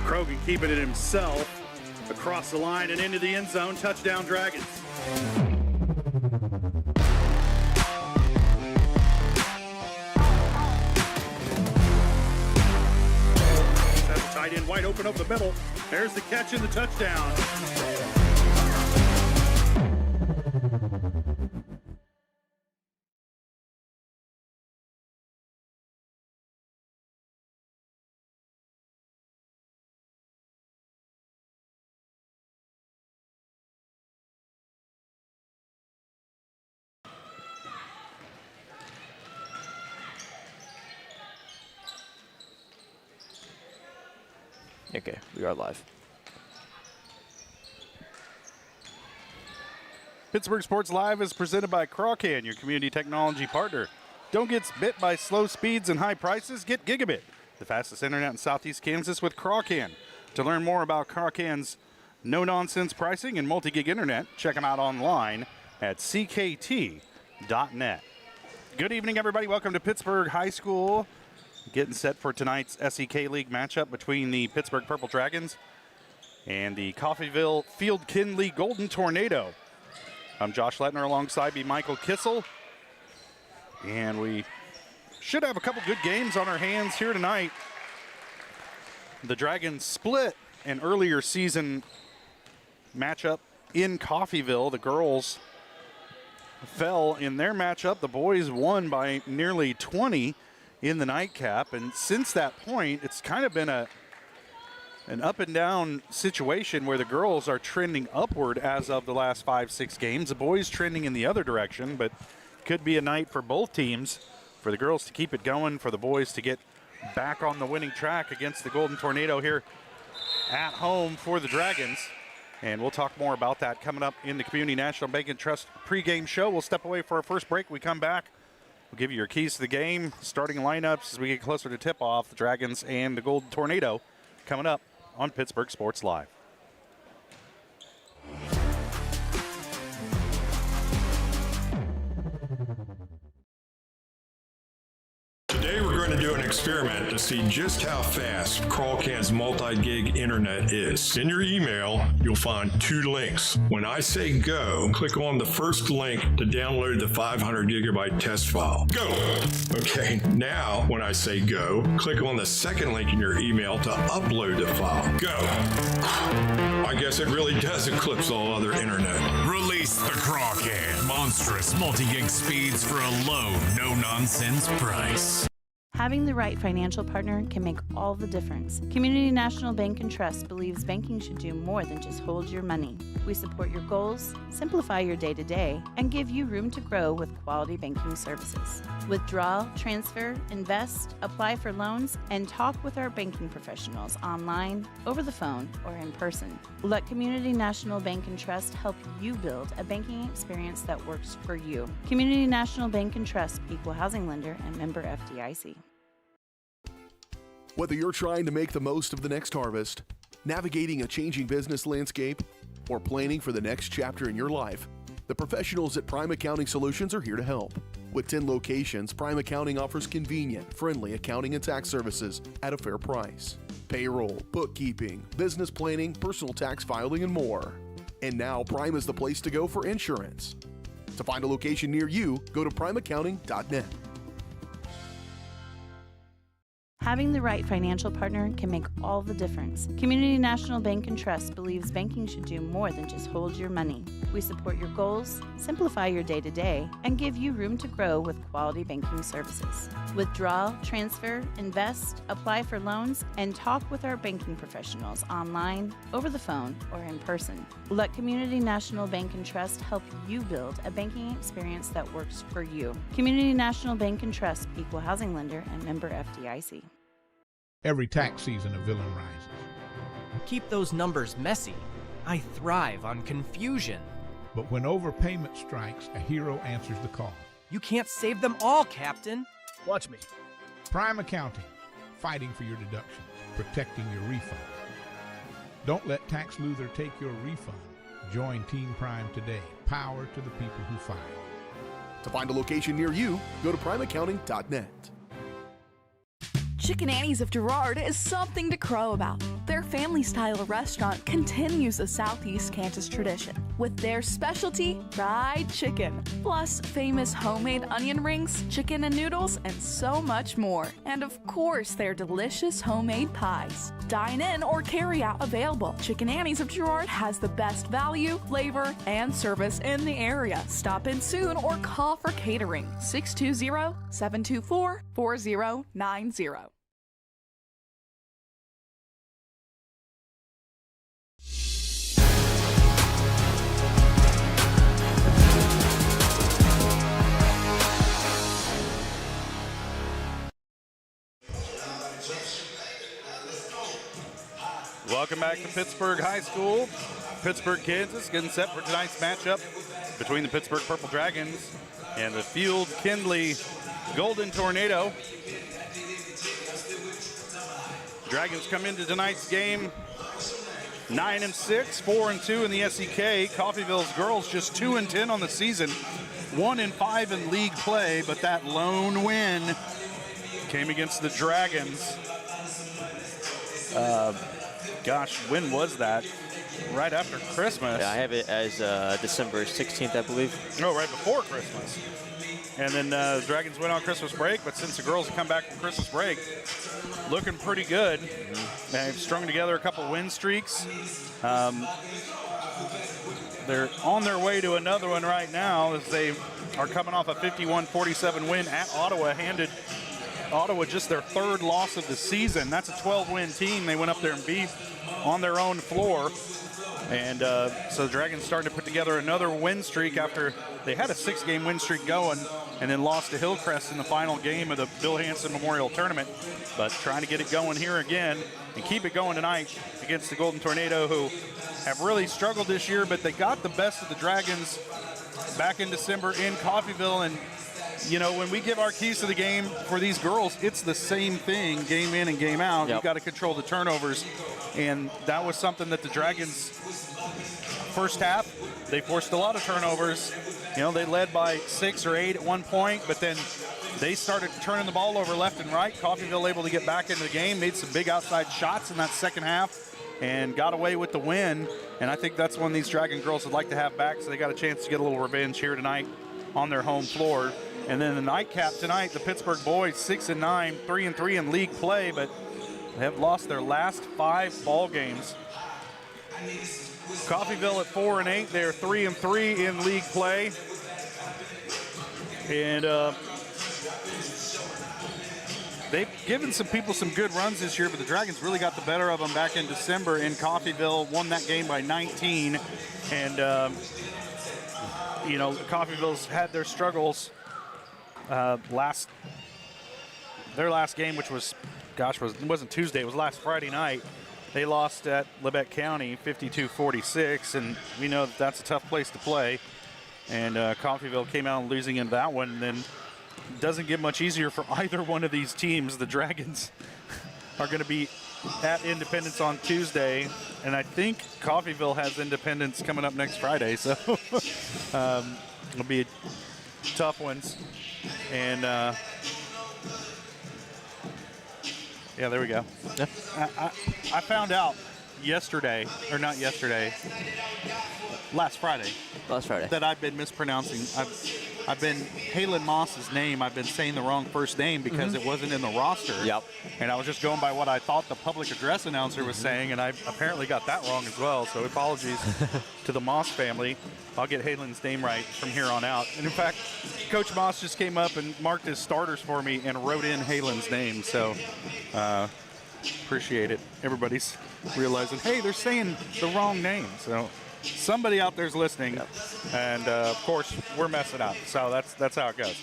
Krogan keeping it himself across the line and into the end zone. Touchdown, Dragons. That's a tight end wide open over the middle. There's the catch and the touchdown. Okay, we are live. Pittsburgh Sports Live is presented by Crawcan, your community technology partner. Don't get bit by slow speeds and high prices. Get Gigabit, the fastest internet in Southeast Kansas with Crawcan. To learn more about Crawcan's no-nonsense pricing and multi-gig internet, check them out online at ckt.net. Good evening, everybody. Welcome to Pittsburgh High School. Getting set for tonight's SEK League matchup between the Pittsburgh Purple Dragons and the Coffeyville Field Kindley Golden Tornado. I'm Josh Lettner alongside me, Michael Kissel. And we should have a couple good games on our hands here tonight. The Dragons split an earlier season matchup in Coffeyville. The girls fell in their matchup. The boys won by nearly 20 in the nightcap, and since that point, it's kind of been an up and down situation where the girls are trending upward as of the last 5-6 games. The boys trending in the other direction, but could be a night for both teams, for the girls to keep it going, for the boys to get back on the winning track against the Golden Tornado here at home for the Dragons. And we'll talk more about that coming up in the Community National Bank and Trust pregame show. We'll step away for our first break. We come back. We'll give you your keys to the game, starting lineups as we get closer to tip-off, the Dragons and the Golden Tornado coming up on Pittsburgh Sports Live. Today we're going to do an experiment to see just how fast Crawcan's multi-gig internet is. In your email, you'll find 2 links. When I say go, click on the first link to download the 500 gigabyte test file. Go! Okay, now when I say go, click on the second link in your email to upload the file. Go! I guess it really does eclipse all other internet. Release the Crawcan. Monstrous multi-gig speeds for a low, no-nonsense price. Having the right financial partner can make all the difference. Community National Bank and Trust believes banking should do more than just hold your money. We support your goals, simplify your day-to-day, and give you room to grow with quality banking services. Withdraw, transfer, invest, apply for loans, and talk with our banking professionals online, over the phone, or in person. Let Community National Bank and Trust help you build a banking experience that works for you. Community National Bank and Trust, equal housing lender and member FDIC. Whether you're trying to make the most of the next harvest, navigating a changing business landscape, or planning for the next chapter in your life, the professionals at Prime Accounting Solutions are here to help. With 10 locations, Prime Accounting offers convenient, friendly accounting and tax services at a fair price. Payroll, bookkeeping, business planning, personal tax filing, and more. And now Prime is the place to go for insurance. To find a location near you, go to primeaccounting.net. Having the right financial partner can make all the difference. Community National Bank and Trust believes banking should do more than just hold your money. We support your goals, simplify your day-to-day, and give you room to grow with quality banking services. Withdraw, transfer, invest, apply for loans, and talk with our banking professionals online, over the phone, or in person. Let Community National Bank and Trust help you build a banking experience that works for you. Community National Bank and Trust, equal housing lender and member FDIC. Every tax season a villain rises. Keep those numbers messy. I thrive on confusion. But when overpayment strikes, a hero answers the call. You can't save them all, Captain. Watch me. Prime Accounting, fighting for your deductions, protecting your refund. Don't let Tax Luther take your refund. Join Team Prime today. Power to the people who fight. To find a location near you, go to primeaccounting.net. Chicken Annie's of Girard is something to crow about. Their family-style restaurant continues a Southeast Kansas tradition with their specialty fried chicken, plus famous homemade onion rings, chicken and noodles, and so much more. And of course, their delicious homemade pies. Dine in or carry out available. Chicken Annie's of Girard has the best value, flavor, and service in the area. Stop in soon or call for catering. 620-724-4090. Welcome back to Pittsburg High School. Pittsburg, Kansas, getting set for tonight's matchup between the Pittsburg Purple Dragons and the Field Kindley Golden Tornado. Dragons come into tonight's game 9-6, 4-2 in the SEK. Coffeyville's girls just 2-10 on the season, 1-5 in league play, but that lone win came against the Dragons. Gosh, when was that? Right after Christmas. Yeah, I have it as December 16th, I believe. No, right before Christmas. And then the Dragons went on Christmas break, but since the girls have come back from Christmas break, looking pretty good. They've strung together a couple win streaks. They're on their way to another one right now as they are coming off a 51-47 win at Ottawa, handed Ottawa just their third loss of the season. That's a 12-win team they went up there and beat on their own floor. And so the Dragons starting to put together another win streak after they had a 6-game win streak going and then lost to Hillcrest in the final game of the Bill Hansen Memorial Tournament. But trying to get it going here again and keep it going tonight against the Golden Tornado, who have really struggled this year, but they got the best of the Dragons back in December in Coffeyville. And you know, when we give our keys to the game for these girls, it's the same thing, game in and game out. You've got to control the turnovers, and that was something that the Dragons, first half, they forced a lot of turnovers. You know, they led by 6 or 8 at one point, but then they started turning the ball over left and right. Coffeyville able to get back into the game, made some big outside shots in that second half, and got away with the win. And I think that's one these Dragon girls would like to have back, so they got a chance to get a little revenge here tonight on their home floor. And then the nightcap tonight, the Pittsburgh boys 6-9, 3-3 in league play, but they have lost their last 5 ball games. Coffeyville at 4-8, they're 3-3 in league play. And they've given some people some good runs this year, but the Dragons really got the better of them back in December in Coffeyville, won that game by 19. And, you know, Coffeyville's had their struggles. Their last game, which was, gosh, it wasn't Tuesday, it was last Friday night. They lost at Lebec County 52-46, and we know that that's a tough place to play. And Coffeyville came out losing in that one, and then it doesn't get much easier for either one of these teams. The Dragons are going to be at Independence on Tuesday, and I think Coffeyville has Independence coming up next Friday, so it'll be tough ones. And yeah, there we go. Yeah. I found out yesterday, or not yesterday, last Friday. That I've been mispronouncing. I've been Halen Moss's name. I've been saying the wrong first name because it wasn't in the roster. Yep. And I was just going by what I thought the public address announcer was saying, and I apparently got that wrong as well. So apologies to the Moss family. I'll get Halen's name right from here on out. And in fact, Coach Moss just came up and marked his starters for me and wrote in Halen's name. So appreciate it. Everybody's realizing, hey, they're saying the wrong name. So somebody out there's listening, and of course we're messing up. So that's how it goes.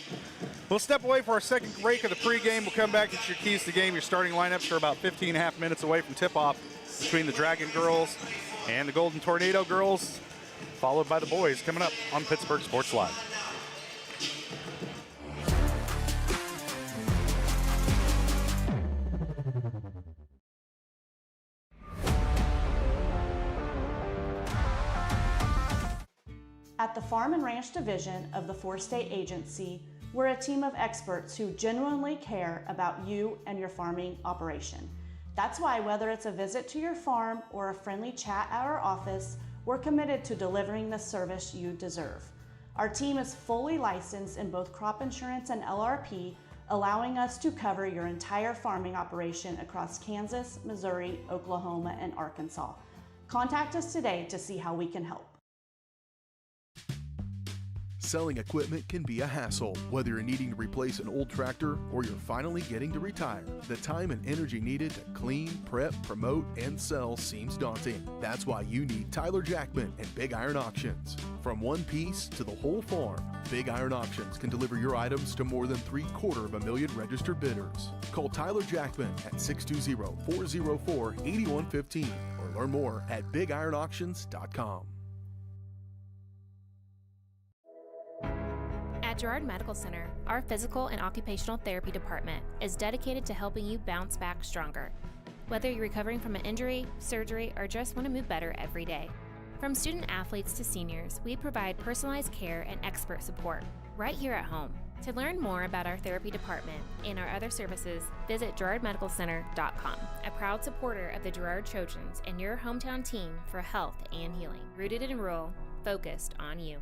We'll step away for our second break of the pregame. We'll come back, get your keys to the game. Your starting lineups are about 15.5 minutes away from tip-off between the Dragon girls and the Golden Tornado girls, followed by the boys coming up on Pittsburgh Sports Live. At the Farm and Ranch Division of the Four-State Agency, we're a team of experts who genuinely care about you and your farming operation. That's why whether it's a visit to your farm or a friendly chat at our office, we're committed to delivering the service you deserve. Our team is fully licensed in both crop insurance and LRP, allowing us to cover your entire farming operation across Kansas, Missouri, Oklahoma, and Arkansas. Contact us today to see how we can help. Selling equipment can be a hassle, whether you're needing to replace an old tractor or you're finally getting to retire. The time and energy needed to clean, prep, promote, and sell seems daunting. That's why you need Tyler Jackman and Big Iron Auctions. From one piece to the whole farm, Big Iron Auctions can deliver your items to more than 750,000 registered bidders. Call Tyler Jackman at 620-404-8115 or learn more at BigIronAuctions.com. At Girard Medical Center, our physical and occupational therapy department is dedicated to helping you bounce back stronger. Whether you're recovering from an injury, surgery, or just want to move better every day. From student athletes to seniors, we provide personalized care and expert support right here at home. To learn more about our therapy department and our other services, visit GirardMedicalCenter.com, a proud supporter of the Girard Trojans and your hometown team for health and healing. Rooted in rural, focused on you.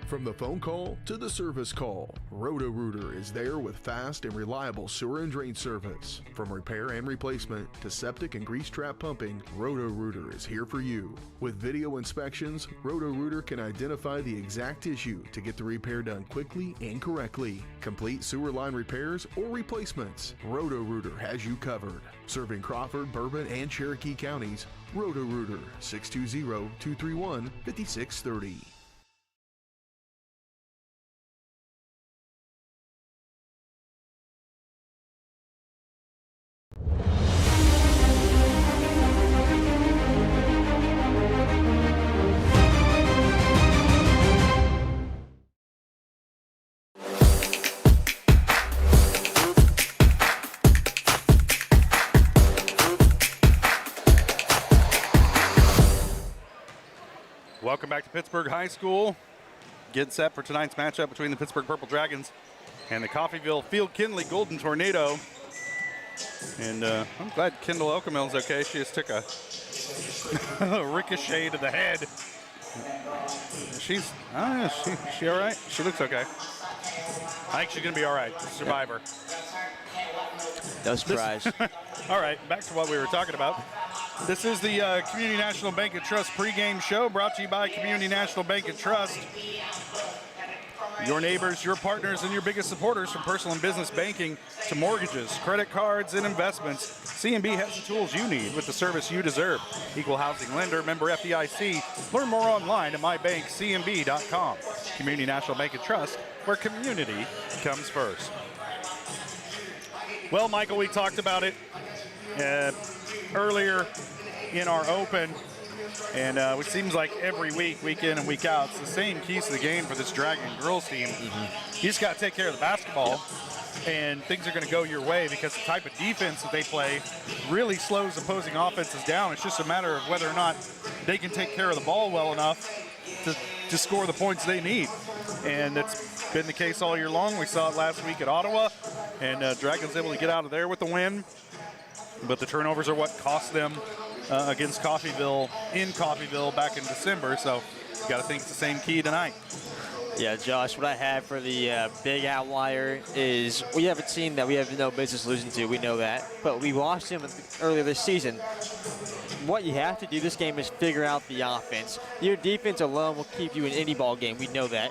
From the phone call to the service call, Roto-Rooter is there with fast and reliable sewer and drain service. From repair and replacement to septic and grease trap pumping, Roto-Rooter is here for you. With video inspections, Roto-Rooter can identify the exact issue to get the repair done quickly and correctly. Complete sewer line repairs or replacements, Roto-Rooter has you covered. Serving Crawford, Bourbon, and Cherokee counties, Roto-Rooter, 620-231-5630. Welcome back to Pittsburg High School. Get set for tonight's matchup between the Pittsburgh Purple Dragons and the Coffeyville Field Kindley Golden Tornado. And I'm glad Kendall Elkamill's okay. She just took a ricochet to the head. She's she all right? She looks okay. I think she's going to be all right. Survivor. No surprise. All right, back to what we were talking about. This is the Community National Bank and Trust pregame show brought to you by Community National Bank and Trust. Your neighbors, your partners, and your biggest supporters from personal and business banking to mortgages, credit cards, and investments. CNB has the tools you need with the service you deserve. Equal housing lender, member FDIC. Learn more online at mybankcnb.com. Community National Bank and Trust, where community comes first. Well, Michael, we talked about it earlier in our open, and it seems like every week, week in and week out, it's the same keys to the game for this Dragon girls team. You just got to take care of the basketball, and things are going to go your way because the type of defense that they play really slows opposing offenses down. It's just a matter of whether or not they can take care of the ball well enough to score the points they need. And that's been the case all year long. We saw it last week at Ottawa, and Dragons able to get out of there with the win. But the turnovers are what cost them against Coffeyville in Coffeyville back in December. So you got to think it's the same key tonight. Yeah, Josh, what I have for the big outlier is we have a team that we have no business losing to. We know that. But we watched them earlier this season. What you have to do this game is figure out the offense. Your defense alone will keep you in any ball game. We know that.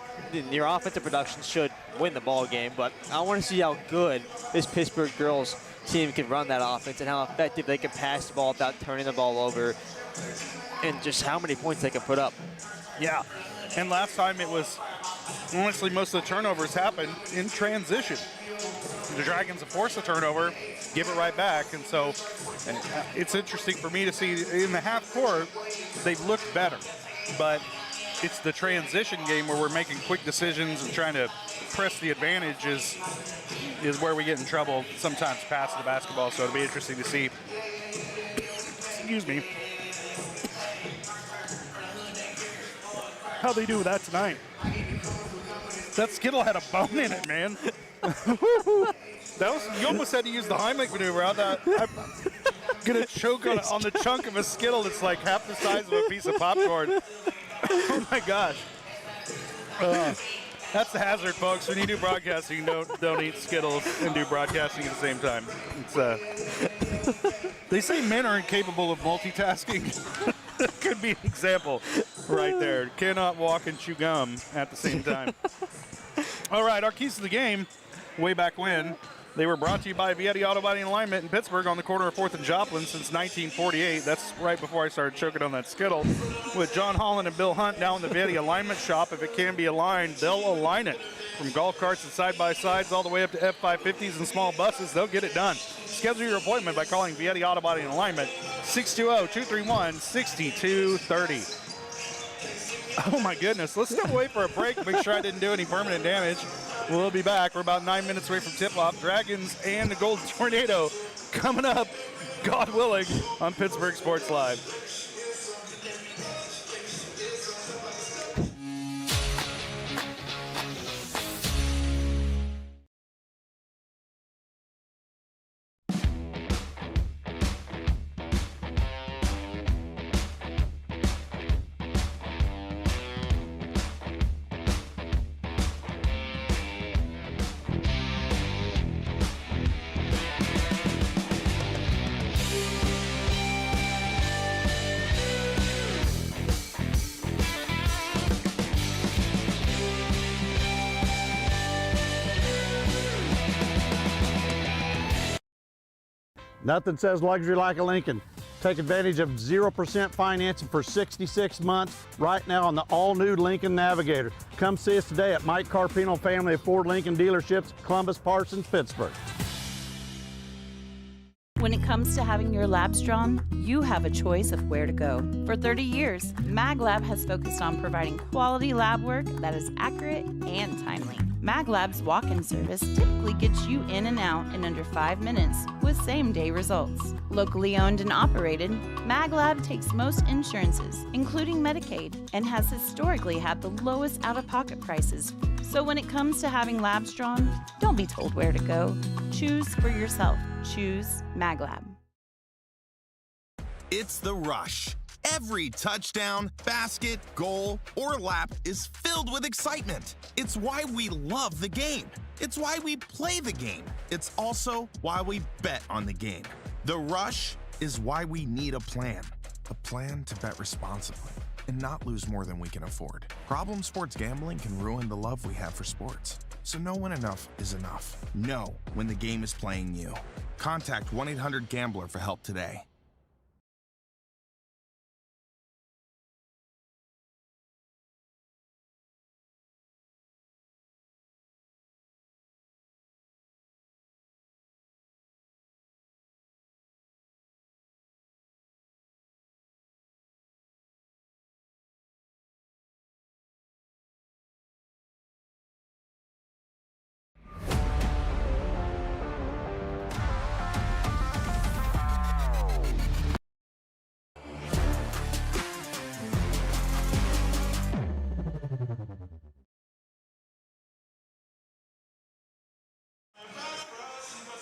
Your offensive production should win the ball game. But I want to see how good this Pittsburgh girls team can run that offense and how effective they can pass the ball without turning the ball over and just how many points they can put up. Yeah, and last time it was, honestly, most of the turnovers happened in transition. The Dragons have forced the turnover, give it right back, and so it's interesting for me to see in the half court, they've looked better, but it's the transition game where we're making quick decisions and trying to press the advantage is where we get in trouble, sometimes passing the basketball, so it'll be interesting to see. Excuse me. How they do with that tonight. That Skittle had a bone in it, man. You almost had to use the Heimlich maneuver. I'm going to choke on the chunk of a Skittle that's like half the size of a piece of popcorn. Oh, my gosh. That's the hazard, folks. When you do broadcasting, don't eat Skittles and do broadcasting at the same time. They say men are incapable of multitasking. Could be an example right there. Cannot walk and chew gum at the same time. All right, our keys to the game, way back when, they were brought to you by Vietti Auto Body and Alignment in Pittsburgh on the corner of 4th and Joplin since 1948. That's right before I started choking on that Skittle. With John Holland and Bill Hunt now in the Vietti Alignment Shop. If it can be aligned, they'll align it. From golf carts and side-by-sides all the way up to F-550s and small buses, they'll get it done. Schedule your appointment by calling Vietti Auto Body and Alignment, 620-231-6230. Oh, my goodness. Let's step away for a break, make sure I didn't do any permanent damage. We'll be back. We're about 9 minutes away from tip-off. Dragons and the Golden Tornado coming up, God willing, on Pittsburgh Sports Live. Nothing says luxury like a Lincoln. Take advantage of 0% financing for 66 months right now on the all-new Lincoln Navigator. Come see us today at Mike Carpino Family of Ford Lincoln Dealerships, Columbus, Parsons, Pittsburgh. When it comes to having your labs drawn, you have a choice of where to go. For 30 years, MagLab has focused on providing quality lab work that is accurate and timely. MagLab's walk-in service typically gets you in and out in under 5 minutes with same-day results. Locally owned and operated, MagLab takes most insurances, including Medicaid, and has historically had the lowest out-of-pocket prices. So when it comes to having labs drawn, don't be told where to go. Choose for yourself. Choose MagLab. It's the rush. Every touchdown, basket, goal, or lap is filled with excitement. It's why we love the game. It's why we play the game. It's also why we bet on the game. The rush is why we need a plan to bet responsibly and not lose more than we can afford. Problem sports gambling can ruin the love we have for sports. So know when enough is enough. Know when the game is playing you. Contact 1-800-GAMBLER for help today.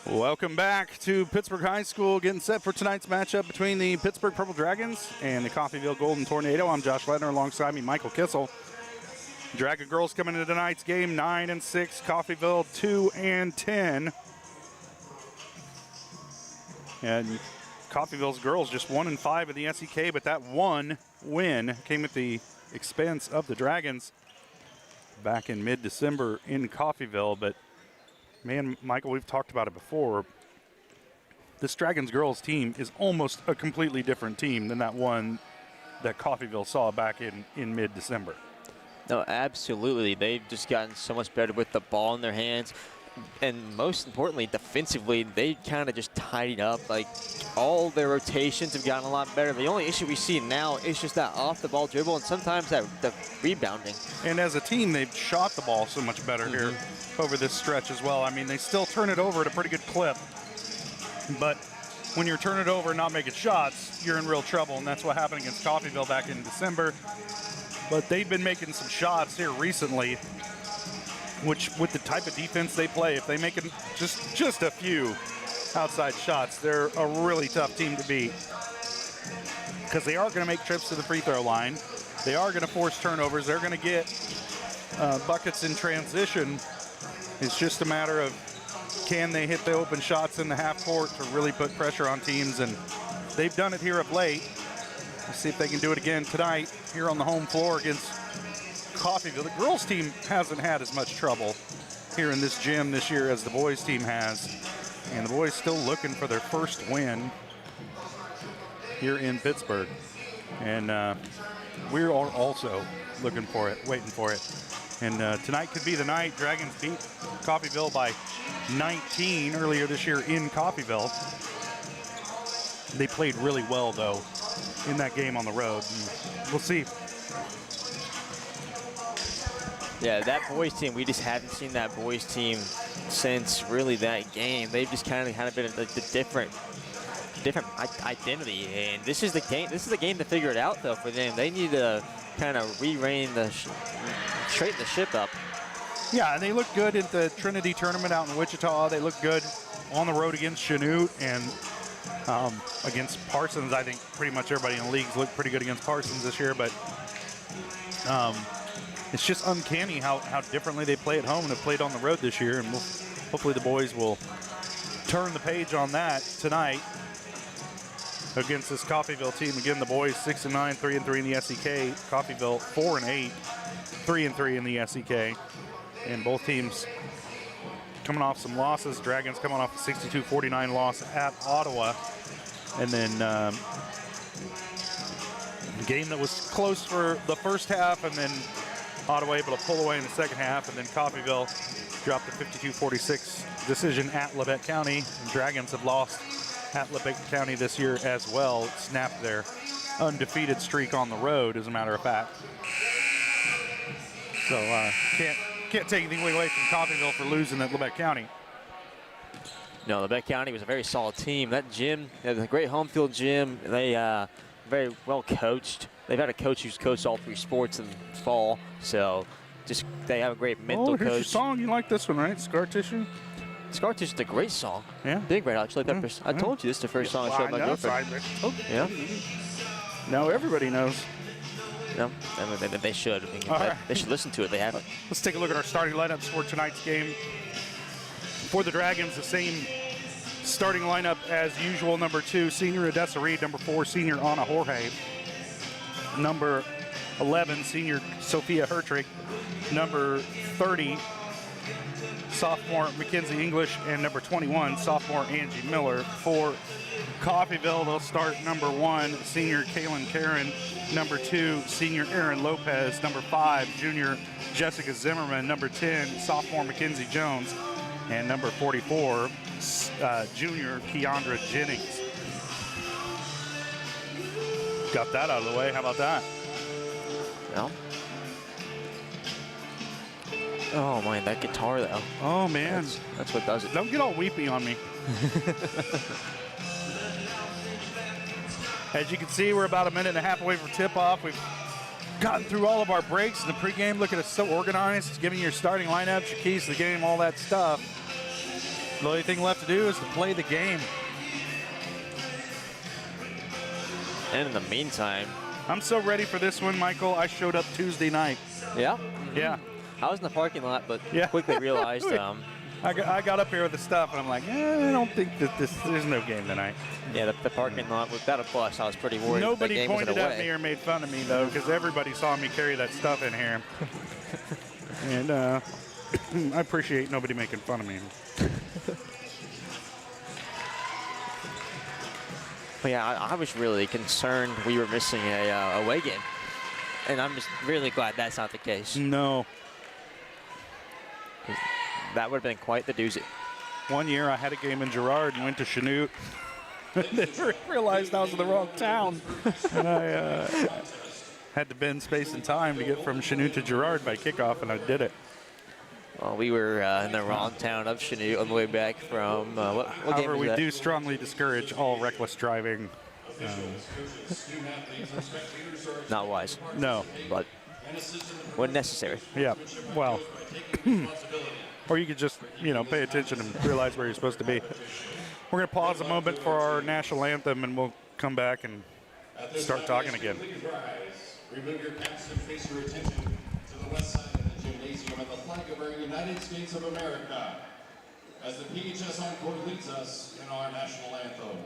Welcome back to Pittsburgh High School, getting set for tonight's matchup between the Pittsburgh Purple Dragons and the Coffeyville Golden Tornado. I'm Josh Ledner, alongside me, Michael Kissel. Dragon girls coming into tonight's game 9-6, Coffeyville 2-10. And Coffeyville's girls just 1-5 in the SEK, but that one win came at the expense of the Dragons back in mid-December in Coffeyville. But man, Michael, we've talked about it before. This Dragons girls team is almost a completely different team than that one that Coffeyville saw back in mid-December. No, absolutely. They've just gotten so much better with the ball in their hands. And most importantly, defensively, they kind of just tidied up. Like, all their rotations have gotten a lot better. The only issue we see now is just that off-the-ball dribble and sometimes that the rebounding. And as a team, they've shot the ball so much better here over this stretch as well. I mean, they still turn it over at a pretty good clip. But when you're turning it over and not making shots, you're in real trouble. And that's what happened against Coffeyville back in December. But they've been making some shots here recently. which with the type of defense they play, if they make just a few outside shots, they're a really tough team to beat. Because they are going to make trips to the free throw line. They are going to force turnovers. They're going to get buckets in transition. It's just a matter of can they hit the open shots in the half court to really put pressure on teams, and they've done it here of late. Let's see if they can do it again tonight here on the home floor against Coffeyville. The girls team hasn't had as much trouble here in this gym this year as the boys team has, and the boys still looking for their first win here in Pittsburgh, and we're also looking for it, waiting for it. And tonight could be the night. Dragons beat Coffeyville by 19 earlier this year in Coffeyville. They played really well, though, in that game on the road. And we'll see. Yeah, that boys team, we just haven't seen that boys team since really that game. They've just kind of been like the different identity, and this is the game. This is the game to figure it out, though, for them. They need to kind of straighten the ship up. Yeah, and they look good at the Trinity tournament out in Wichita. They look good on the road against Chanute and against Parsons. I think pretty much everybody in the league's looked pretty good against Parsons this year, but it's just uncanny how differently they play at home and have played on the road this year, and hopefully the boys will turn the page on that tonight against this Coffeyville team. Again, the boys 6-9, 3-3 in the SEK. Coffeyville 4-8, 3-3 in the SEK. And both teams coming off some losses. Dragons coming off a 62-49 loss at Ottawa. And then a game that was close for the first half, and then Ottawa able to pull away in the second half, and then Coffeyville dropped a 52-46 decision at Labette County. And Dragons have lost at Labette County this year as well. Snapped their undefeated streak on the road, as a matter of fact. So can't take anything away from Coffeyville for losing at Labette County. No, Labette County was a very solid team. That gym, a great home field gym. They very well coached. They've had a coach who's coached all three sports in the fall, so just they have a great mental coach. Oh, here's your coach. song. You like this one, right? Scar Tissue? Scar Tissue is a great song. Yeah. Big Red Hot Chili Peppers. I told you this is the first song I showed my girlfriend. Yeah. Now everybody knows. No, they should. I mean, they should listen to it. They haven't. Let's take a look at our starting lineups for tonight's game. For the Dragons, the same starting lineup as usual. Number 2, senior Odessa Reed. Number 4, senior Anna Jorge. Number 11, senior Sophia Hertrick. Number 30, sophomore Mackenzie English. And number 21, sophomore Angie Miller. For Coffeyville, they'll start number 1, senior Kaylin Karen. Number 2, senior Aaron Lopez. Number 5, junior Jessica Zimmerman. Number 10, sophomore Mackenzie Jones. And number 44, junior Keandra Jennings. Got that out of the way. How about that? No. Oh, man, that guitar, though. Oh, man. That's what does it. Don't get all weepy on me. As you can see, we're about a minute and a half away from tip-off. We've gotten through all of our breaks in the pregame. Look at us, so organized, giving your starting lineups, your keys to the game, all that stuff. The only thing left to do is to play the game. And in the meantime, I'm so ready for this one, Michael. I showed up Tuesday night. Yeah? Yeah. I was in the parking lot, but quickly realized. I got up here with the stuff, and I'm like, I don't think that there's no game tonight. Yeah, the parking lot, without a bus, I was pretty worried. Nobody pointed at me or made fun of me, though, because everybody saw me carry that stuff in here. And I appreciate nobody making fun of me. But yeah, I was really concerned we were missing a away game. And I'm just really glad that's not the case. No. That would have been quite the doozy. One year I had a game in Girard and went to Chanute. Then realized I was in the wrong town. And I had to bend space and time to get from Chanute to Girard by kickoff, and I did it. Well, we were in the wrong town of Chanute on the way back from what However, game was we that? do strongly discourage all reckless driving. Not wise. No. But when necessary. Yeah, well, or you could just, pay attention and realize where you're supposed to be. We're going to pause a moment for our national anthem, and we'll come back and start talking again. Remove your caps and face your attention to the west side of the gymnasium and the flag of our United States of America as the PHS Encore leads us in our national anthem.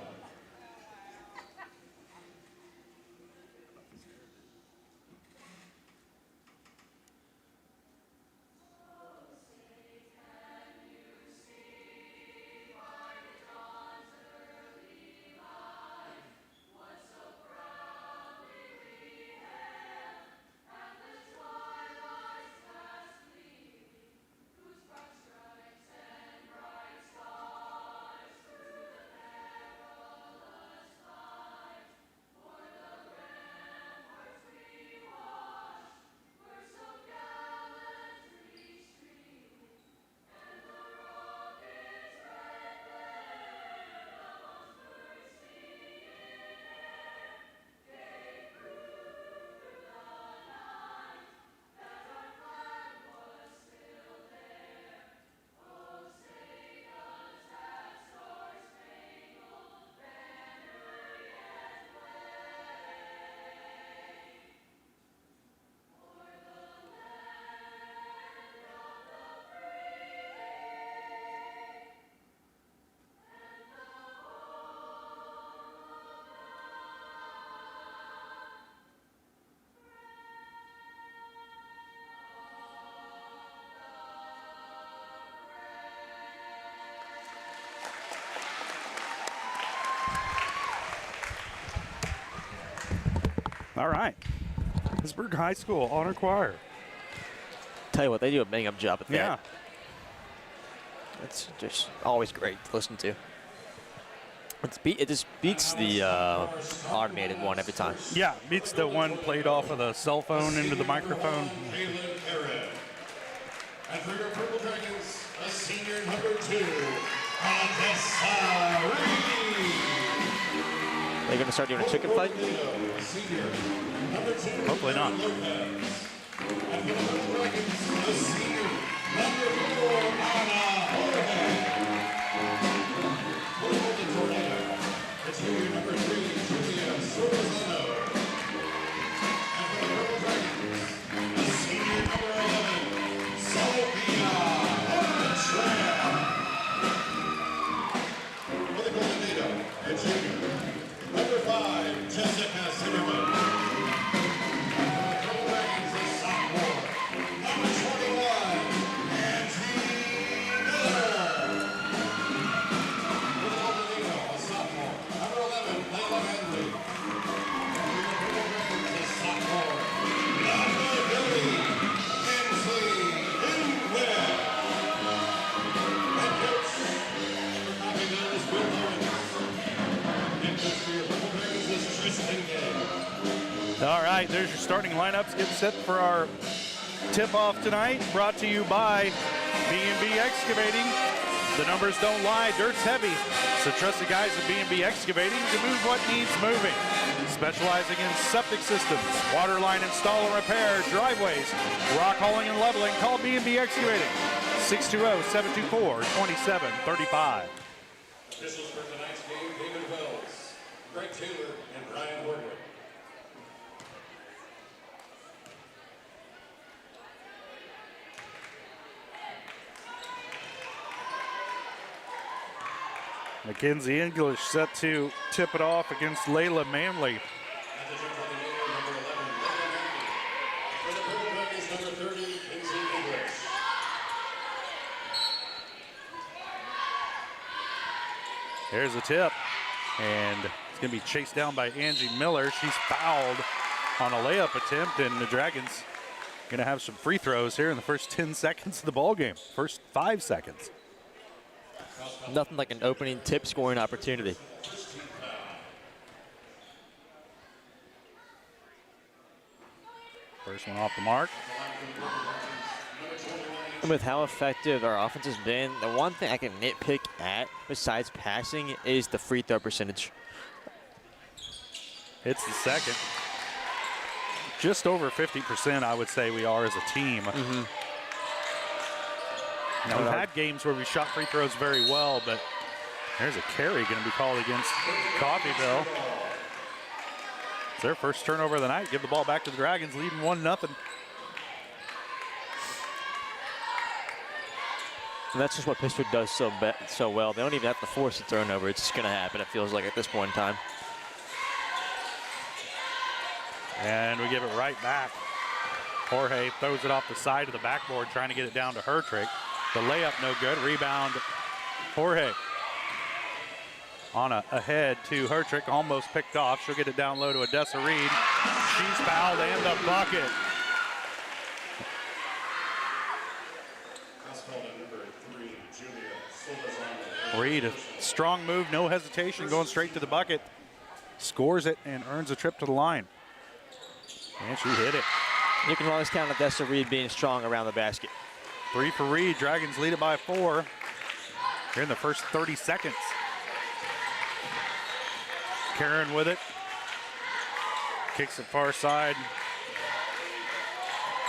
All right. Pittsburg High School Honor Choir. Tell you what, they do a bang-up job at that. Yeah. It's just always great to listen to. It just beats the automated one every time. Yeah, beats the one played off of the cell phone into the microphone. And for your Purple Dragons, a senior number 2, Odessa Reed. Are they going to start doing a chicken fight? Hopefully not. And for the Purple Dragons, a senior number 4, Anna Jorge. For the Golden Tornado, a junior number 3, Julia Sorozano. And for the Purple Dragons, a senior number 11, Sophia Hornschlag. For the Golden Tornado, a junior number 5, Jessica Zimmerman. And for the Purple Dragons, a sophomore, number 21, Angie Miller. For the Golden Tornado, a sophomore, number 11, Layla Henley. And for the Purple Dragons, a sophomore, number 30, Kinsley Ingwell. Head coach for Coffee Mill is Bill Lawrence. Head coach for your Purple Dragons is Tristan Gay. All right, there's your starting lineups. Get set for our tip-off tonight, brought to you by B&B Excavating. The numbers don't lie, dirt's heavy, so trust the guys at B&B Excavating to move what needs moving. Specializing in septic systems, water line install and repair, driveways, rock hauling and leveling, call B&B Excavating, 620-724-2735. Officials for tonight's game, David Wells, Greg Taylor, and Ryan Wardwood. Mackenzie English set to tip it off against Layla Manley. At the jump on the game, number 11, Layla Manley. For the Purple Dragons, number 30, Kinsey English. There's a tip, and it's going to be chased down by Angie Miller. She's fouled on a layup attempt, and the Dragons going to have some free throws here in the first 10 seconds of the ball game. First 5 seconds. Nothing like an opening tip scoring opportunity. First one off the mark. And with how effective our offense has been, the one thing I can nitpick at, besides passing, is the free throw percentage. Hits the second. just over 50%, I would say we are as a team. Now, we've had games where we shot free throws very well, but there's a carry going to be called against Coffeyville. It's their first turnover of the night. Give the ball back to the Dragons, leading 1-0. And that's just what Pittsburgh does so well. They don't even have to force a turnover. It's just going to happen, it feels like, at this point in time. And we give it right back. Jorge throws it off the side of the backboard, trying to get it down to Hertrick. The layup no good. Rebound, Jorge. On ahead to Hertrick, almost picked off. She'll get it down low to Odessa Reed. She's fouled and the bucket. Reed, a strong move, no hesitation, going straight to the bucket. Scores it and earns a trip to the line. And she hit it. You can always count on Odessa Reed being strong around the basket. 3 for Reed. Dragons lead it by 4 here in the first 30 seconds. Karen with it. Kicks it far side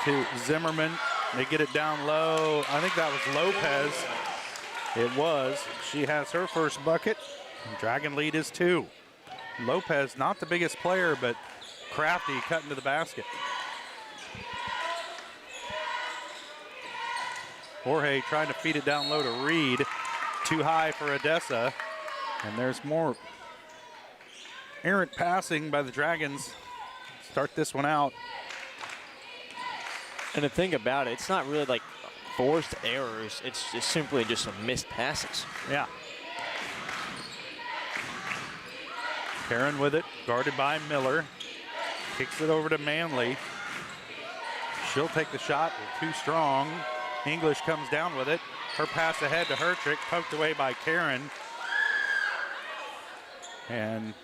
to Zimmerman. They get it down low. I think that was Lopez. It was. She has her first bucket. Dragon lead is 2. Lopez, not the biggest player, but crafty, cutting to the basket. Jorge trying to feed it down low to Reed. Too high for Odessa. And there's more errant passing by the Dragons. Start this one out. And the thing about it, it's not really like forced errors. It's just simply just some missed passes. Yeah. Karen with it, guarded by Miller. Kicks it over to Manley. She'll take the shot, too strong. English comes down with it. Her pass ahead to Hertrick, poked away by Karen. And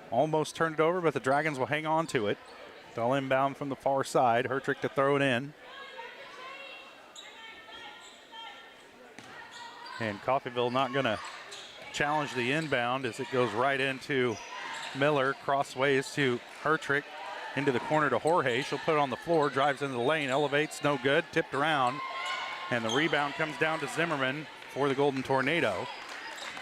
almost turned it over, but the Dragons will hang on to it. They'll inbound from the far side. Hertrick to throw it in. And Coffeyville not going to challenge the inbound as it goes right into Miller. Crossways to Hertrick. Into the corner to Jorge. She'll put it on the floor, drives into the lane, elevates, no good, tipped around. And the rebound comes down to Zimmerman for the Golden Tornado.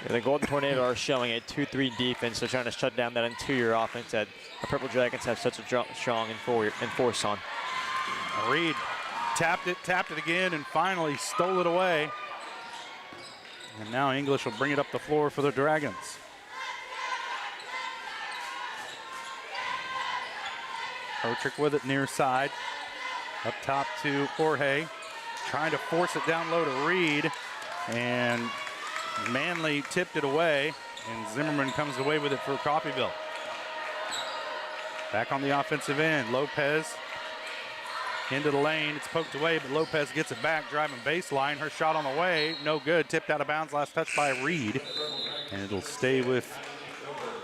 Yeah, the Golden Tornado are showing a 2-3 defense. They're trying to shut down that interior offense that the Purple Dragons have such a strong enforce on. Reed tapped it again, and finally stole it away. And now English will bring it up the floor for the Dragons. Hertrick with it near side. Up top to Jorge. Trying to force it down low to Reed. And Manley tipped it away. And Zimmerman comes away with it for Coffeyville. Back on the offensive end. Lopez into the lane. It's poked away, but Lopez gets it back. Driving baseline. Her shot on the way. No good. Tipped out of bounds. Last touch by Reed. And it'll stay with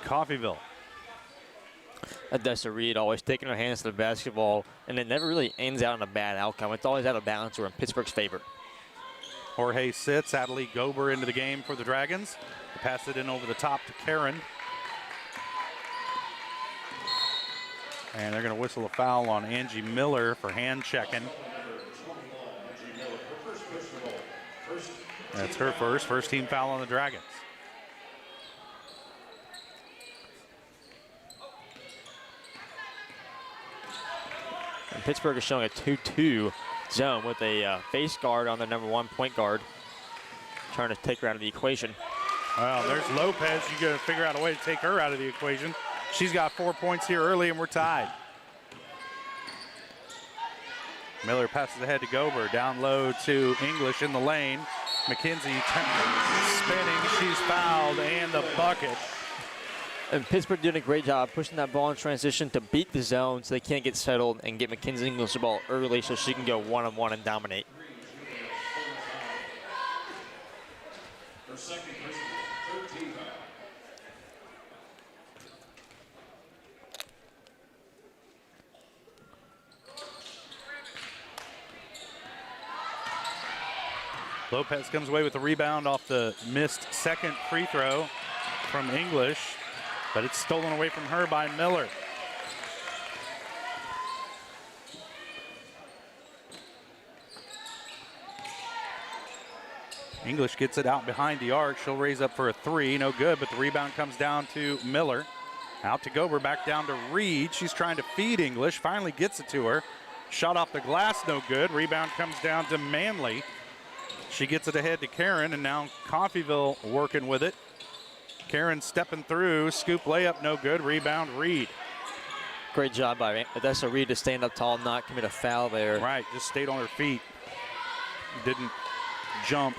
Coffeyville. Odessa Reed always taking her hands to the basketball, and it never really ends out in a bad outcome. It's always out of balance or in Pittsburgh's favor. Jorge sits. Adelie Gober into the game for the Dragons. They pass it in over the top to Karen. And they're going to whistle a foul on Angie Miller for hand checking. That's her first team foul on the Dragons. And Pittsburgh is showing a 2-2 zone with a face guard on the #1 point guard, trying to take her out of the equation. Well, there's Lopez. You got to figure out a way to take her out of the equation. She's got 4 points here early, and we're tied. Miller passes ahead to Gober. Down low to English in the lane. McKenzie spinning. She's fouled, and the bucket. And Pittsburgh doing a great job pushing that ball in transition to beat the zone so they can't get settled and get McKenzie English the ball early so she can go one-on-one and dominate. Her second personal, 13 foul. Lopez comes away with the rebound off the missed second free throw from English, but it's stolen away from her by Miller. English gets it out behind the arc. She'll raise up for a 3, no good, but the rebound comes down to Miller. Out to Gober, back down to Reed. She's trying to feed English, finally gets it to her. Shot off the glass, no good. Rebound comes down to Manley. She gets it ahead to Karen, and now Coffeyville working with it. Karen stepping through, scoop layup, no good. Rebound, Reed. Great job by Odessa Reed to stand up tall, not commit a foul there. Right, just stayed on her feet. Didn't jump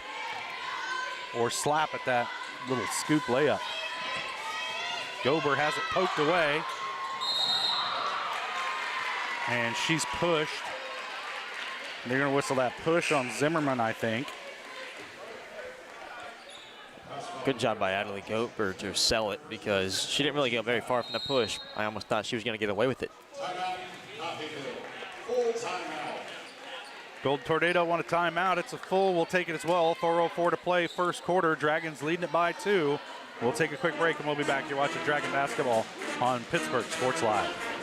or slap at that little scoop layup. Gober has it poked away. And she's pushed. They're going to whistle that push on Zimmerman, I think. Good job by Adelie Gober to sell it because she didn't really go very far from the push. I almost thought she was going to get away with it. Gold Tornado want a timeout. It's a full. We'll take it as well. 4:04 to play first quarter. Dragons leading it by 2. We'll take a quick break and we'll be back. You're watching Dragon Basketball on Pittsburgh Sports Live.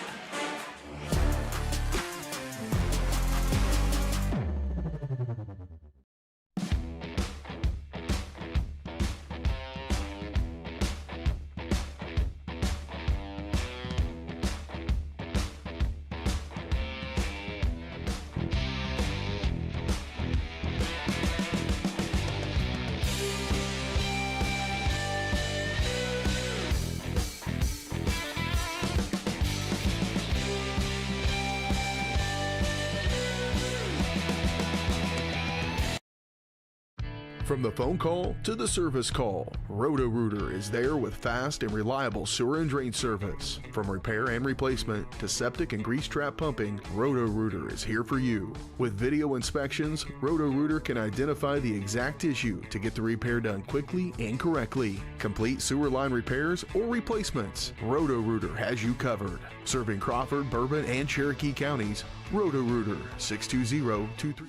From the phone call to the service call, Roto-Rooter is there with fast and reliable sewer and drain service. From repair and replacement to septic and grease trap pumping, Roto-Rooter is here for you. With video inspections, Roto-Rooter can identify the exact issue to get the repair done quickly and correctly. Complete sewer line repairs or replacements, Roto-Rooter has you covered. Serving Crawford, Bourbon, and Cherokee counties, Roto-Rooter, 620-23.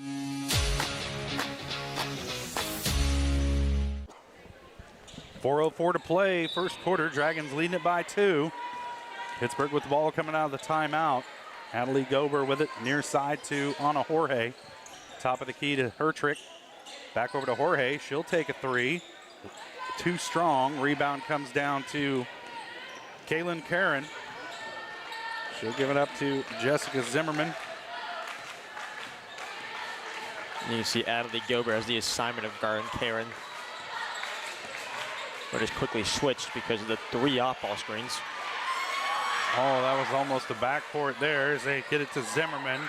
4:04 to play, first quarter. Dragons leading it by 2. Pittsburgh with the ball coming out of the timeout. Adelie Gober with it near side to Anna Jorge. Top of the key to Hertrick. Back over to Jorge. She'll take a 3. Too strong. Rebound comes down to Kaylin Karen. She'll give it up to Jessica Zimmerman. You see Adelie Gober has the assignment of guarding Karen. But just quickly switched because of the 3 off-ball screens. Oh, that was almost a backcourt there as they get it to Zimmerman.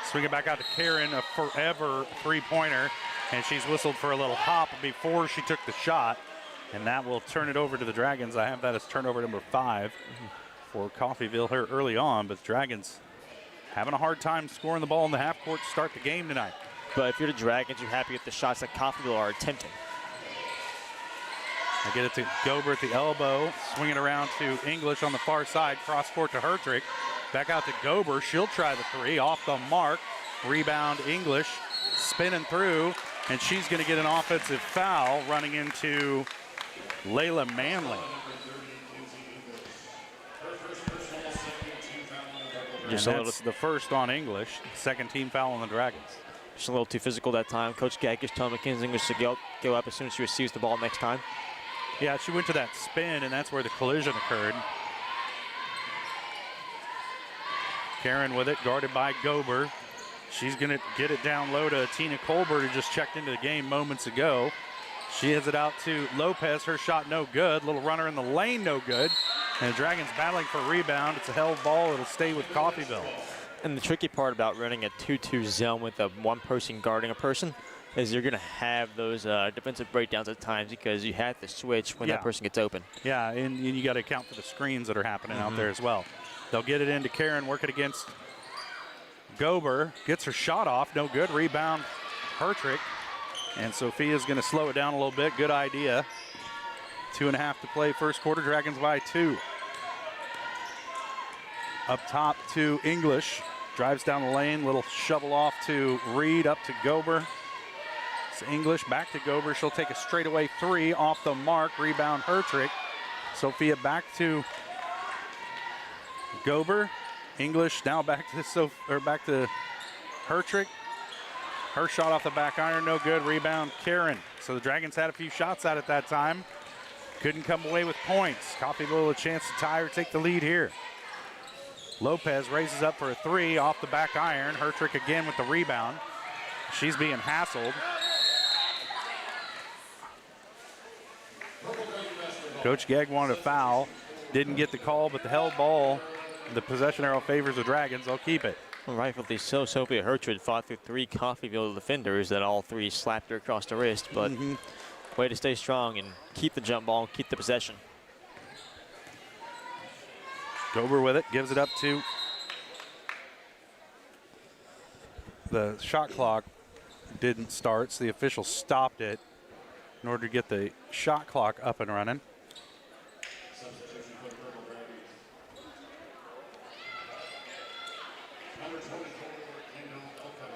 Swing it back out to Karen, a forever three-pointer. And she's whistled for a little hop before she took the shot. And that will turn it over to the Dragons. I have that as turnover number 5 for Coffeyville here early on. But the Dragons having a hard time scoring the ball in the half court to start the game tonight. But if you're the Dragons, you're happy with the shots that Coffeyville are attempting. I get it to Gober at the elbow, swing it around to English on the far side, cross court to Hertrick. Back out to Gober, she'll try the 3, off the mark. Rebound English, spinning through, and she's gonna get an offensive foul running into Layla Manley. Just that's the first on English, second team foul on the Dragons. Just a little too physical that time. Coach Gagish told McKinsey English to go up as soon as she receives the ball next time. Yeah, she went to that spin, and that's where the collision occurred. Karen with it, guarded by Gober. She's going to get it down low to Tina Colbert, who just checked into the game moments ago. She has it out to Lopez. Her shot no good. Little runner in the lane, no good. And the Dragons battling for a rebound. It's a held ball. It'll stay with Coffeyville. And the tricky part about running a 2-2 zone with a one person guarding a person is you're going to have those defensive breakdowns at times because you have to switch when that person gets open. Yeah, and you got to account for the screens that are happening out there as well. They'll get it into Karen, work it against Gober. Gets her shot off, no good. Rebound, Hertrick. And Sophia's going to slow it down a little bit. Good idea. 2.5 to play first quarter. Dragons by 2. Up top to English. Drives down the lane. Little shovel off to Reed, up to Gober. It's English back to Gober. She'll take a straightaway 3 off the mark. Rebound Hertrick. Sophia back to Gober. English now back to Hertrick. Her shot off the back iron, no good. Rebound Karen. So the Dragons had a few shots at it that time. Couldn't come away with points. Coffeyville a chance to tie or take the lead here. Lopez raises up for a three off the back iron. Hertrick again with the rebound. She's being hassled. Coach Gegg wanted a foul. Didn't get the call, but the held ball, the possession arrow favors the Dragons. They'll keep it. Well, rightfully so. Sophia Hertrid fought through 3 Coffeyville defenders that all 3 slapped her across the wrist, but way to stay strong and keep the jump ball, keep the possession. Gober with it, gives it up to the shot clock. Didn't start, so the official stopped it in order to get the shot clock up and running.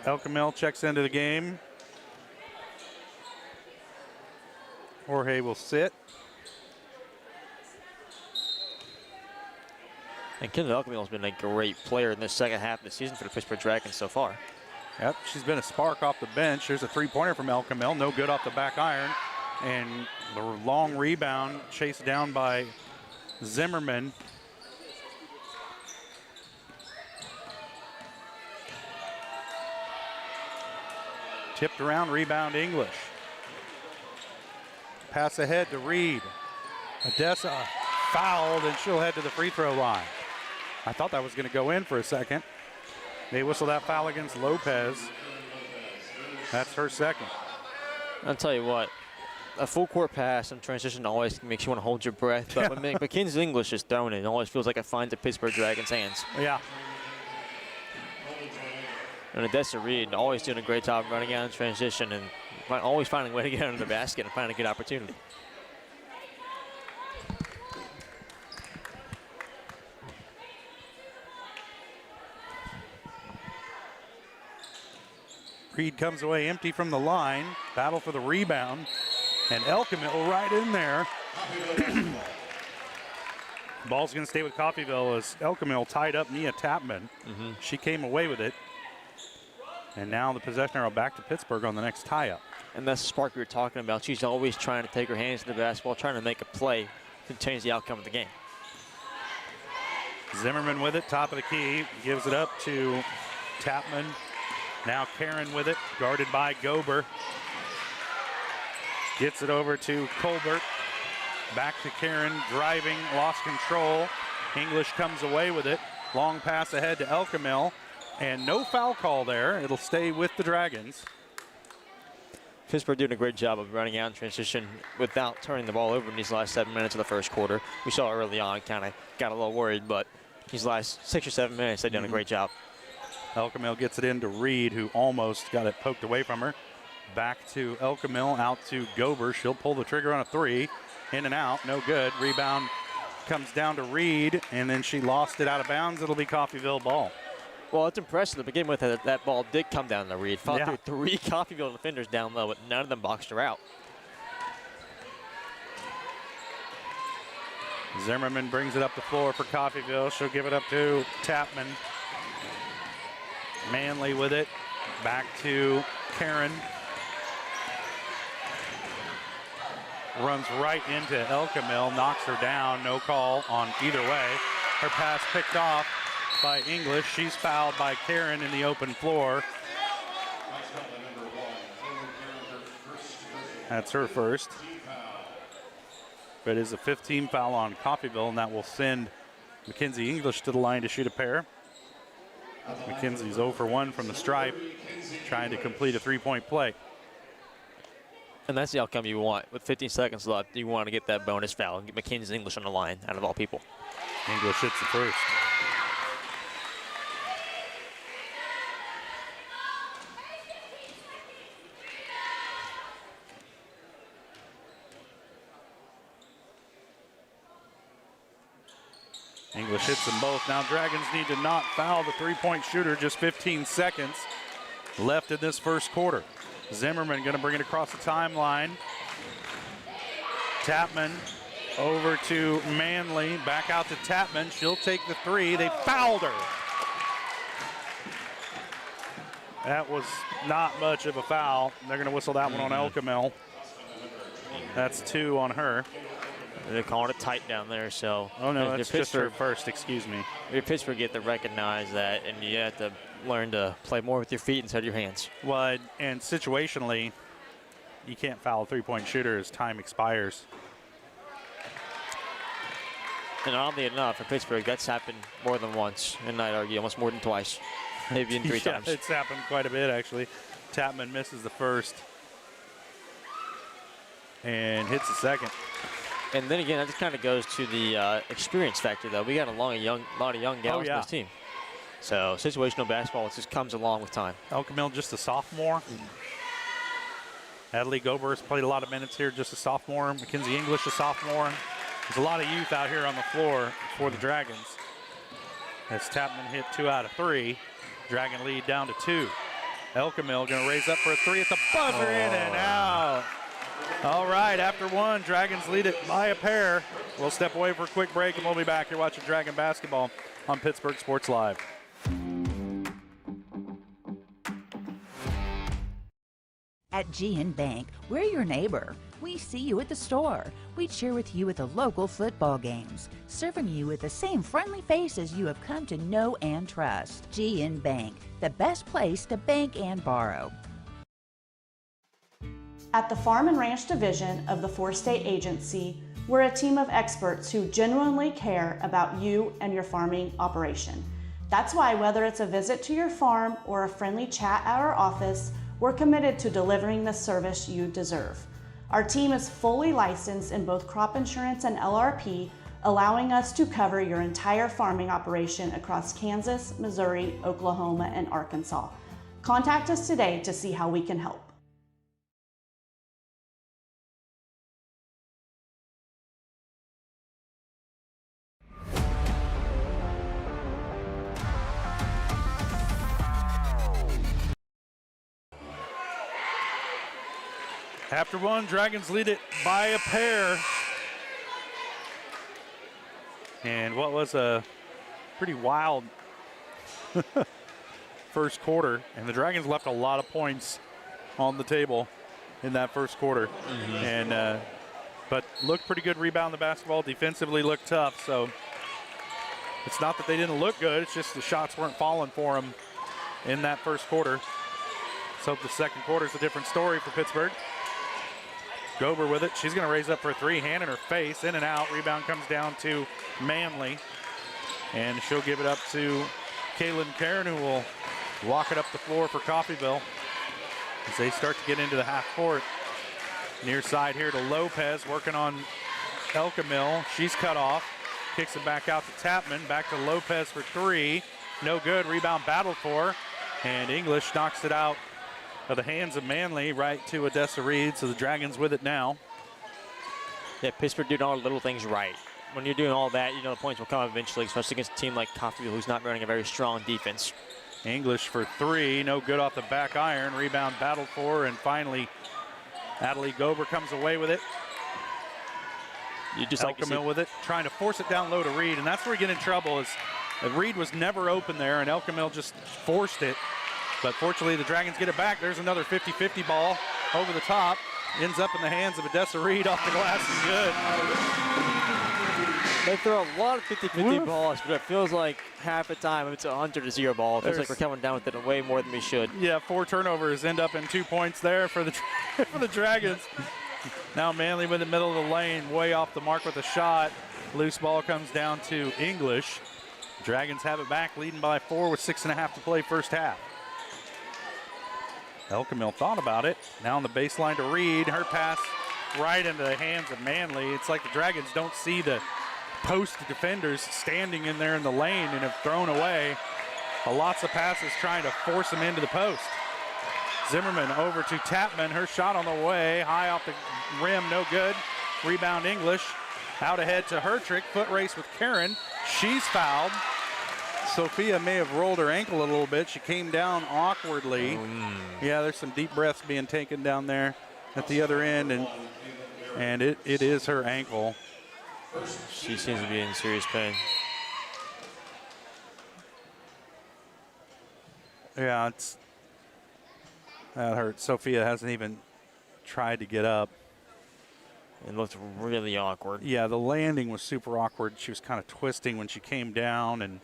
El Camil checks into the game. Jorge will sit. And Kindley El Camil has been a great player in this second half of the season for the Pittsburgh Dragons so far. Yep, she's been a spark off the bench. There's a three-pointer from El Camil, no good off the back iron. And the long rebound chased down by Zimmerman. Tipped around, rebound English. Pass ahead to Reed. Odessa fouled, and she'll head to the free throw line. I thought that was going to go in for a second. They whistle that foul against Lopez. That's her second. I'll tell you what, a full court pass and transition always makes you want to hold your breath. But when Mackenzie English is throwing it always feels like it finds the Pittsburgh Dragons' hands. Yeah. And Odessa Reed always doing a great job running out in transition and always finding a way to get under the basket and find a good opportunity. Reed comes away empty from the line. Battle for the rebound. And El Camil right in there. Ball's going to stay with Coffeyville as El Camil tied up Nia Tapman. She came away with it. And now the possession arrow back to Pittsburgh on the next tie-up. And that's the spark we were talking about. She's always trying to take her hands to the basketball, trying to make a play to change the outcome of the game. Zimmerman with it, top of the key. Gives it up to Tapman. Now Karen with it, guarded by Gober. Gets it over to Colbert. Back to Karen, driving, lost control. English comes away with it. Long pass ahead to El Camil. And no foul call there. It'll stay with the Dragons. Pittsburgh doing a great job of running out in transition without turning the ball over in these last 7 minutes of the first quarter. We saw early on, kind of got a little worried, but these last 6 or 7 minutes, they've done a great job. El Camil gets it into Reed, who almost got it poked away from her. Back to El Camil, out to Gober. She'll pull the trigger on a three. In and out, no good. Rebound comes down to Reed, and then she lost it out of bounds. It'll be Coffeyville ball. Well, it's impressive to begin with that ball did come down to Reed. Fought through 3 Coffeyville defenders down low, but none of them boxed her out. Zimmerman brings it up the floor for Coffeyville. She'll give it up to Tapman. Manley with it. Back to Karen. Runs right into El Camil, knocks her down. No call on either way. Her pass picked off by English. She's fouled by Karen in the open floor. That's her first. But it is a 15 foul on Coffeyville, and that will send Mackenzie English to the line to shoot a pair. Mackenzie's 0 for 1 from the stripe, trying to complete a three-point play. And that's the outcome you want. With 15 seconds left, you want to get that bonus foul and get Mackenzie English on the line, out of all people. English hits the first. English hits them both. Now Dragons need to not foul the three-point shooter. Just 15 seconds left in this first quarter. Zimmerman going to bring it across the timeline. Tapman over to Manley. Back out to Tapman. She'll take the three. They fouled her. That was not much of a foul. They're going to whistle that one on El Camil. That's 2 on her. They're calling it tight down there, so. Oh, no, that's just her first, excuse me. If Pittsburgh get to recognize that, and you have to learn to play more with your feet instead of your hands. Well, and situationally, you can't foul a three-point shooter as time expires. And oddly enough, for Pittsburgh, that's happened more than once, and I'd argue almost more than twice, maybe in 3 times. It's happened quite a bit, actually. Tapman misses the first and hits the second. And then again, that just kind of goes to the experience factor, though. We got a lot of young gals on this team. So situational basketball just comes along with time. Elkamil, just a sophomore. Adley Gober's played a lot of minutes here, just a sophomore. Mackenzie English, a sophomore. There's a lot of youth out here on the floor for the Dragons. As Tapman hit 2 out of 3. Dragon lead down to 2. Elkamil going to raise up for a 3 at the buzzer, in and out. All right, after 1, Dragons lead it by a pair. We'll step away for a quick break, and we'll be back. You're watching Dragon Basketball on Pittsburgh Sports Live. At GN Bank, we're your neighbor. We see you at the store. We cheer with you at the local football games, serving you with the same friendly faces you have come to know and trust. GN Bank, the best place to bank and borrow. At the Farm and Ranch Division of the 4-State Agency, we're a team of experts who genuinely care about you and your farming operation. That's why whether it's a visit to your farm or a friendly chat at our office, we're committed to delivering the service you deserve. Our team is fully licensed in both crop insurance and LRP, allowing us to cover your entire farming operation across Kansas, Missouri, Oklahoma, and Arkansas. Contact us today to see how we can help. After 1, Dragons lead it by a pair. And what was a pretty wild first quarter. And the Dragons left a lot of points on the table in that first quarter. And but looked pretty good rebound the basketball. Defensively looked tough. So it's not that they didn't look good. It's just the shots weren't falling for them in that first quarter. So the second quarter is a different story for Pittsburgh. Gober with it. She's going to raise up for a 3, hand in her face, in and out. Rebound comes down to Manley. And she'll give it up to Kaylin Karen, who will walk it up the floor for Coffeyville as they start to get into the half court. Near side here to Lopez, working on Elkamil. She's cut off. Kicks it back out to Tapman. Back to Lopez for 3. No good. Rebound battled for. And English knocks it out of the hands of Manley right to Odessa Reed, so the Dragons with it now. Yeah, Pittsburgh doing all the little things right. When you're doing all that, you know the points will come eventually, especially against a team like Coffeyville, who's not running a very strong defense. English for 3, no good off the back iron. Rebound battled for, and finally Adley Gober comes away with it. You just Elkamil with it, trying to force it down low to Reed, and that's where we get in trouble. Is Reed was never open there, and Elkamil just forced it. But fortunately, the Dragons get it back. There's another 50-50 ball over the top. Ends up in the hands of Odessa Reed off the glass and good. They throw a lot of 50-50 balls, but it feels like half the time it's a 100-0 ball. It feels like we're coming down with it way more than we should. Yeah, 4 turnovers end up in 2 points there for the for the Dragons. Now Manley with the middle of the lane, way off the mark with a shot. Loose ball comes down to English. Dragons have it back, leading by 4 with 6.5 to play first half. Elkamil thought about it. Now on the baseline to Reed. Her pass right into the hands of Manley. It's like the Dragons don't see the post defenders standing in there in the lane and have thrown away lots of passes trying to force them into the post. Zimmerman over to Tapman. Her shot on the way. High off the rim, no good. Rebound English. Out ahead to Hertrick. Foot race with Karen. She's fouled. Sophia may have rolled her ankle a little bit. She came down awkwardly. Yeah, there's some deep breaths being taken down there at the other end, and it is her ankle. She seems to be in serious pain. Yeah, that hurts. Sophia hasn't even tried to get up. It looked really awkward. Yeah, the landing was super awkward. She was kind of twisting when she came down, and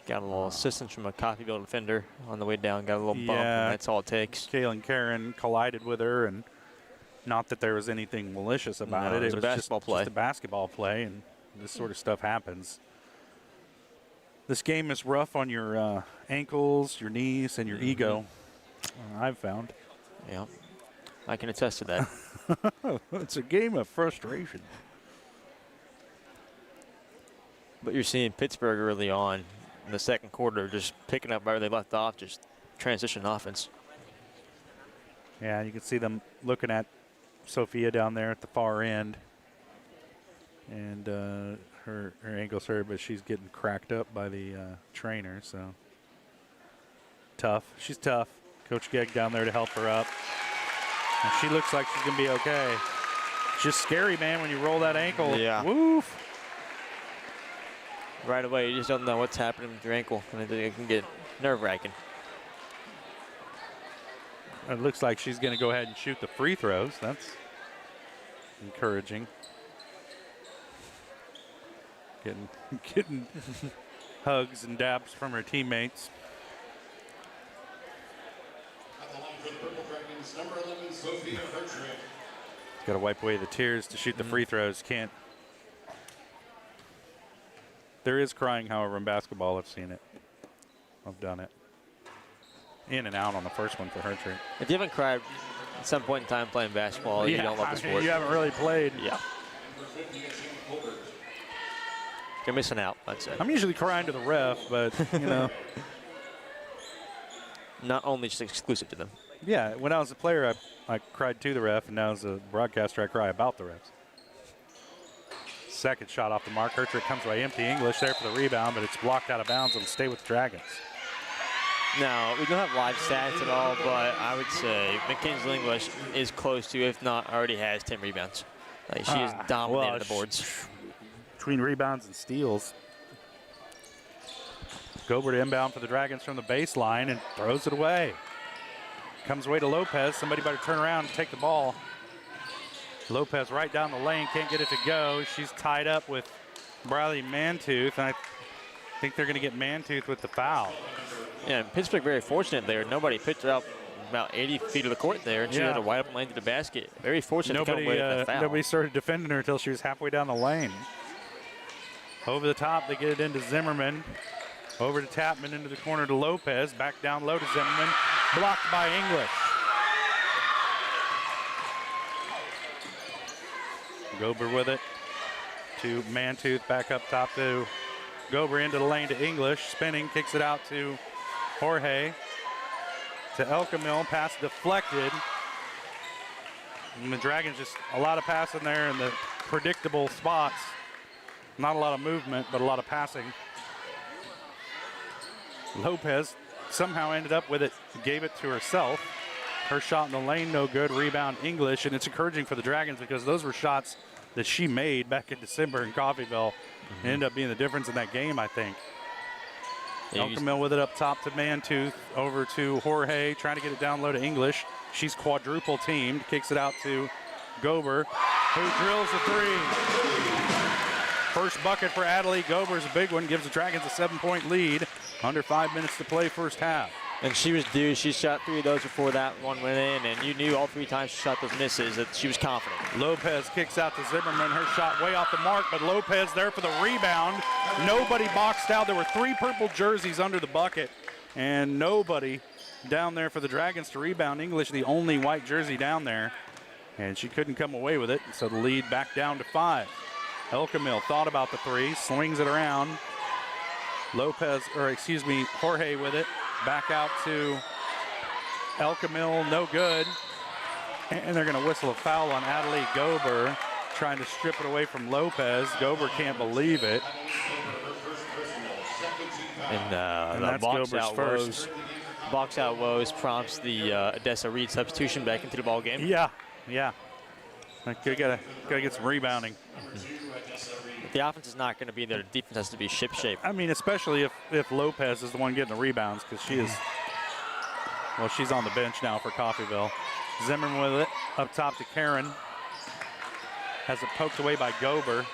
got a little assistance from a Coffeyville defender on the way down. Got a little bump, and that's all it takes. Kaylin Karen collided with her, and not that there was anything malicious about it. It was a basketball play. Just a basketball play, and this sort of stuff happens. This game is rough on your ankles, your knees, and your ego, I've found. Yeah, I can attest to that. It's a game of frustration. But you're seeing Pittsburgh early on in the second quarter just picking up where they left off, just transition offense. Yeah, you can see them looking at Sophia down there at the far end. And her ankle's hurt, but she's getting cracked up by the trainer, so tough. She's tough. Coach Gegg down there to help her up. And she looks like she's going to be okay. It's just scary, man, when you roll that ankle. Yeah. Woof. Right away, you just don't know what's happening with your ankle, and it can get nerve-wracking. It looks like she's going to go ahead and shoot the free throws. That's encouraging. Getting hugs and dabs from her teammates. Got to wipe away the tears to shoot the free throws. Can't. There is crying, however, in basketball. I've seen it. I've done it. In and out on the first one for her tree. If you haven't cried at some point in time playing basketball, you don't love the sport. You haven't really played. Yeah. You're missing out, I'd say. I'm usually crying to the ref, but, you know. Not only just exclusive to them. Yeah, when I was a player, I cried to the ref, and now as a broadcaster, I cry about the refs. Second shot off the mark. Hertrick comes by empty. English there for the rebound, but it's blocked out of bounds. It'll stay with the Dragons. Now, we don't have live stats at all, but I would say McKinsey English is close to, if not already has, 10 rebounds. Like, she is dominating the boards. Between rebounds and steals. Gobert inbound for the Dragons from the baseline and throws it away. Comes away to Lopez. Somebody better turn around and take the ball. Lopez right down the lane, can't get it to go. She's tied up with Briley Mantooth, and I think they're going to get Mantooth with the foul. Yeah, and Pittsburgh very fortunate there. Nobody picked her up about 80 feet of the court there, and she had a wide open lane to the basket. Very fortunate to come away with that foul. Nobody started defending her until she was halfway down the lane. Over the top, they get it into Zimmerman. Over to Tapman, into the corner to Lopez. Back down low to Zimmerman. Blocked by English. Gober with it to Mantooth. Back up top to Gober into the lane to English. Spinning, kicks it out to Jorge. To Elkamil. Pass deflected. And the Dragons just a lot of passing there in the predictable spots. Not a lot of movement, but a lot of passing. Lopez somehow ended up with it, gave it to herself. Her shot in the lane, no good. Rebound, English, and it's encouraging for the Dragons because those were shots that she made back in December in Coffeyville. And ended up being the difference in that game, I think. Elkamil with it up top to Mantooth, over to Jorge, trying to get it down low to English. She's quadruple teamed, kicks it out to Gober, who drills the three. First bucket for Adelie Gober's a big one, gives the Dragons a 7-point lead. Under 5 minutes to play first half. And she was due. She shot 3 of those before that one went in, and you knew all 3 times she shot those misses that she was confident. Lopez kicks out to Zimmerman. Her shot way off the mark, but Lopez there for the rebound. Nobody boxed out. There were 3 purple jerseys under the bucket, and nobody down there for the Dragons to rebound. English, the only white jersey down there, and she couldn't come away with it, so the lead back down to 5. Elkamil thought about the 3, swings it around. Jorge with it. Back out to Elkamil, no good. And they're going to whistle a foul on Adelie Gober, trying to strip it away from Lopez. Gober can't believe it. And that's Gober's first. Box out woes prompts the Odessa Reed substitution back into the ball game. Yeah. Gotta get some rebounding. The offense is not going to be there. The defense has to be ship-shape. I mean, especially if Lopez is the one getting the rebounds, because she is, well, she's on the bench now for Coffeyville. Zimmerman with it, up top to Karen. Has it poked away by Gober.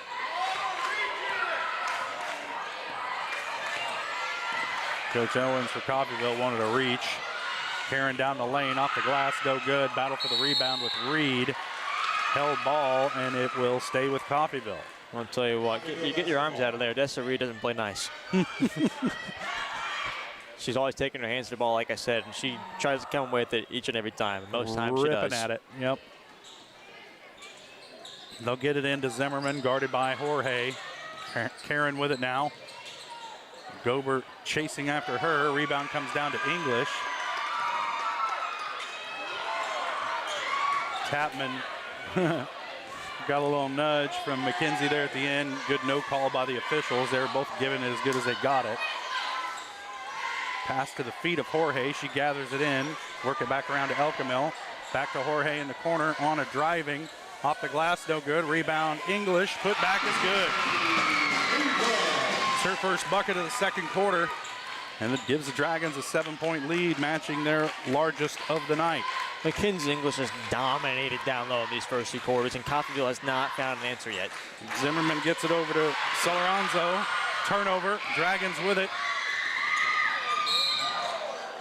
Coach Owens for Coffeyville wanted a reach. Karen down the lane, off the glass, no good. Battle for the rebound with Reed. Held ball, and it will stay with Coffeyville. I'll tell you what, you get your arms out of there. Dessa Reed doesn't play nice. She's always taking her hands to the ball, like I said, and she tries to come with it each and every time. Most times she does. Ripping at it, yep. They'll get it into Zimmerman, guarded by Jorge. Karen with it now. Gober chasing after her. Rebound comes down to English. Tapman got a little nudge from McKenzie there at the end. Good no call by the officials. They were both giving it as good as they got it. Pass to the feet of Jorge. She gathers it in. Work it back around to Elkamil. Back to Jorge in the corner on a driving. Off the glass, no good. Rebound, English. Put back is good. It's her first bucket of the second quarter. And it gives the Dragons a 7-point lead, matching their largest of the night. Mackenzie English has dominated down low in these first 2 quarters, and Coffeyville has not found an answer yet. Zimmerman gets it over to Soloranzo. Turnover, Dragons with it.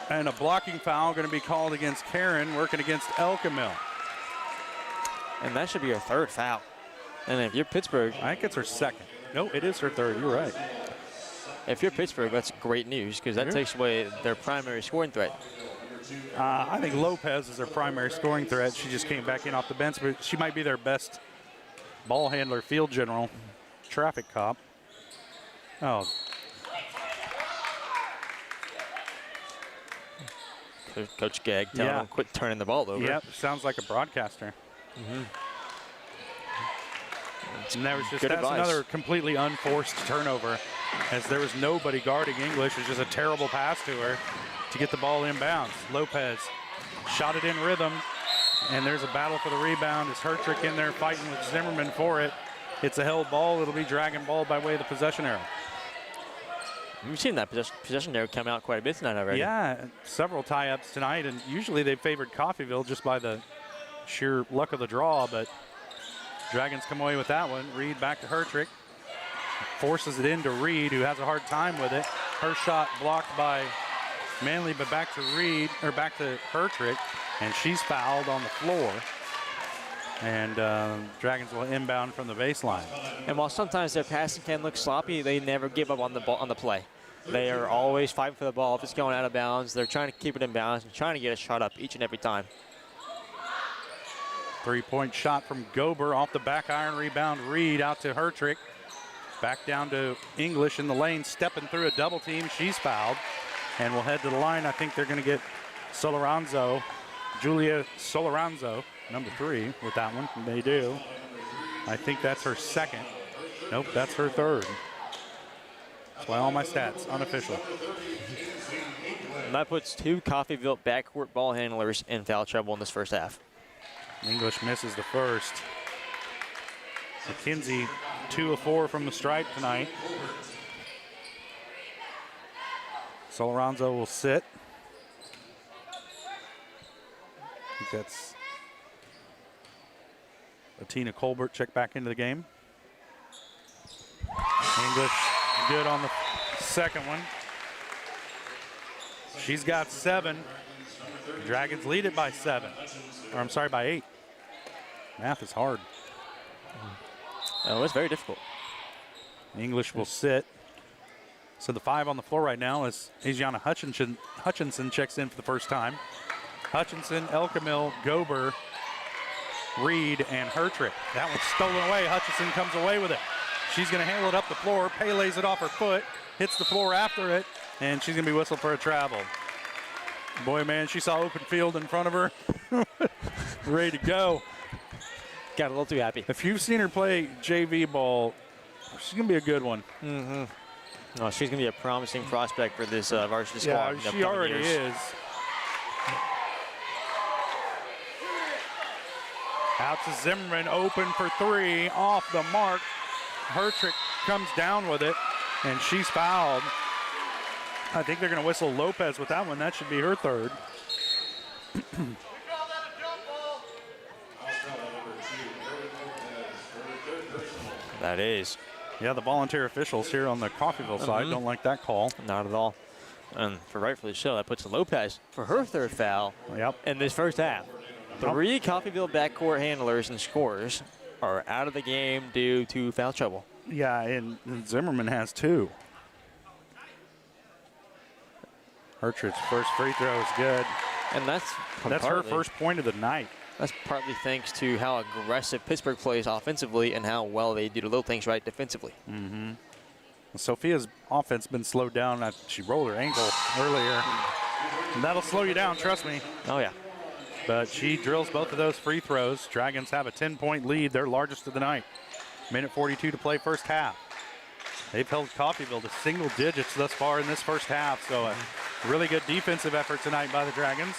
And a blocking foul going to be called against Karen, working against Elkamil. And that should be her 3rd foul. And if you're Pittsburg, I think it's her 2nd. No, it is her 3rd. You're right. If you're Pittsburg, that's great news because that takes away their primary scoring threat. I think Lopez is their primary scoring threat. She just came back in off the bench, but she might be their best ball handler, field general, traffic cop. Oh. Coach Gagg telling him quit turning the ball over. Yep, sounds like a broadcaster. And there was just another completely unforced turnover, as there was nobody guarding English. It was just a terrible pass to her to get the ball inbounds. Lopez shot it in rhythm, and there's a battle for the rebound. It's Hertrick in there fighting with Zimmerman for it. It's a held ball. It'll be Dragon ball by way of the possession arrow. We've seen that possession arrow come out quite a bit tonight already. Yeah, several tie-ups tonight, and usually they favored Coffeyville just by the sheer luck of the draw, but Dragons come away with that one. Reed back to Hertrick. Forces it into Reed, who has a hard time with it. Her shot blocked by Manley, but back to Reed, or back to Hertrick, and she's fouled on the floor. And Dragons will inbound from the baseline. And while sometimes their passing can look sloppy, they never give up on the ball, on the play. They are always fighting for the ball. If it's going out of bounds, they're trying to keep it in bounds and trying to get a shot up each and every time. 3-point shot from Gober off the back iron rebound. Reed out to Hertrick. Back down to English in the lane, stepping through a double team. She's fouled. And we'll head to the line. I think they're going to get Soloranzo, Julia Soloranzo, number 3, with that one. They do. I think that's her 2nd. Nope, that's her 3rd. That's why all my stats unofficial. And that puts 2 Coffeyville backcourt ball handlers in foul trouble in this first half. English misses the first. McKenzie 2 of 4 from the stripe tonight. Soloranzo will sit. I think that's Atina Colbert check back into the game. English good on the second one. She's got 7. Dragons lead it by 7. Or I'm sorry, by 8. Math is hard. Oh, it's very difficult. English will sit. So the 5 on the floor right now is Asiana Hutchinson checks in for the first time. Hutchinson, Elkamil, Gober, Reed, and Hertrick. That one's stolen away. Hutchinson comes away with it. She's going to handle it up the floor. Pele's it off her foot, hits the floor after it, and she's going to be whistled for a travel. Boy, man, she saw open field in front of her. Ready to go. Got a little too happy. If you've seen her play JV ball, she's going to be a good one. Mm-hmm. Oh, she's going to be a promising prospect for this varsity squad. Yeah, she already is. Out to Zimmerman, open for 3, off the mark. Hertrick comes down with it, and she's fouled. I think they're going to whistle Lopez with that one. That should be her 3rd. That is. Yeah, the volunteer officials here on the Coffeyville side don't like that call. Not at all. And for rightfully so, that puts Lopez for her third foul in this first half. 3 Coffeyville backcourt handlers and scorers are out of the game due to foul trouble. Yeah, and Zimmerman has 2. Hertrich's first free throw is good. And that's her first point of the night. That's partly thanks to how aggressive Pittsburgh plays offensively and how well they do the little things right defensively. Mm-hmm. Sophia's offense been slowed down. She rolled her ankle earlier. And that'll slow you down, trust me. Oh, yeah. But she drills both of those free throws. Dragons have a 10-point lead, their largest of the night. Minute 42 to play first half. They've held Coffeyville to single digits thus far in this first half, so a really good defensive effort tonight by the Dragons.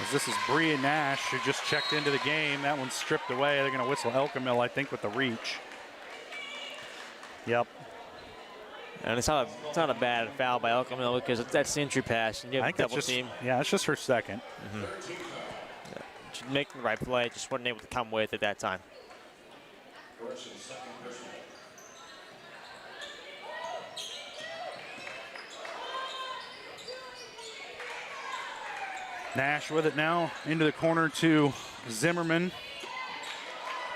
As this is Bria Nash, who just checked into the game. That one's stripped away. They're going to whistle Elkamil, I think, with the reach. Yep. And it's not a bad foul by Elkamil because that's the entry pass. And you have a double team. Yeah, it's just her second. She's making the right play, just wasn't able to come with at that time. Nash with it now into the corner to Zimmerman.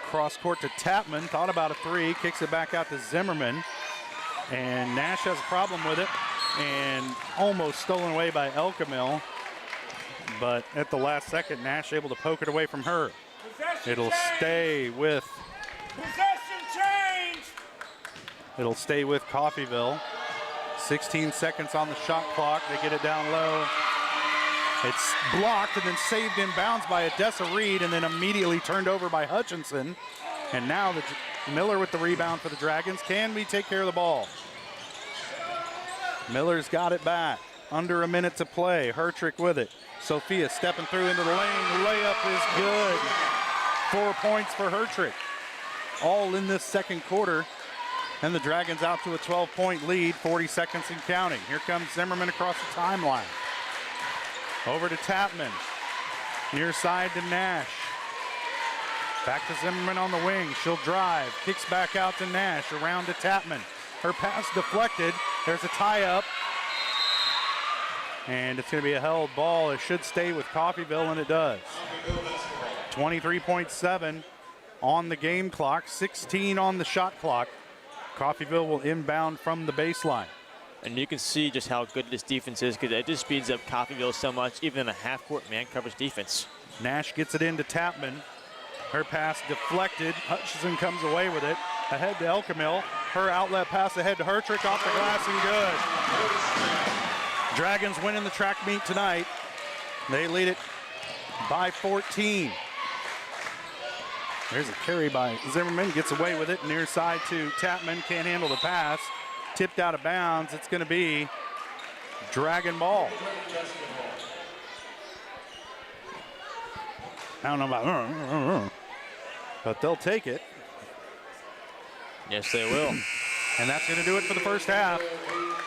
Cross court to Tapman. Thought about a 3. Kicks it back out to Zimmerman. And Nash has a problem with it. And almost stolen away by Elkamil. But at the last second, Nash able to poke it away from her. It'll stay with. Possession change. It'll stay with Coffeyville. 16 seconds on the shot clock. They get it down low. It's blocked and then saved in bounds by Odessa Reed and then immediately turned over by Hutchinson. And now Miller with the rebound for the Dragons. Can we take care of the ball? Miller's got it back. Under a minute to play. Hertrich with it. Sophia stepping through into the lane. Layup is good. 4 points for Hertrich. All in this second quarter. And the Dragons out to a 12-point lead. 40 seconds and counting. Here comes Zimmerman across the timeline. Over to Tapman. Near side to Nash. Back to Zimmerman on the wing. She'll drive. Kicks back out to Nash. Around to Tapman. Her pass deflected. There's a tie-up. And it's going to be a held ball. It should stay with Coffeyville, and it does. 23.7 on the game clock. 16 on the shot clock. Coffeyville will inbound from the baseline. And you can see just how good this defense is because it just speeds up Coffeyville so much, even in a half-court man coverage defense. Nash gets it into Tapman. Her pass deflected. Hutchinson comes away with it. Ahead to Elkamil. Her outlet pass ahead to Hertrich off the glass and good. Dragons winning the track meet tonight. They lead it by 14. There's a carry by Zimmerman. Gets away with it. Near side to Tapman. Can't handle the pass. Tipped out of bounds. It's going to be Dragon ball. I don't know about, but they'll take it. Yes, they will. And that's going to do it for the first half.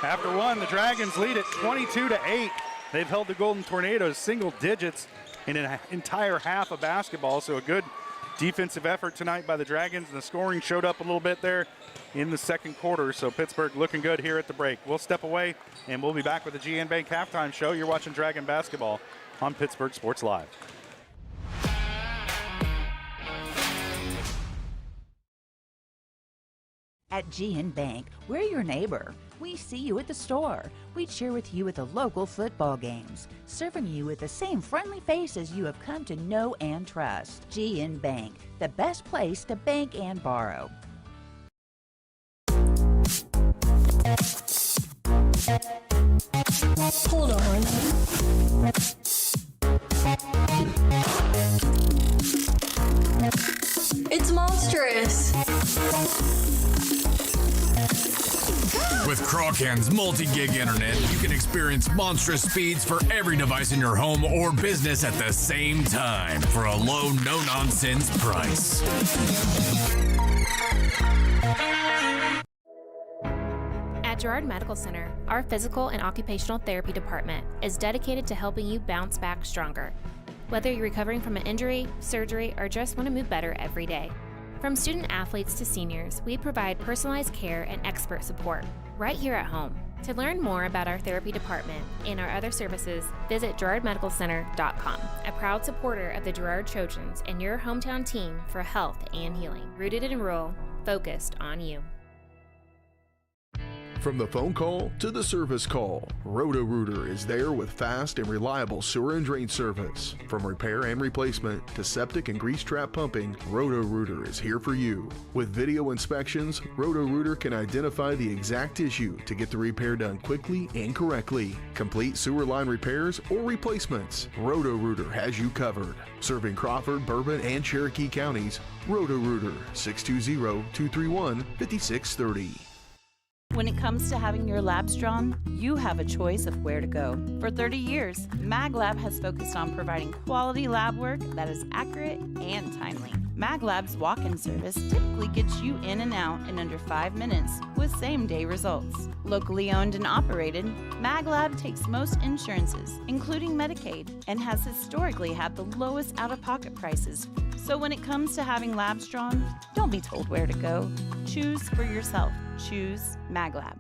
After one, the Dragons lead it 22-8. They've held the Golden Tornadoes single digits in an entire half of basketball, so a good defensive effort tonight by the Dragons, and the scoring showed up a little bit there in the second quarter, so Pittsburgh looking good here at the break. We'll step away, and we'll be back with the GN Bank Halftime Show. You're watching Dragon Basketball on Pittsburgh Sports Live. At GN Bank, we're your neighbor. We see you at the store. We cheer with you at the local football games, serving you with the same friendly faces you have come to know and trust. GN Bank, the best place to bank and borrow. Hold on. It's monstrous. With Crawcan's multi-gig internet, you can experience monstrous speeds for every device in your home or business at the same time for a low, no-nonsense price. At Girard Medical Center, our physical and occupational therapy department is dedicated to helping you bounce back stronger. whether you're recovering from an injury, surgery, or just want to move better every day. From student athletes to seniors, we provide personalized care and expert support right here at home. To learn more about our therapy department and our other services, visit GirardMedicalCenter.com, a proud supporter of the Girard Trojans and your hometown team for health and healing. Rooted in rural, focused on you. From the phone call to the service call, Roto-Rooter is there with fast and reliable sewer and drain service. From repair and replacement to septic and grease trap pumping, Roto-Rooter is here for you. With video inspections, Roto-Rooter can identify the exact issue to get the repair done quickly and correctly. Complete sewer line repairs or replacements, Roto-Rooter has you covered. Serving Crawford, Bourbon, and Cherokee counties, Roto-Rooter, 620-231-5630. When it comes to having your labs drawn, you have a choice of where to go. For 30 years, MagLab has focused on providing quality lab work that is accurate and timely. MagLab's walk-in service typically gets you in and out in under 5 minutes with same-day results. Locally owned and operated, MagLab takes most insurances, including Medicaid, and has historically had the lowest out-of-pocket prices. So when it comes to having labs drawn, don't be told where to go. Choose for yourself. Choose MagLab.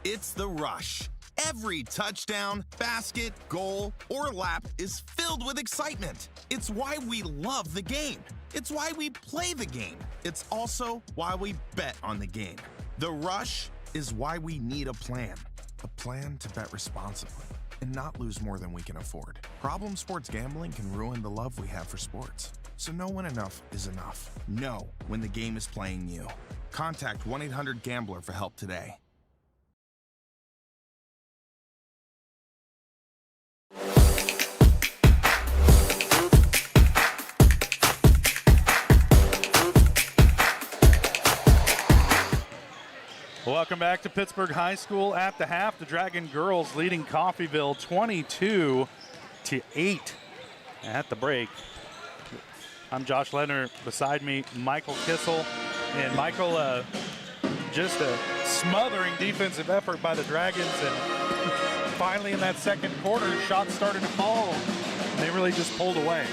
It's the rush. Every touchdown, basket, goal, or lap is filled with excitement. It's why we love the game. It's why we play the game. It's also why we bet on the game. The rush is why we need a plan to bet responsibly and not lose more than we can afford. Problem sports gambling can ruin the love we have for sports. So know when enough is enough. Know when the game is playing you. Contact 1-800-GAMBLER for help today. Welcome back to Pittsburg High School at the half. The Dragon girls leading Coffeyville 22-8 at the break. I'm Josh Leonard. Beside me, Michael Kissel. And Michael, just a smothering defensive effort by the Dragons. And finally in that second quarter, shots started to fall. And they really just pulled away.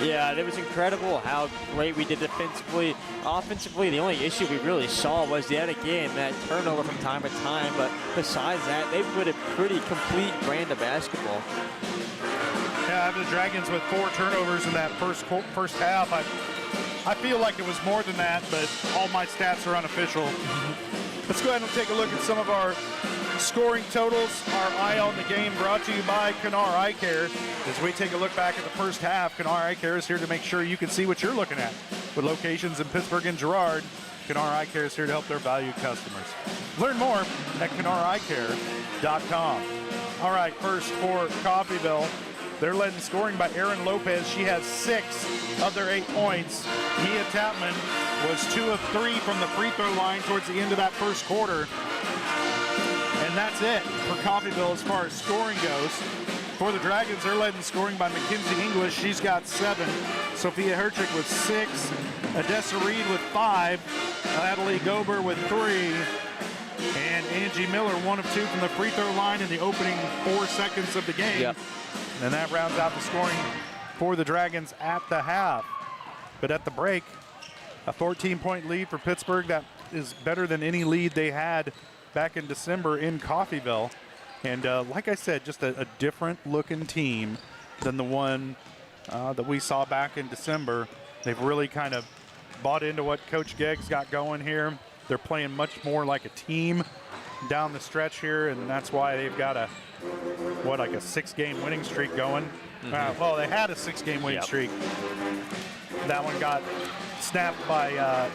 Yeah, it was incredible how great we did defensively. Offensively, the only issue we really saw was yet again that turnover from time to time. But besides that, they put a pretty complete brand of basketball. Yeah, the Dragons with 4 turnovers in that first half. I feel like it was more than that, but all my stats are unofficial. Let's go ahead and take a look at some of our scoring totals. Our Eye on the Game brought to you by Kennar Eye Care. As we take a look back at the first half, Kennar Eye Care is here to make sure you can see what you're looking at. With locations in Pittsburg and Girard, Kennar Eye Care is here to help their valued customers. Learn more at KennarEyeCare.com. All right, first for Coffeyville. They're led in scoring by Erin Lopez. She has 6 of their 8 points. Mia Tapman was 2 of 3 from the free throw line towards the end of that first quarter. And that's it for Coffeyville as far as scoring goes. For the Dragons, they're led in scoring by Mackenzie English. She's got 7. Sophia Herchik with 6. Odessa Reed with 5. Natalie Gober with 3. And Angie Miller, 1 of 2 from the free throw line in the opening 4 seconds of the game. Yep. And that rounds out the scoring for the Dragons at the half. But at the break, a 14-point lead for Pittsburgh. That is better than any lead they had back in December in Coffeyville. And like I said, just a different looking team than the one that we saw back in December. They've really kind of bought into what Coach Gegg's got going here. They're playing much more like a team down the stretch here, and that's why they've got a 6-game winning streak going. Well, they had a 6-game winning streak. That one got snapped by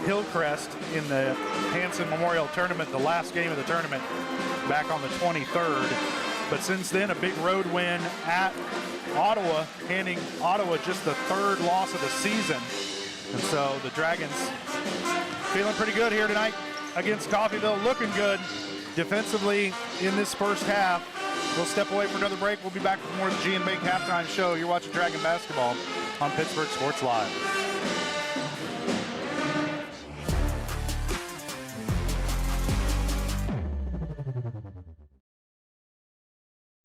Hillcrest in the Hanson Memorial Tournament, the last game of the tournament, back on the 23rd. But since then, a big road win at Ottawa, handing Ottawa just the 3rd loss of the season. And so the Dragons feeling pretty good here tonight against Coffeyville, looking good defensively in this first half. We'll step away for another break. We'll be back with more of the G and Bank halftime show. You're watching Dragon Basketball on Pittsburgh Sports Live.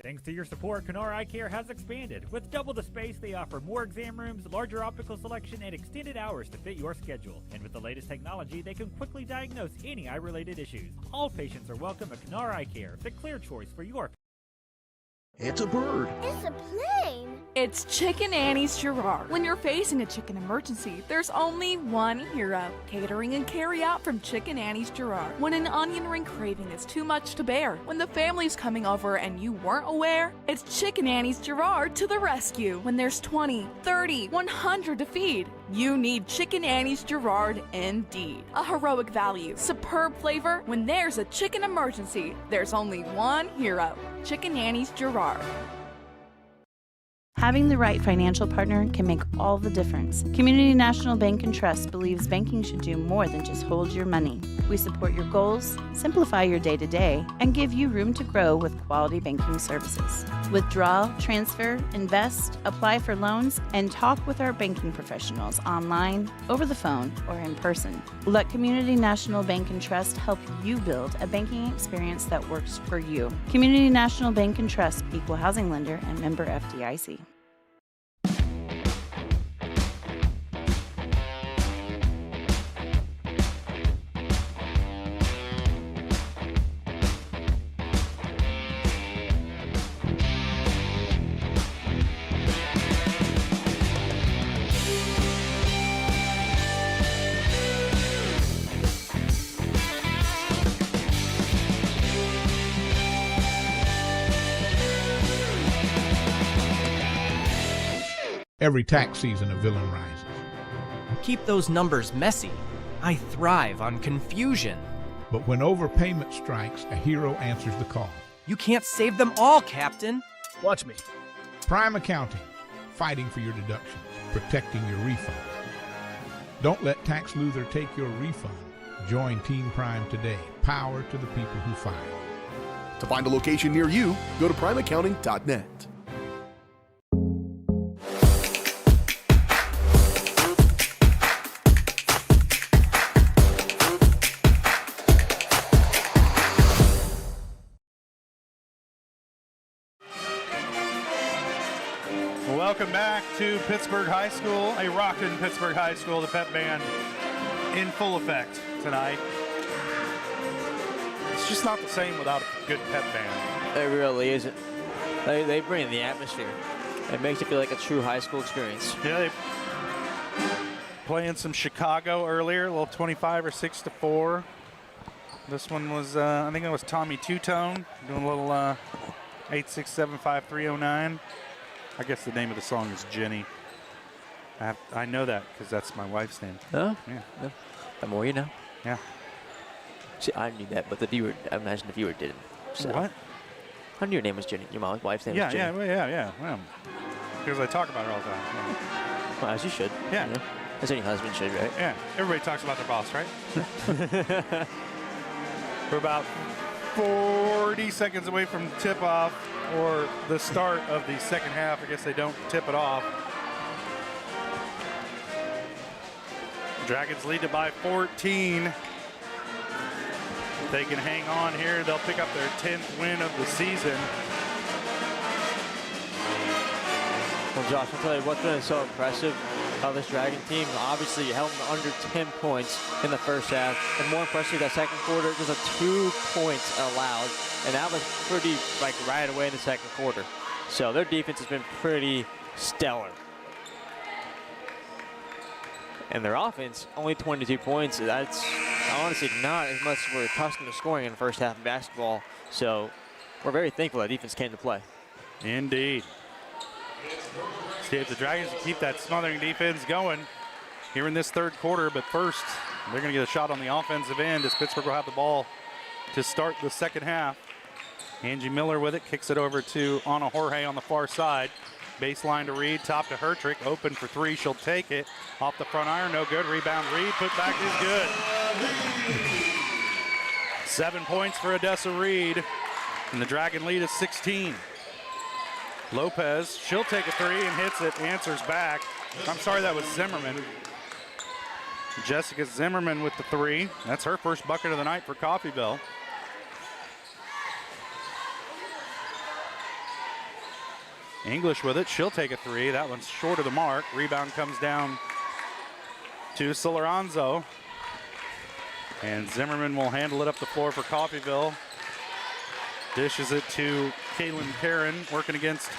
Thanks to your support, Canara Eye Care has expanded. With double the space, they offer more exam rooms, larger optical selection, and extended hours to fit your schedule. And with the latest technology, they can quickly diagnose any eye-related issues. All patients are welcome at Canara Eye Care, the clear choice for your. It's a bird. It's a plane. It's Chicken Annie's Girard. When you're facing a chicken emergency, there's only one hero. Catering and carry out from Chicken Annie's Girard. When an onion ring craving is too much to bear, when the family's coming over and you weren't aware, it's Chicken Annie's Girard to the rescue. When there's 20, 30, 100 to feed, you need Chicken Annie's Girard indeed. A heroic value, superb flavor. When there's a chicken emergency, there's only one hero. Chicken Annie's Girard. Having the right financial partner can make all the difference. Community National Bank and Trust believes banking should do more than just hold your money. We support your goals, simplify your day-to-day, and give you room to grow with quality banking services. Withdraw, transfer, invest, apply for loans, and talk with our banking professionals online, over the phone, or in person. Let Community National Bank and Trust help you build a banking experience that works for you. Community National Bank and Trust, equal housing lender and member FDIC. Every tax season a villain rises. Keep those numbers messy. I thrive on confusion. But when overpayment strikes, a hero answers the call. You can't save them all, Captain. Watch me. Prime Accounting, fighting for your deductions, protecting your refund. Don't let tax luther take your refund. Join Team Prime today. Power to the people who file. To find a location near you, go to primeaccounting.net. Welcome back to Pittsburg High School, a rockin' Pittsburg High School, the pep band in full effect tonight. It's just not the same without a good pep band. It really isn't. They bring the atmosphere. It makes it feel like a true high school experience. Yeah, they playing some Chicago earlier, a little 25 or 6-4. This one was, I think it was Tommy Two-Tone doing a little 8675309. I guess the name of the song is Jenny. I know that because that's my wife's name. Oh? Yeah. The more you know. Yeah. See, I knew that, but the viewer, I imagine the viewer didn't. So. What? I knew your name was Jenny. Your mom's wife's name was Jenny. Yeah. Well, because I talk about her all the time. Yeah. Well, as you should. Yeah. You know? As any husband should, right? Yeah. Everybody talks about their boss, right? We're about 40 seconds away from tip-off or the start of the second half. I guess they don't tip it off. Dragons lead it by 14. If they can hang on here, they'll pick up their 10th win of the season. Well, Josh, I'll tell you what's been so impressive of this Dragon team. Obviously, held them under 10 points in the first half. And more impressive, that second quarter, just a 2 points allowed. And that was pretty, right away in the second quarter. So their defense has been pretty stellar. And their offense, only 22 points. That's honestly not as much as we're accustomed to scoring in the first half of basketball. So we're very thankful that defense came to play. Indeed. See if the Dragons can keep that smothering defense going here in this third quarter. But first, they're going to get a shot on the offensive end as Pittsburgh will have the ball to start the second half. Angie Miller with it, kicks it over to Anna Jorge on the far side. Baseline to Reed, top to Hertrick, open for three, she'll take it. Off the front iron, no good, rebound Reed, put back is good. 7 points for Odessa Reed, and the Dragon lead is 16. Lopez, she'll take a three and hits it, answers back. I'm sorry, that was Zimmerman. Jessica Zimmerman with the three. That's her first bucket of the night for Coffeyville. English with it. She'll take a three. That one's short of the mark. Rebound comes down to Soloranzo. And Zimmerman will handle it up the floor for Coffeyville. Dishes it to Kaylin Karen, working against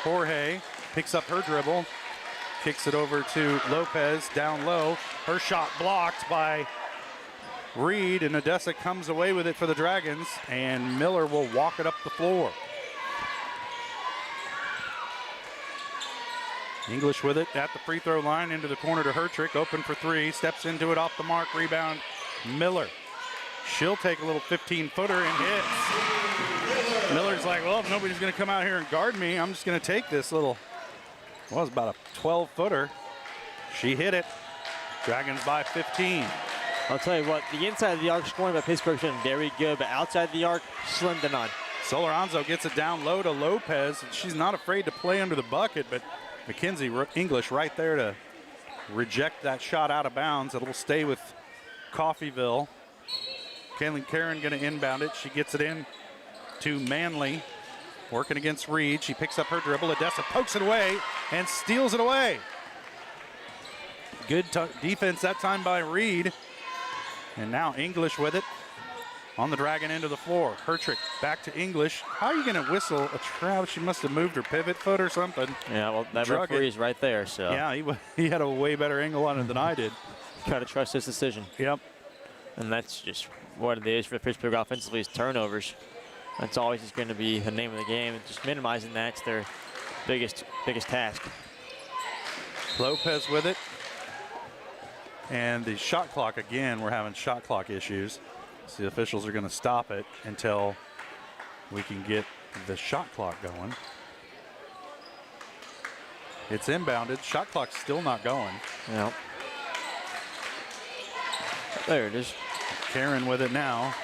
Jorge. Picks up her dribble. Kicks it over to Lopez, down low. Her shot blocked by Reed, and Odessa comes away with it for the Dragons, and Miller will walk it up the floor. English with it at the free throw line, into the corner to Hertrick, open for three, steps into it off the mark, rebound Miller. She'll take a little 15-footer and hits. Miller's like, well, if nobody's gonna come out here and guard me, I'm just gonna take this little, well, it's about a 12-footer. She hit it. Dragons by 15. I'll tell you what, the inside of the arc scoring by Pittsburgh's been very good, but outside the arc, slim to none. Soloranzo gets it down low to Lopez. She's not afraid to play under the bucket, but Mackenzie English right there to reject that shot out of bounds. It'll stay with Coffeyville. Kaylin Karen going to inbound it. She gets it in to Manley, working against Reed. She picks up her dribble. Odessa pokes it away and steals it away. Good defense that time by Reed. And now English with it on the Dragon end of the floor. Hertrick back to English. How are you going to whistle a travel? She must have moved her pivot foot or something. Yeah, well, that referee is right there. So yeah, he had a way better angle on it than I did. Got to trust his decision. Yep. And that's just what it is for Pittsburgh offensively, is turnovers. That's always just going to be the name of the game. Just minimizing that's their biggest task. Lopez with it. And the shot clock, again, we're having shot clock issues. So the officials are going to stop it until we can get the shot clock going. It's inbounded. Shot clock's still not going. Yeah. There it is. Karen with it now.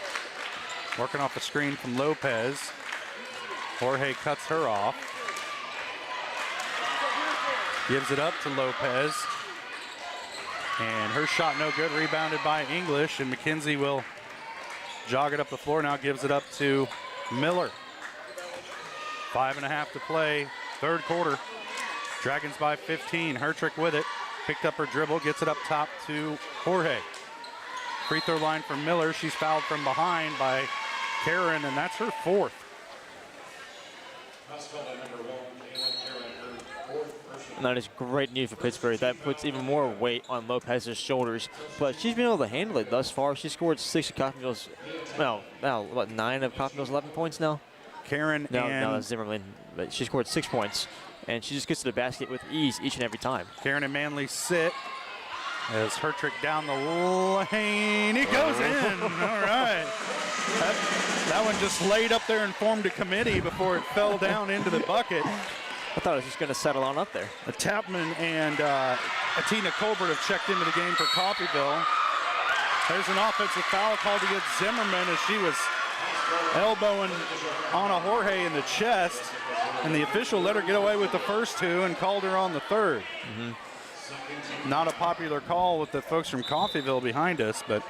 Working off a screen from Lopez. Jorge cuts her off. Gives it up to Lopez. And her shot no good, rebounded by English, and McKenzie will jog it up the floor now, gives it up to Miller. 5.5 to play, third quarter. Dragons by 15, Hertrick with it. Picked up her dribble, gets it up top to Jorge. Free throw line for Miller, she's fouled from behind by Karen, and that's her fourth. And that is great news for Pittsburgh. That puts even more weight on Lopez's shoulders. But she's been able to handle it thus far. She scored 6 of Coffeyville's, what, 9 of Coffeyville's 11 points now? Karen No, that's Zimmerman. But she scored 6 points. And she just gets to the basket with ease each and every time. Karen and Manley sit as Hertrick down the lane. He goes in. All right. That one just laid up there and formed a committee before it fell down into the bucket. I thought it was just going to settle on up there. Tapman and Atina Colbert have checked into the game for Coffeyville. There's an offensive foul called against Zimmerman as she was elbowing Ana Jorge in the chest, and the official let her get away with the first two and called her on the third. Not a popular call with the folks from Coffeyville behind us, but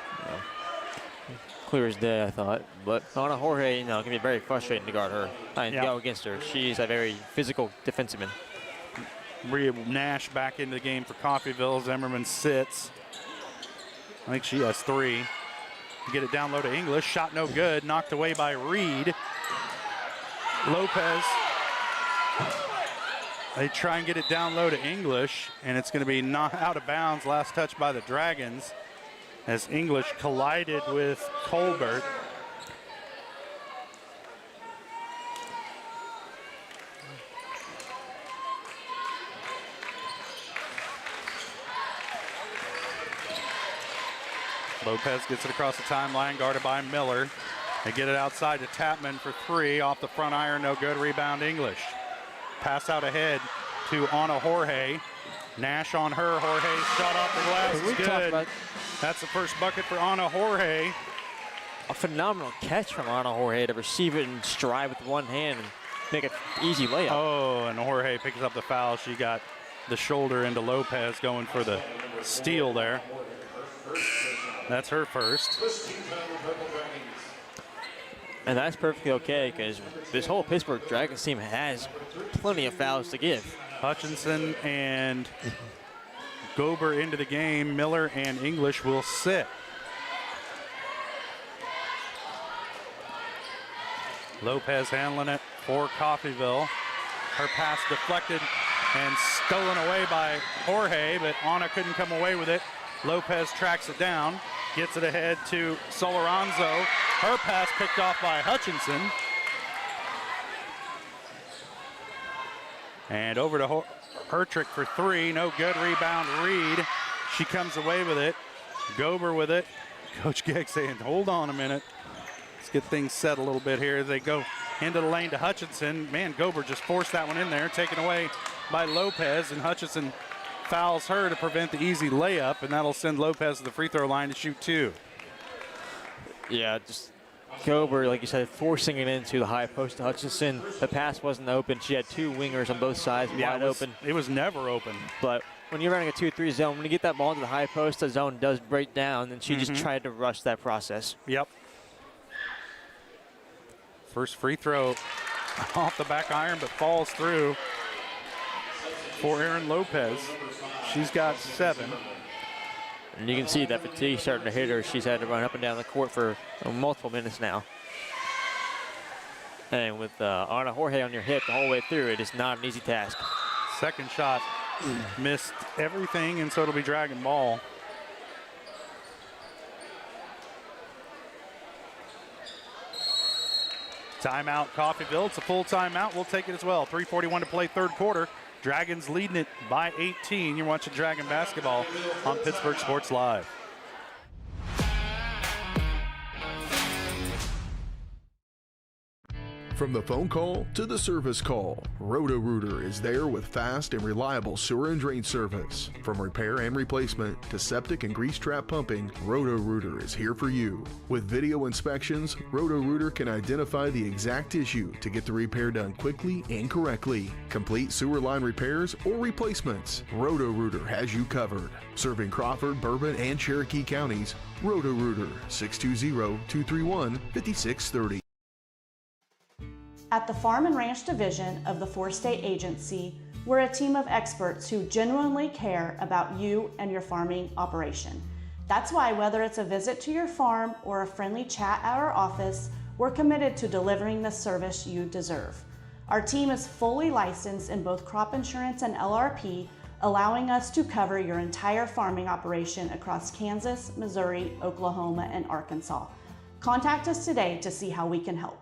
clear as day, I thought. But Ana Jorge, can be very frustrating to guard her and go against her. She's a very physical defenseman. Maria Nash back into the game for Coffeyville. Zimmerman sits. I think she has 3. Get it down low to English. Shot no good. Knocked away by Reed. Lopez. They try and get it down low to English, and it's going to be not out of bounds. Last touch by the Dragons, as English collided with Colbert. Lopez gets it across the timeline, guarded by Miller. They get it outside to Tapman for 3. Off the front iron, no good. Rebound English. Pass out ahead to Ana Jorge. Nash on her. Jorge shot off the glass. It's good. That's the first bucket for Ana Jorge. A phenomenal catch from Ana Jorge to receive it and stride with one hand and make an easy layup. Oh, and Jorge picks up the foul. She got the shoulder into Lopez, going for the steal there. That's her first. And that's perfectly okay because this whole Pittsburgh Dragons team has plenty of fouls to give. Hutchinson and Gober into the game. Miller and English will sit. Lopez handling it for Coffeyville. Her pass deflected and stolen away by Jorge, but Anna couldn't come away with it. Lopez tracks it down, gets it ahead to Soloranzo. Her pass picked off by Hutchinson. And over to Hertrick for three. No good. Rebound, Reed. She comes away with it. Gober with it. Coach Gegg saying, hold on a minute. Let's get things set a little bit here as they go into the lane to Hutchinson. Man, Gober just forced that one in there, taken away by Lopez, and Hutchinson fouls her to prevent the easy layup, and that'll send Lopez to the free throw line to shoot two. Yeah, just Gober, like you said, forcing it into the high post to Hutchinson. The pass wasn't open. She had two wingers on both sides wide open. It was never open. But when you're running a 2-3 zone, when you get that ball into the high post, the zone does break down, and she just tried to rush that process. Yep. First free throw off the back iron, but falls through for Aaron Lopez. She's got 7. And you can see that fatigue starting to hit her. She's had to run up and down the court for multiple minutes now. And with Anna Jorge on your hip the whole way through, it is not an easy task. Second shot missed everything, and so it'll be Dragon ball. Timeout, Coffeyville. It's a full timeout. We'll take it as well. 3:41 to play, third quarter. Dragons leading it by 18. You're watching Dragon basketball on Pittsburgh Sports Live. From the phone call to the service call, Roto-Rooter is there with fast and reliable sewer and drain service. From repair and replacement to septic and grease trap pumping, Roto-Rooter is here for you. With video inspections, Roto-Rooter can identify the exact issue to get the repair done quickly and correctly. Complete sewer line repairs or replacements, Roto-Rooter has you covered. Serving Crawford, Bourbon, and Cherokee counties, Roto-Rooter, 620-231-5630. At the Farm and Ranch Division of the Four-State Agency, we're a team of experts who genuinely care about you and your farming operation. That's why whether it's a visit to your farm or a friendly chat at our office, we're committed to delivering the service you deserve. Our team is fully licensed in both crop insurance and LRP, allowing us to cover your entire farming operation across Kansas, Missouri, Oklahoma, and Arkansas. Contact us today to see how we can help.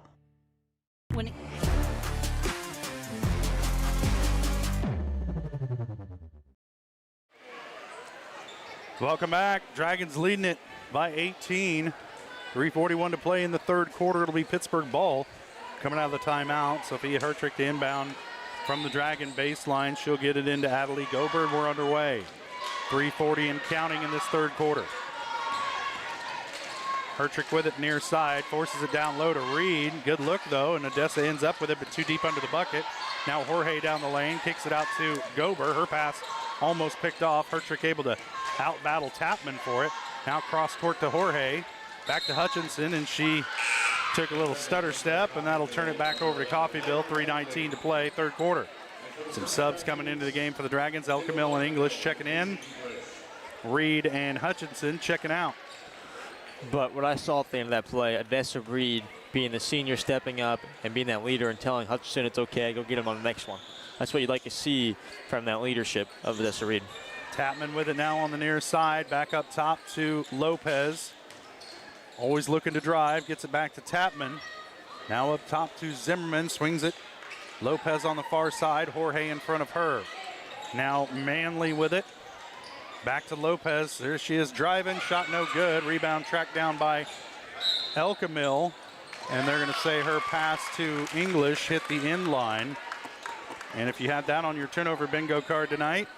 Welcome back. Dragons leading it by 18. 3:41 to play in the third quarter. It'll be Pittsburgh ball coming out of the timeout. Sophia Hertrick to inbound from the Dragon baseline. She'll get it into Adelie Gober. We're underway. 3:40 and counting in this third quarter. Hertrick with it near side, forces it down low to Reed. Good look though, and Odessa ends up with it, but too deep under the bucket. Now Jorge down the lane, kicks it out to Gober. Her pass almost picked off. Hertrick able to out-battle Tapman for it. Now cross court to Jorge, back to Hutchinson, and she took a little stutter step, and that'll turn it back over to Coffeyville. 3:19 to play, third quarter. Some subs coming into the game for the Dragons. Elkamil and English checking in. Reed and Hutchinson checking out. But what I saw at the end of that play, Odessa Reed being the senior, stepping up and being that leader and telling Hutchinson it's okay, go get him on the next one. That's what you'd like to see from that leadership of Odessa Reed. Tapman with it now on the near side, back up top to Lopez. Always looking to drive, gets it back to Tapman. Now up top to Zimmerman, swings it. Lopez on the far side, Jorge in front of her. Now Manley with it. Back to Lopez, there she is driving, shot no good. Rebound tracked down by Elkamil. And they're gonna say her pass to English hit the end line. And if you had that on your turnover bingo card tonight,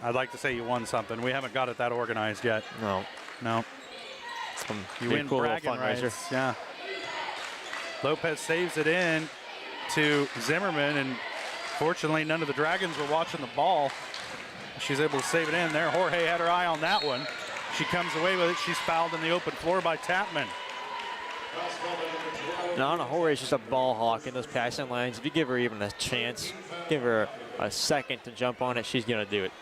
I'd like to say you won something. We haven't got it that organized yet. No. You win cool bragging fundraiser. rights. Yeah. Lopez saves it in to Zimmerman, and fortunately none of the Dragons were watching the ball. She's able to save it in there. Jorge had her eye on that one. She comes away with it. She's fouled in the open floor by Tapman. Now, Anna Jorge is just a ball hawk in those passing lanes. If you give her even a chance, give her a second to jump on it, she's going to do it.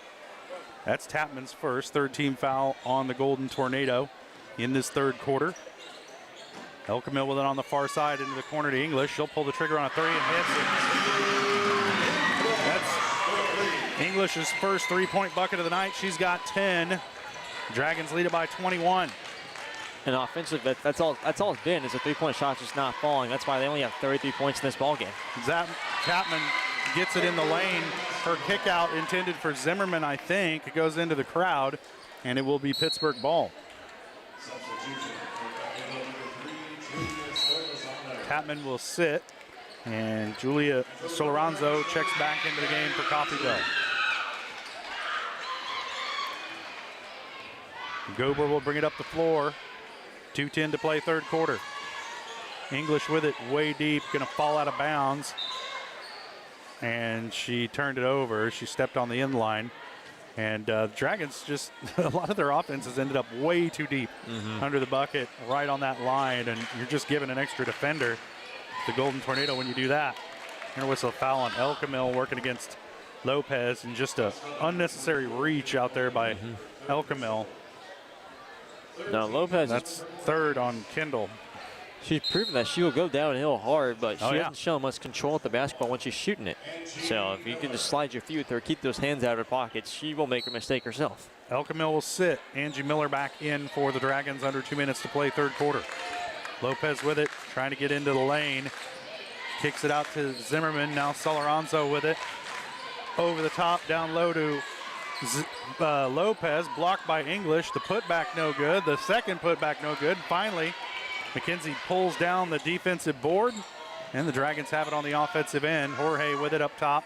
That's Tapman's first third-team foul on the Golden Tornado in this third quarter. Elkamil with it on the far side into the corner to English. She'll pull the trigger on a 3 and hits it. That's English's first three-point bucket of the night. She's got 10. Dragons lead it by 21. And offensive, that's all it's been, is a three-point shot just not falling. That's why they only have 33 points in this ballgame. Tapman gets it in the lane. Her kick out intended for Zimmerman, I think. It goes into the crowd, and it will be Pittsburgh ball. Tapman will sit, and Julia Soloranzo checks back into the game for Coffeyville. Gober will bring it up the floor. 2:10 to play third quarter. English with it way deep, gonna fall out of bounds. And she turned it over. She stepped on the end line. And Dragons just, a lot of their offenses ended up way too deep under the bucket, right on that line. And you're just giving an extra defender the Golden Tornado when you do that. Gonna whistle a foul on Elkamil working against Lopez, and just a unnecessary reach out there by Elkamil. Now Lopez, that's third on Kindle. She's proven that she will go downhill hard, but she hasn't shown much control at the basketball when she's shooting it. So if you can just slide your feet with her, keep those hands out of her pockets, she will make a mistake herself. Elkamil will sit. Angie Miller back in for the Dragons, under 2 minutes to play third quarter. Lopez with it, trying to get into the lane. Kicks it out to Zimmerman. Now Soloranzo with it. Over the top, down low to Lopez, blocked by English. The putback no good. The second putback no good. Finally, McKenzie pulls down the defensive board, and the Dragons have it on the offensive end. Jorge with it up top.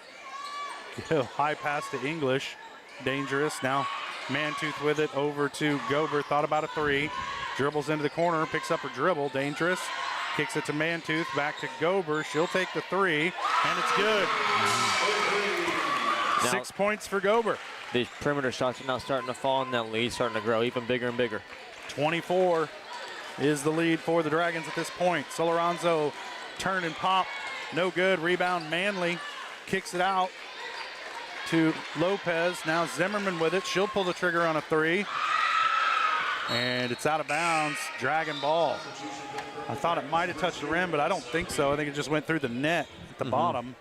High pass to English. Dangerous. Now Mantooth with it over to Gober. Thought about a 3. Dribbles into the corner, picks up her dribble. Dangerous. Kicks it to Mantooth. Back to Gober. She'll take the 3, and it's good. Now, 6 points for Gober. These perimeter shots are now starting to fall, and that lead starting to grow even bigger and bigger. 24 is the lead for the Dragons at this point. Soloranzo turn and pop. No good. Rebound Manley. Kicks it out to Lopez. Now Zimmerman with it. She'll pull the trigger on a 3. And it's out of bounds. Dragon ball. I thought it might have touched the rim, but I don't think so. I think it just went through the net at the bottom.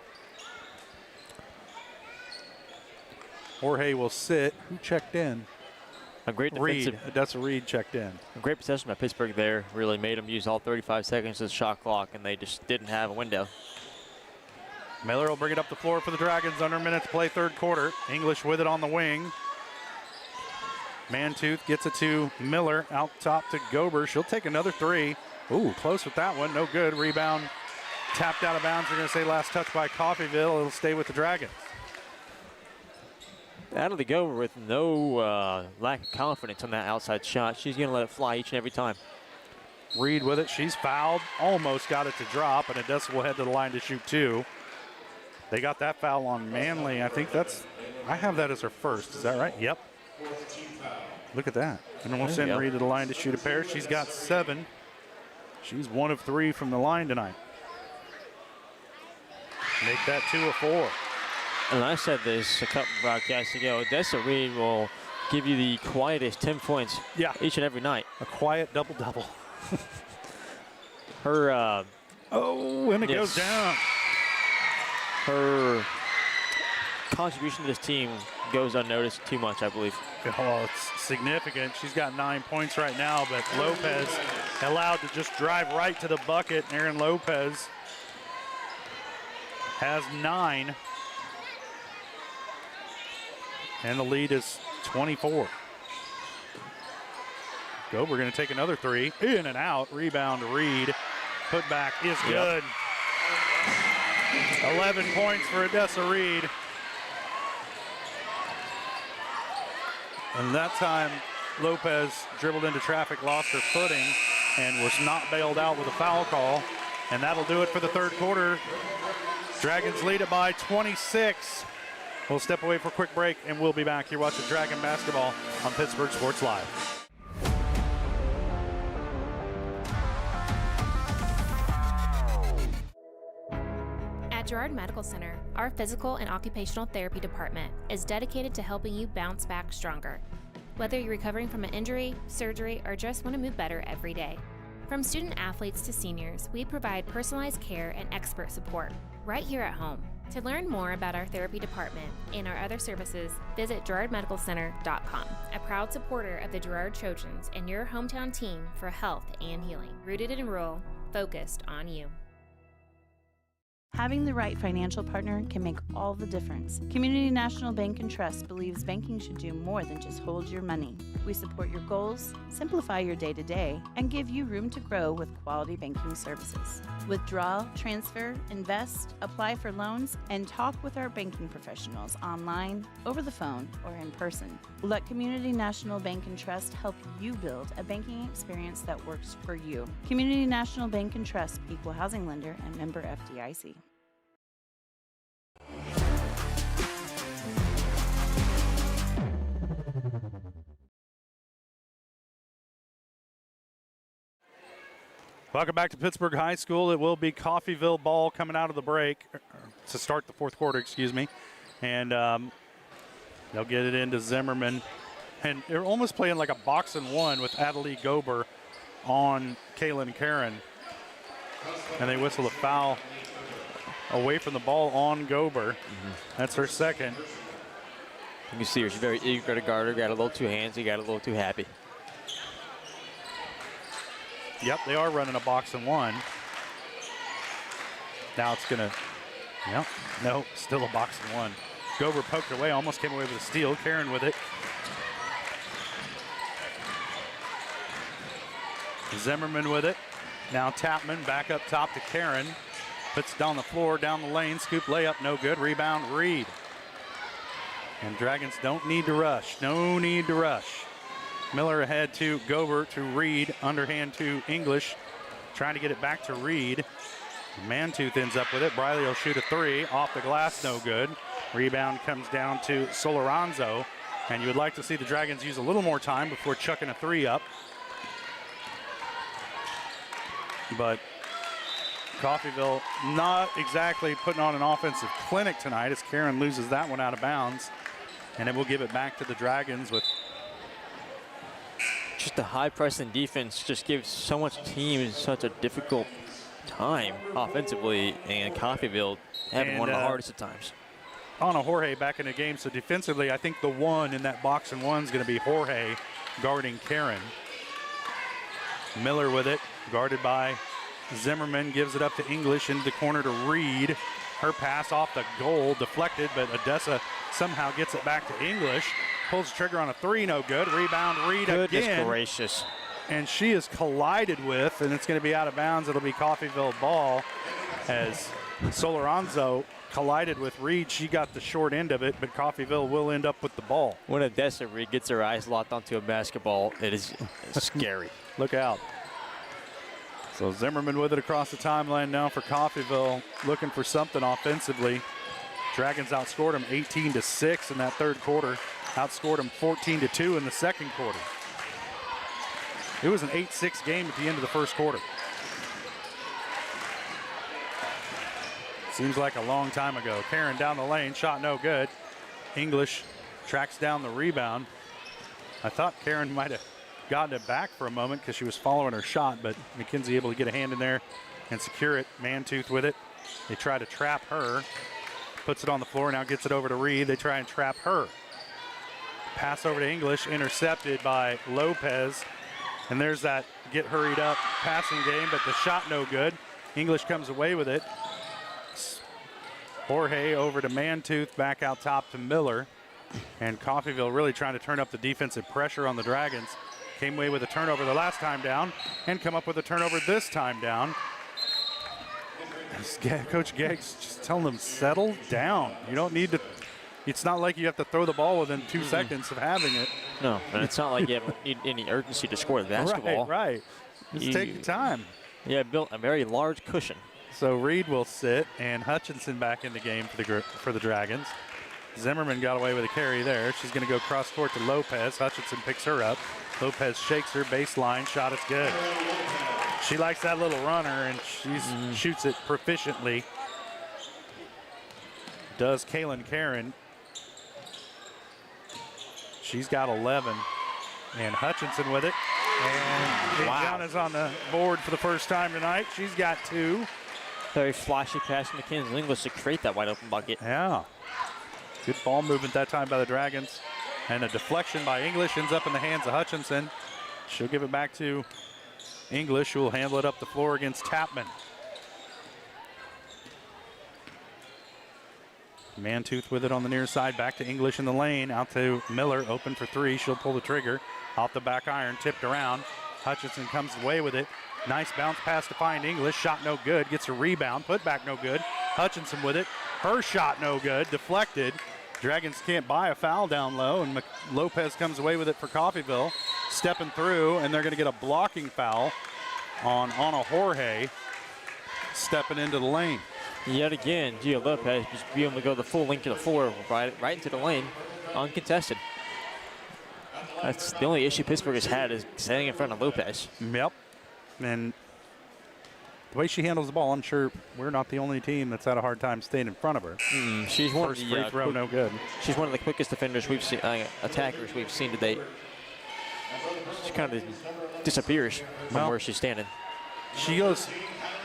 Jorge will sit. Who checked in? A great defensive. Reed. That's Reed checked in. A great possession by Pittsburgh there. Really made them use all 35 seconds of the shot clock, and they just didn't have a window. Miller will bring it up the floor for the Dragons. Under a minute to play third quarter. English with it on the wing. Mantooth gets it to Miller. Out top to Gober. She'll take another 3. Ooh, close with that one. No good. Rebound tapped out of bounds. We're going to say last touch by Coffeyville. It'll stay with the Dragons. Out of the Gober with no lack of confidence on that outside shot. She's going to let it fly each and every time. Reed with it. She's fouled. Almost got it to drop, and Odessa will head to the line to shoot 2. They got that foul on Manley. I think that's, I have that as her first. Is that right? Yep. Look at that. And we'll send Reed to the line to shoot a pair. She's got 7. She's 1 of 3 from the line tonight. Make that 2 of 4. And I said this a couple broadcasts ago, Odessa Reed will give you the quietest 10 points each and every night. A quiet double-double. Her, and it goes down. Her contribution to this team goes unnoticed too much, I believe. Oh, it's significant. She's got 9 points right now, but Lopez allowed to just drive right to the bucket. Aaron Lopez has 9. And the lead is 24. Gober going to take another 3. In and out. Rebound Reed. Putback is good. 11 points for Odessa Reed. And that time, Lopez dribbled into traffic, lost her footing, and was not bailed out with a foul call. And that'll do it for the third quarter. Dragons lead it by 26. We'll step away for a quick break, and we'll be back. You're watching Dragon Basketball on Pittsburgh Sports Live. Girard Medical Center, our physical and occupational therapy department is dedicated to helping you bounce back stronger. Whether you're recovering from an injury, surgery, or just want to move better every day. From student athletes to seniors, we provide personalized care and expert support right here at home. To learn more about our therapy department and our other services, visit GirardMedicalCenter.com, a proud supporter of the Girard Trojans and your hometown team for health and healing. Rooted in rural, focused on you. Having the right financial partner can make all the difference. Community National Bank and Trust believes banking should do more than just hold your money. We support your goals, simplify your day-to-day, and give you room to grow with quality banking services. Withdraw, transfer, invest, apply for loans, and talk with our banking professionals online, over the phone, or in person. Let Community National Bank and Trust help you build a banking experience that works for you. Community National Bank and Trust, equal housing lender and member FDIC. Welcome back to Pittsburg High School. It will be Coffeyville ball coming out of the break to start the fourth quarter, and they'll get it into Zimmerman. And they're almost playing like a box and one with Adelie Gober on Kaylin Karen. And they whistle a foul away from the ball on Gober. That's her second. You can see her, she's very eager to guard her, got a little too handsy, got a little too happy. Yep, they are running a box and one. Now it's gonna, yep, no, still a box and one. Gober poked away, almost came away with a steal. Karen with it. Zimmerman with it. Now Tapman back up top to Karen. Puts it down the floor, down the lane, scoop layup, no good. Rebound, Reed. And Dragons don't need to rush, no need to rush. Miller ahead to Gober to Reed, underhand to English, trying to get it back to Reed. Mantooth ends up with it. Briley will shoot a three, off the glass, no good. Rebound comes down to Soloranzo, and you would like to see the Dragons use a little more time before chucking a three up. But Coffeyville not exactly putting on an offensive clinic tonight as Karen loses that one out of bounds, and it will give it back to the Dragons with just the high pressing defense just gives so much teams such a difficult time offensively, and Coffeyville having one of the hardest at times. Anna Jorge back in the game, so defensively I think the one in that box and one is going to be Jorge guarding Karen. Miller with it, guarded by Zimmerman, gives it up to English into the corner to Reed. Her pass off the goal, deflected, but Odessa somehow gets it back to English. Pulls the trigger on a three, no good. Rebound, Reed again. Goodness gracious. And she is collided with, and it's going to be out of bounds. It'll be Coffeyville ball as Soloranzo collided with Reed. She got the short end of it, but Coffeyville will end up with the ball. When Odessa Reed gets her eyes locked onto a basketball, it's scary. Look out. So Zimmerman with it across the timeline now for Coffeyville, looking for something offensively. Dragons outscored them 18-6 in that third quarter. Outscored them 14-2 in the second quarter. It was an 8-6 game at the end of the first quarter. Seems like a long time ago. Karen down the lane, shot no good. English tracks down the rebound. I thought Karen might have gotten it back for a moment because she was following her shot, but McKenzie able to get a hand in there and secure it. Mantooth with it. They try to trap her. Puts it on the floor, now gets it over to Reed. They try and trap her. Pass over to English, intercepted by Lopez. And there's that get hurried up passing game, but the shot no good. English comes away with it. Jorge over to Mantooth, back out top to Miller. And Coffeyville really trying to turn up the defensive pressure on the Dragons. Came away with a turnover the last time down and come up with a turnover this time down. Coach Geggs just telling them, settle down. You don't need to, it's not like you have to throw the ball within 2 seconds of having it. No, and it's not like you need any urgency to score the basketball. Right. Just take your time. Yeah, built a very large cushion. So Reed will sit, and Hutchinson back in the game for the Dragons. Zimmerman got away with a carry there. She's going to go cross court to Lopez. Hutchinson picks her up. Lopez shakes her baseline. Shot is good. She likes that little runner, and she shoots it proficiently. does Kaylin Karen. She's got 11. And Hutchinson with it. And Gianna's on the board for the first time tonight. She's got 2. Very flashy pass from Mackenzie English to create that wide open bucket. Yeah. Good ball movement that time by the Dragons. And a deflection by English ends up in the hands of Hutchinson. She'll give it back to English, who will handle it up the floor against Tapman. Mantooth with it on the near side. Back to English in the lane. Out to Miller. Open for 3. She'll pull the trigger. Off the back iron. Tipped around. Hutchinson comes away with it. Nice bounce pass to find English. Shot no good. Gets a rebound. Put back no good. Hutchinson with it. Her shot no good. Deflected. Dragons can't buy a foul down low. And Lopez comes away with it for Coffeyville. Stepping through. And they're going to get a blocking foul on Ana Jorge. Stepping into the lane. Yet again, Gio Lopez just be able to go the full length of the floor, right into the lane, uncontested. That's the only issue Pittsburgh has had, is standing in front of Lopez. Yep. And the way she handles the ball, I'm sure we're not the only team that's had a hard time staying in front of her. She's one First of the free throw, no good. She's one of the quickest defenders we've seen, attackers we've seen to date. She kind of disappears from where she's standing.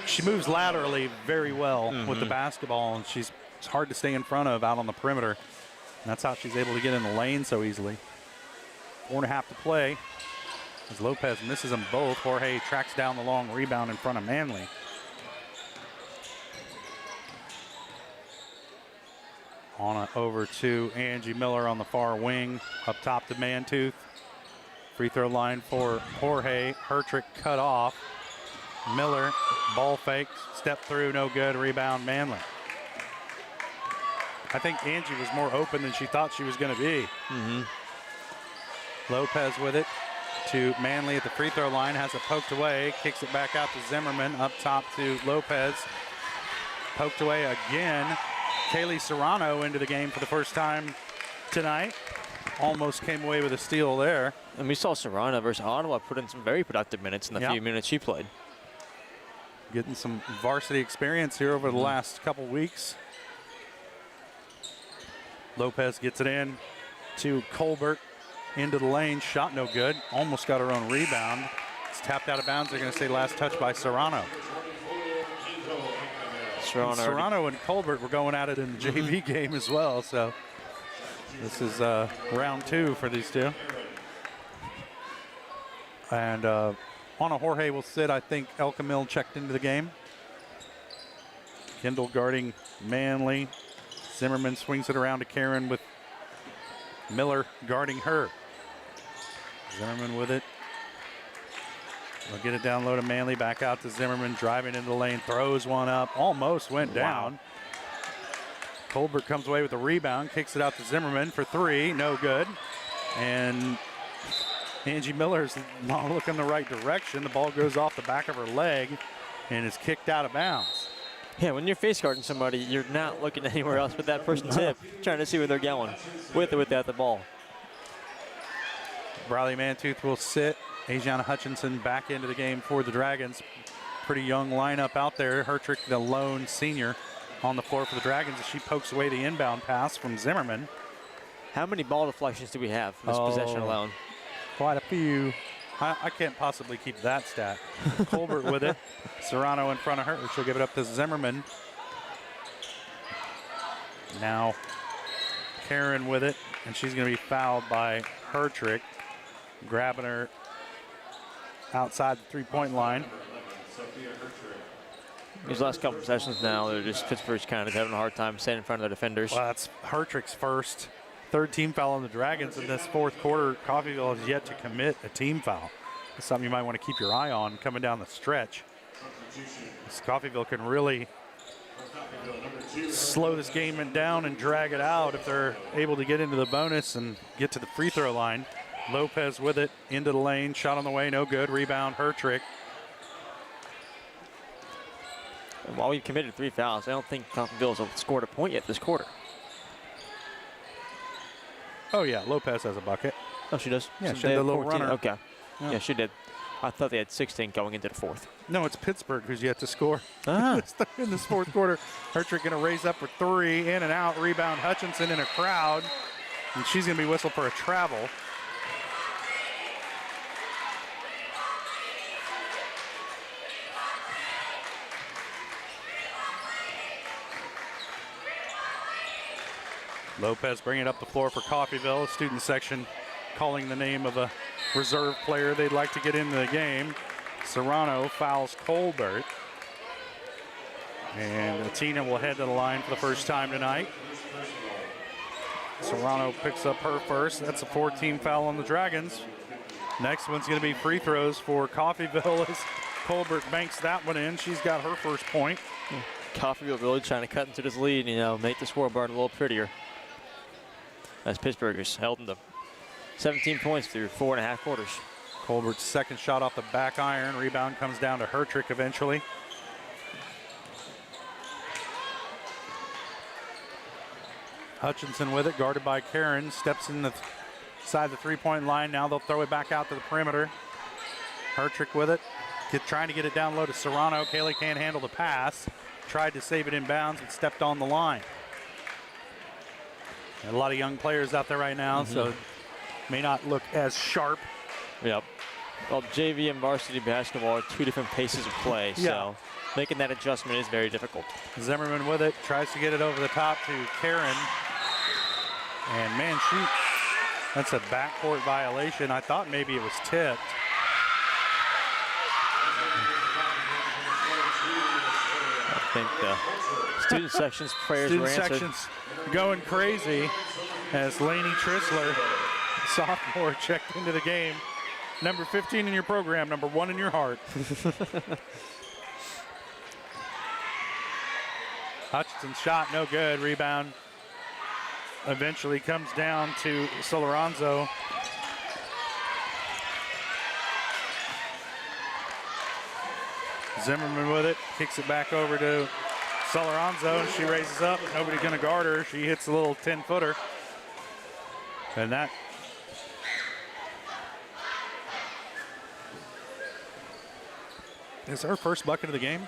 She moves laterally very well with the basketball, and it's hard to stay in front of out on the perimeter. And that's how she's able to get in the lane so easily. 4.5 to play. As Lopez misses them both, Jorge tracks down the long rebound in front of Manley. On over to Angie Miller on the far wing. Up top to Mantooth. Free throw line for Jorge. Hertrick cut off. Miller, ball fake, step through, no good, rebound Manley. I think Angie was more open than she thought she was going to be. Lopez with it to Manley at the free throw line, has it poked away, kicks it back out to Zimmerman, up top to Lopez. Poked away again. Kaylee Serrano into the game for the first time tonight. Almost came away with a steal there. And we saw Serrano versus Ottawa put in some very productive minutes in the few minutes she played. Getting some varsity experience here over the last couple weeks. Lopez gets it in to Colbert into the lane. Shot no good. Almost got her own rebound. It's tapped out of bounds. They're going to say last touch by Serrano. Serrano and Colbert were going at it in the JV game as well. So this is round 2 for these two. And Ana Jorge will sit. I think El Camil checked into the game. Kindle guarding Manley. Zimmerman swings it around to Karen with Miller guarding her. Zimmerman with it. They'll get it down low to Manley. Back out to Zimmerman. Driving into the lane. Throws one up. Almost went down. Colbert comes away with a rebound. Kicks it out to Zimmerman for 3. No good. And Angie Miller's not looking the right direction. The ball goes off the back of her leg and is kicked out of bounds. Yeah, when you're face guarding somebody, you're not looking anywhere else but that person's hip, trying to see where they're going, with or without the ball. Briley Mantooth will sit. Adriana Hutchinson back into the game for the Dragons. Pretty young lineup out there. Hertrick, the lone senior, on the floor for the Dragons as she pokes away the inbound pass from Zimmerman. How many ball deflections do we have from this possession alone? Quite a few. I can't possibly keep that stat. Colbert with it. Serrano in front of her. She'll give it up to Zimmerman. Now Karen with it, and she's going to be fouled by Hertrick, grabbing her outside the three-point line. These last couple of sessions now, they're just Pittsburgh's kind of having a hard time staying in front of their defenders. Well, that's Hertrick's first third team foul on the Dragons in this fourth quarter. Coffeyville has yet to commit a team foul. It's something you might want to keep your eye on coming down the stretch. This Coffeyville can really slow this game down and drag it out if they're able to get into the bonus and get to the free throw line. Lopez with it into the lane, shot on the way, no good. Rebound, Hertrick. And while we've committed 3 fouls, I don't think Coffeyville has scored a point yet this quarter. Oh yeah, Lopez has a bucket. Oh, she does? Yeah, So she had the little 14. runner. Okay. Yeah, she did. I thought they had 16 going into the fourth. No, it's Pittsburg who's yet to score. Ah. In this fourth quarter. Hertrick going to raise up for 3, in and out. Rebound Hutchinson in a crowd. And she's going to be whistled for a travel. Lopez bringing it up the floor for Coffeyville. Student section calling the name of a reserve player they'd like to get into the game. Serrano fouls Colbert. And Tina will head to the line for the first time tonight. Serrano picks up her first. That's a 4-team foul on the Dragons. Next one's going to be free throws for Coffeyville as Colbert banks that one in. She's got her first point. Coffeyville really trying to cut into this lead, make the scoreboard a little prettier. As Pittsburgh is held into 17 points through 4.5 quarters. Colbert's second shot off the back iron. Rebound comes down to Hertrick eventually. Hutchinson with it, guarded by Karen. Steps in the side of the three-point line. Now they'll throw it back out to the perimeter. Hertrick with it. Trying to get it down low to Serrano. Kaylee can't handle the pass. Tried to save it in bounds and stepped on the line. And a lot of young players out there right now, so it may not look as sharp. Yep. Well, JV and varsity basketball are two different paces of play, so making that adjustment is very difficult. Zimmerman with it, tries to get it over the top to Karen. And man, that's a backcourt violation. I thought maybe it was tipped. I think the student section's prayers were answered. Student section's going crazy as Lainey Trissler, sophomore, checked into the game. Number 15 in your program, number 1 in your heart. Hutchinson's shot, no good. Rebound eventually comes down to Soloranzo. Zimmerman with it, kicks it back over to Soloranzo, and she raises up. Nobody's going to guard her. She hits a little 10-footer. And that is her first bucket of the game.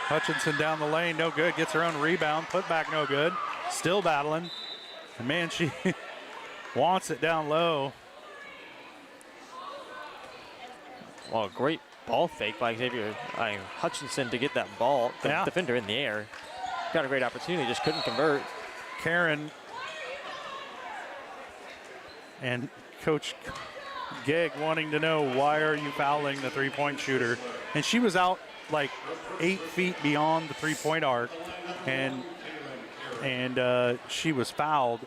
Hutchinson down the lane, no good. Gets her own rebound, put back, no good. Still battling. And man, she wants it down low. Well, great ball fake by Hutchinson to get that ball, the defender in the air. Got a great opportunity, just couldn't convert. Karen and Coach Gegg wanting to know, why are you fouling the three-point shooter? And she was out like 8 feet beyond the three-point arc, and she was fouled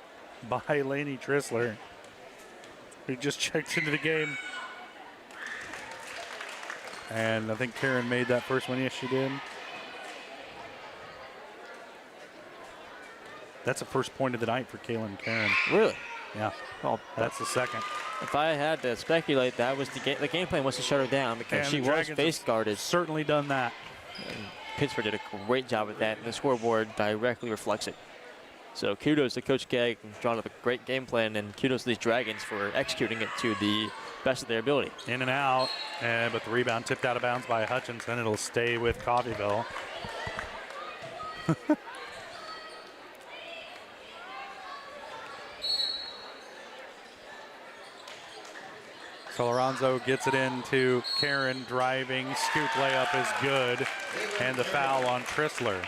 by Lainey Trissler, who just checked into the game. And I think Karen made that first one. Yes, she did. That's the first point of the night for Kaylin Karen. Really? Yeah. Well, that's the second. If I had to speculate, that was the game plan was to shut her down because and she was face guarded. Certainly done that. And Pittsburgh did a great job with that, and the scoreboard directly reflects it. So kudos to Coach Gegg, drawing up a great game plan, and kudos to these Dragons for executing it to the best of their ability. In and out, but the rebound tipped out of bounds by Hutchinson. It'll stay with Coffeyville. Soloranzo gets it into Karen, driving, scoop layup is good, and the foul on Trissler.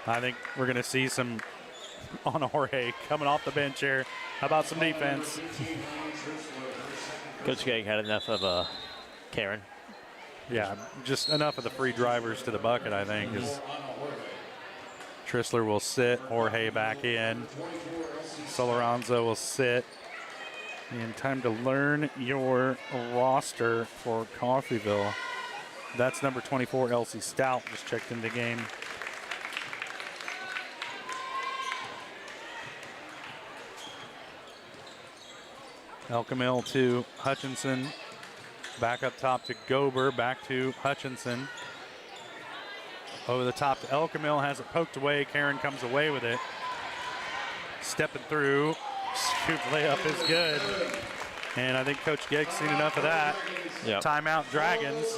I think we're going to see some on Jorge coming off the bench here. How about some defense? Coach Gegg had enough of Karen. Yeah, just enough of the free drivers to the bucket, I think. Trissler will sit, Jorge back in. Soloranzo will sit. And time to learn your roster for Coffeyville. That's number 24, Elsie Stout, just checked into the game. Elkamil to Hutchinson. Back up top to Gober, back to Hutchinson. Over the top to Elkamil, has it poked away. Karen comes away with it. Stepping through. Scoop layup is good. And I think Coach Gegg's seen enough of that. Yep. Timeout Dragons.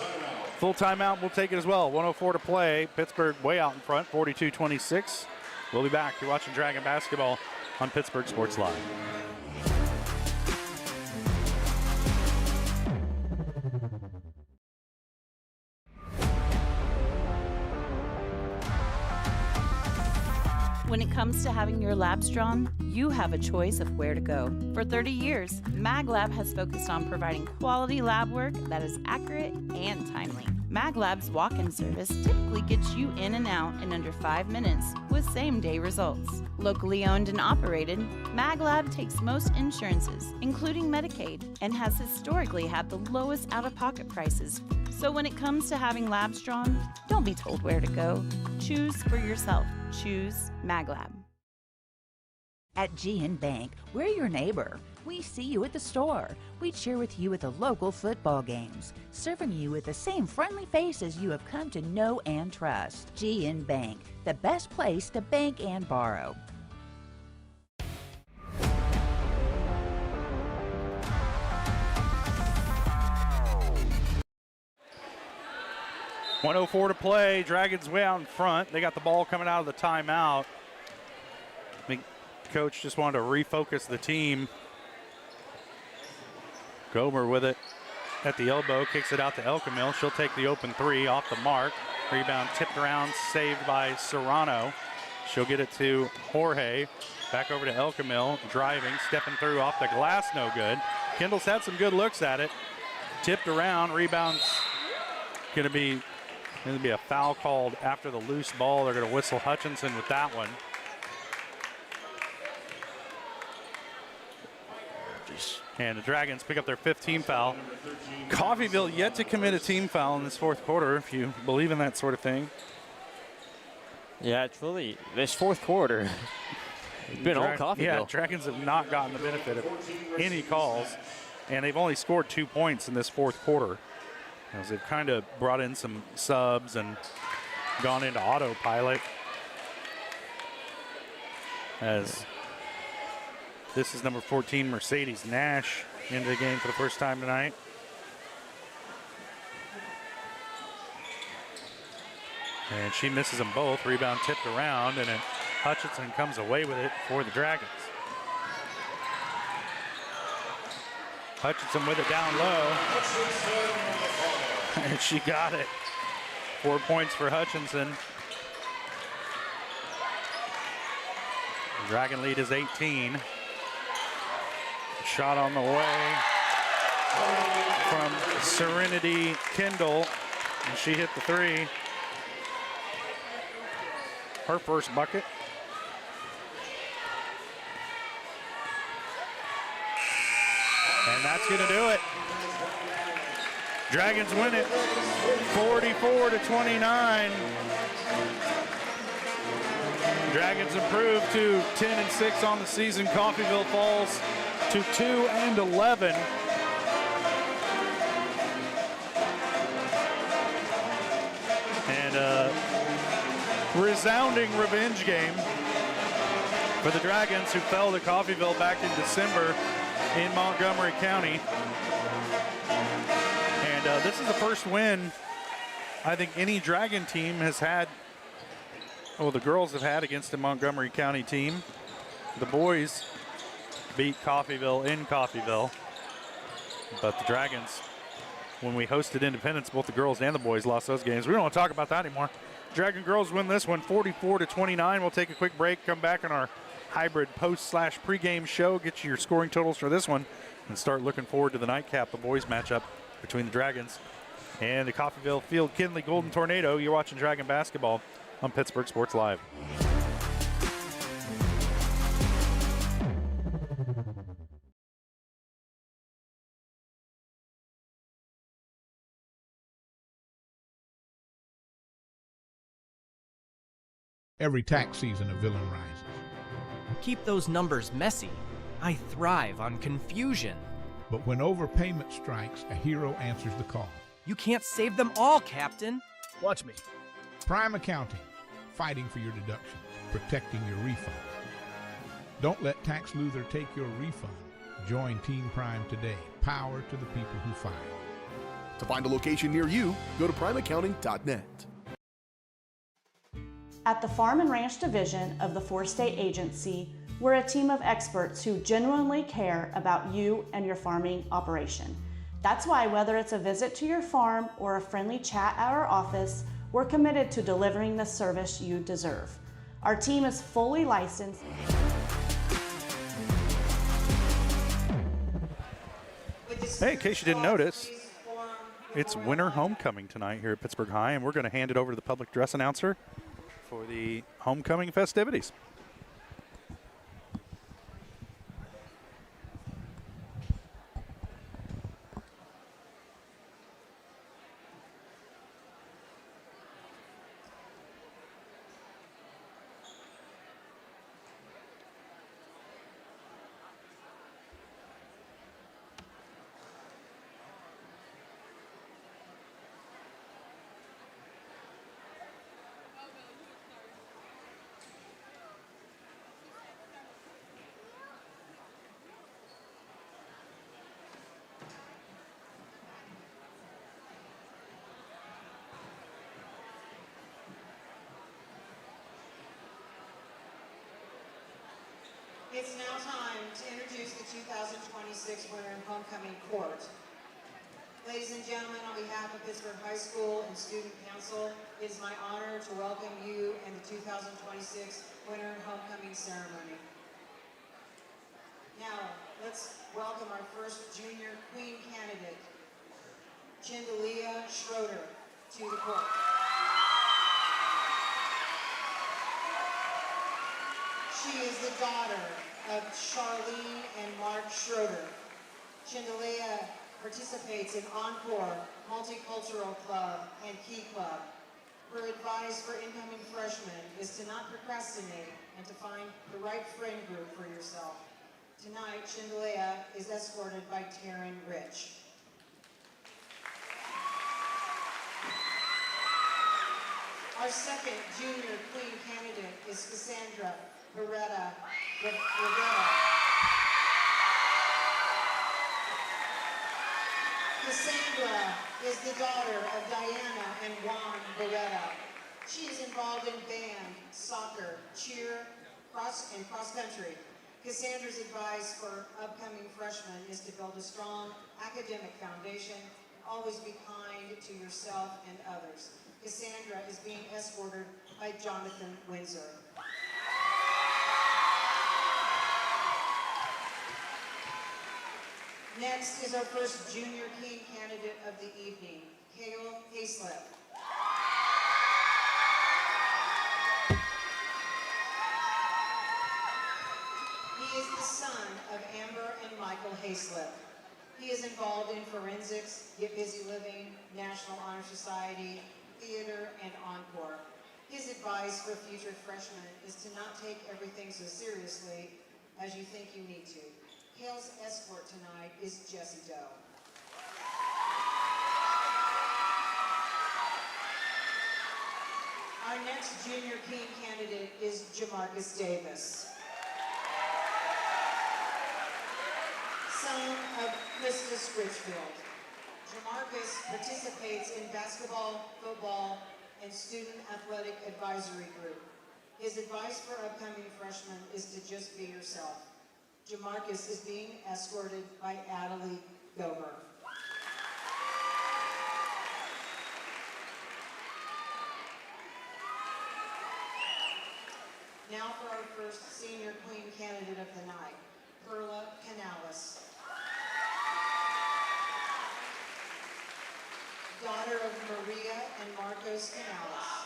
Full timeout, we'll take it as well. 104 to play. Pittsburgh way out in front, 42-26. We'll be back. You're watching Dragon Basketball on Pittsburgh Sports Live. When it comes to having your labs drawn, you have a choice of where to go. For 30 years, MagLab has focused on providing quality lab work that is accurate and timely. MagLab's walk-in service typically gets you in and out in under 5 minutes with same-day results. Locally owned and operated, MagLab takes most insurances, including Medicaid, and has historically had the lowest out-of-pocket prices. So when it comes to having labs drawn, don't be told where to go. Choose for yourself. Choose MagLab. At GN Bank, we're your neighbor. We see you at the store. We cheer with you at the local football games, serving you with the same friendly faces you have come to know and trust. GN Bank, the best place to bank and borrow. .104 to play. Dragons way out in front. They got the ball coming out of the timeout. I think Coach just wanted to refocus the team. Gomer with it at the elbow, kicks it out to Elkamil. She'll take the open three off the mark. Rebound tipped around, saved by Serrano. She'll get it to Jorge. Back over to Elkamil, driving, stepping through off the glass, no good. Kindle's had some good looks at it. Tipped around, rebounds going to be a foul called after the loose ball. They're going to whistle Hutchinson with that one. And the Dragons pick up their 5th team foul. Coffeyville yet to commit a team foul in this 4th quarter, if you believe in that sort of thing. Yeah, it's really, this 4th quarter, it's been all Coffeyville. Yeah, Dragons have not gotten the benefit of any calls, and they've only scored 2 points in this 4th quarter, as they've kind of brought in some subs and gone into autopilot. As this is number 14, Mercedes Nash, into the game for the first time tonight. And she misses them both. Rebound tipped around, and then Hutchinson comes away with it for the Dragons. Hutchinson with it down low. And she got it. 4 points for Hutchinson. The Dragon lead is 18. Shot on the way from Serenity Kindle, and she hit the three. Her first bucket. And that's going to do it. Dragons win it 44-29. Dragons improve to 10-6 on the season. Coffeyville falls to 2-11. And a resounding revenge game for the Dragons, who fell to Coffeyville back in December in Montgomery County. And this is the first win I think any Dragon team has had. Well, the girls have had against a Montgomery County team. The boys beat Coffeyville in Coffeyville. But the Dragons, when we hosted Independence, both the girls and the boys lost those games. We don't want to talk about that anymore. Dragon girls win this one 44-29. We'll take a quick break, come back on our hybrid post/pregame show, get you your scoring totals for this one, and start looking forward to the nightcap, the boys matchup between the Dragons and the Coffeyville Field Kindley Golden Tornado. You're watching Dragon Basketball on Pittsburgh Sports Live. Every tax season, a villain rises. Keep those numbers messy. I thrive on confusion. But when overpayment strikes, a hero answers the call. You can't save them all, Captain. Watch me. Prime Accounting, fighting for your deductions, protecting your refund. Don't let Tax Luther take your refund. Join Team Prime today. Power to the people who fight. To find a location near you, go to primeaccounting.net. At the Farm and Ranch Division of the Four-State Agency, we're a team of experts who genuinely care about you and your farming operation. That's why whether it's a visit to your farm or a friendly chat at our office, we're committed to delivering the service you deserve. Our team is fully licensed. Hey, in case you didn't notice, it's winter homecoming tonight here at Pittsburg High, and we're going to hand it over to the public dress announcer for the homecoming festivities. It's now time to introduce the 2026 Winter and Homecoming Court. Ladies and gentlemen, on behalf of Pittsburg High School and Student Council, it is my honor to welcome you in the 2026 Winter and Homecoming Ceremony. Now, let's welcome our first junior queen candidate, Kindley Schroeder, to the court. She is the daughter of Charlene and Mark Schroeder. Kindley participates in Encore, Multicultural Club, and Key Club. Her advice for incoming freshmen is to not procrastinate and to find the right friend group for yourself. Tonight, Kindley is escorted by Taryn Rich. Our second junior queen candidate is Cassandra Rivera. Cassandra is the daughter of Diana and Juan Beretta. She is involved in band, soccer, cheer, and cross country. Cassandra's advice for upcoming freshmen is to build a strong academic foundation, always be kind to yourself and others. Cassandra is being escorted by Jonathan Windsor. Next is our first junior king candidate of the evening, Cale Hayslip. He is the son of Amber and Michael Hayslip. He is involved in forensics, Get Busy Living, National Honor Society, theater, and Encore. His advice for future freshmen is to not take everything so seriously as you think you need to. Cale's escort tonight is Jessie Doe. Our next junior king candidate is Jamarcus Davis. Son of Krista Scritchfield. Jamarcus participates in basketball, football, and student athletic advisory group. His advice for upcoming freshmen is to just be yourself. Jamarcus is being escorted by Adelie Gober. Now for our first senior queen candidate of the night, Perla Canales. Daughter of Maria and Marcos Canales.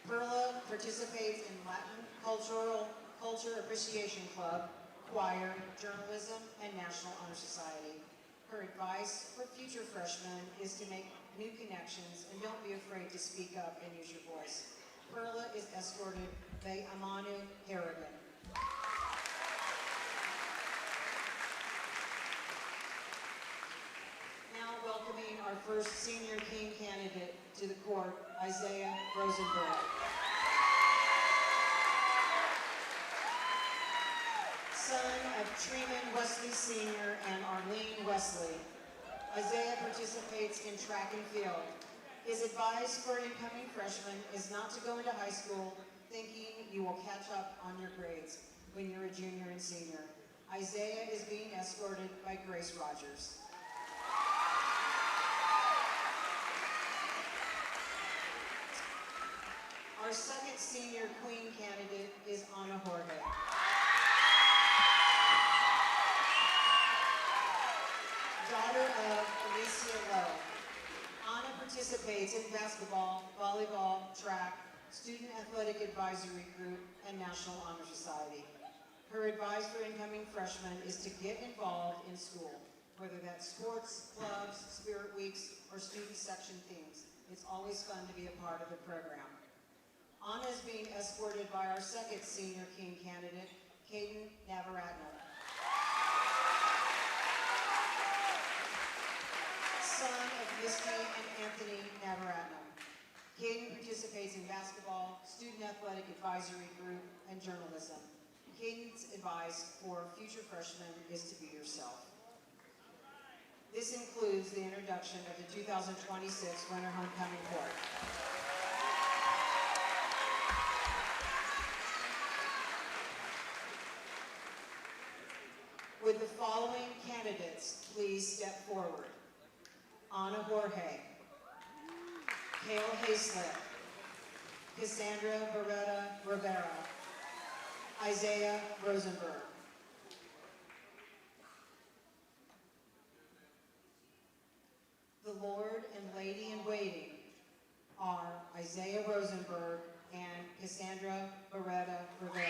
Perla participates in Latin Culture Appreciation Club, choir, journalism, and National Honor Society. Her advice for future freshmen is to make new connections and don't be afraid to speak up and use your voice. Perla is escorted by Amanu Harrigan. Now welcoming our first senior king candidate to the court, Isaiah Rosenberg. Son of Treeman Wesley Sr. and Arlene Wesley. Isaiah participates in track and field. His advice for incoming freshmen is not to go into high school thinking you will catch up on your grades when you're a junior and senior. Isaiah is being escorted by Grace Rogers. Our second senior queen candidate is Ana Jorge. Daughter of Alicia Lowe. Ana participates in basketball, volleyball, track, Student Athletic Advisory Group, and National Honor Society. Her advice for incoming freshmen is to get involved in school, whether that's sports, clubs, spirit weeks, or student section themes. It's always fun to be a part of the program. Ana is being escorted by our second senior king candidate, Caden Navaratno. Son of Misty and Anthony Navaratno. Caden participates in basketball, Student Athletic Advisory Group, and journalism. Caden's advice for future freshmen is to be yourself. This includes the introduction of the 2026 Winter Homecoming Court. Would the following candidates please step forward? Ana Jorge, Cale Hayslip, Cassandra Beretta Rivera, Isaiah Rosenberg. The Lord and Lady in Waiting are Isaiah Rosenberg and Cassandra Beretta Rivera.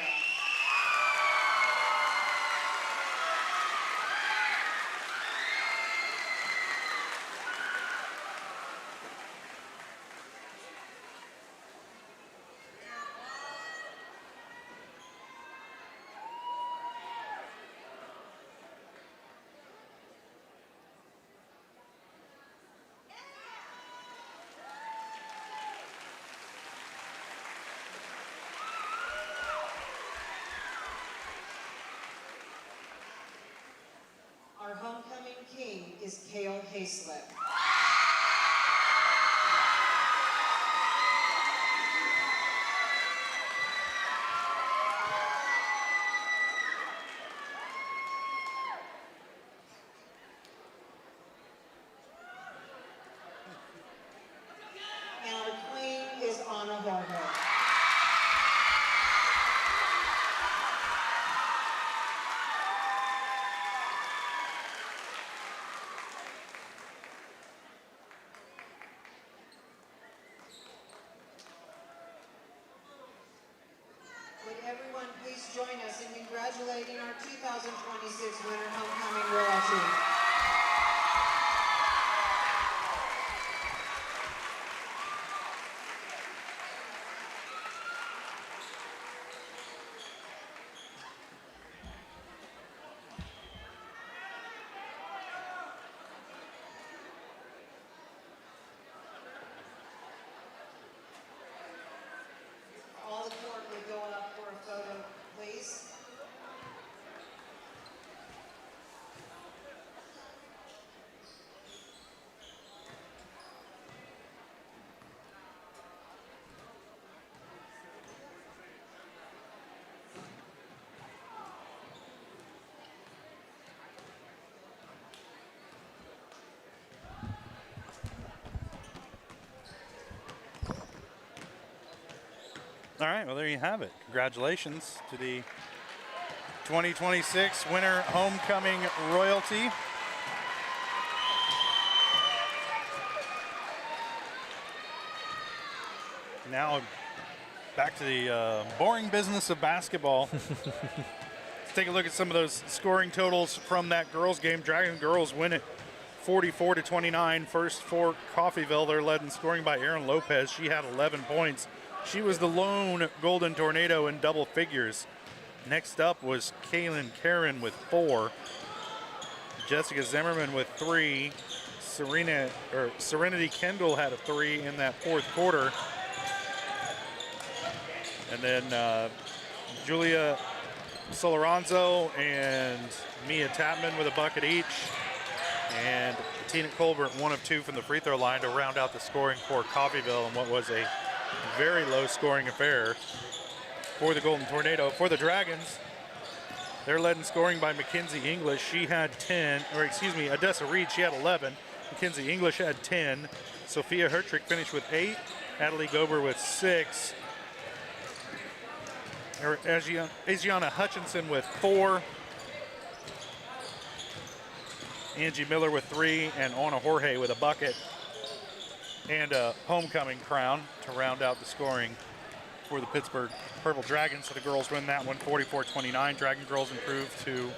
Our homecoming king is Cale Hayslip. And our queen is Ana Jorge. Would everyone please join us in congratulating our 2026 Winter Homecoming Royalty. All the court will go up for a photo, please. All right, well, there you have it. Congratulations to the 2026 Winter Homecoming Royalty. Now back to the boring business of basketball. Let's take a look at some of those scoring totals from that girls game. Dragon girls win it 44-29. First for Coffeyville. They're led in scoring by Erin Lopez. She had 11 points. She was the lone Golden Tornado in double figures. Next up was Kaylin Karen with 4. Jessica Zimmerman with 3. Serenity Kendall had a 3 in that fourth quarter. And then Julia Soloranzo and Mia Tapman with a bucket each. And Tina Colbert, 1 of 2 from the free throw line to round out the scoring for Coffeyville in what was a very low scoring affair for the Golden Tornado. For the Dragons, they're led in scoring by Mackenzie English. She had 10, or excuse me, Odessa Reed, she had 11. Mackenzie English had 10. Sophia Hertrick finished with 8. Adelie Gober with 6. Asiana Hutchinson with 4. Angie Miller with 3, and Anna Jorge with a bucket and a homecoming crown to round out the scoring for the Pittsburgh Purple Dragons. So the girls win that one 44-29. Dragon girls improve to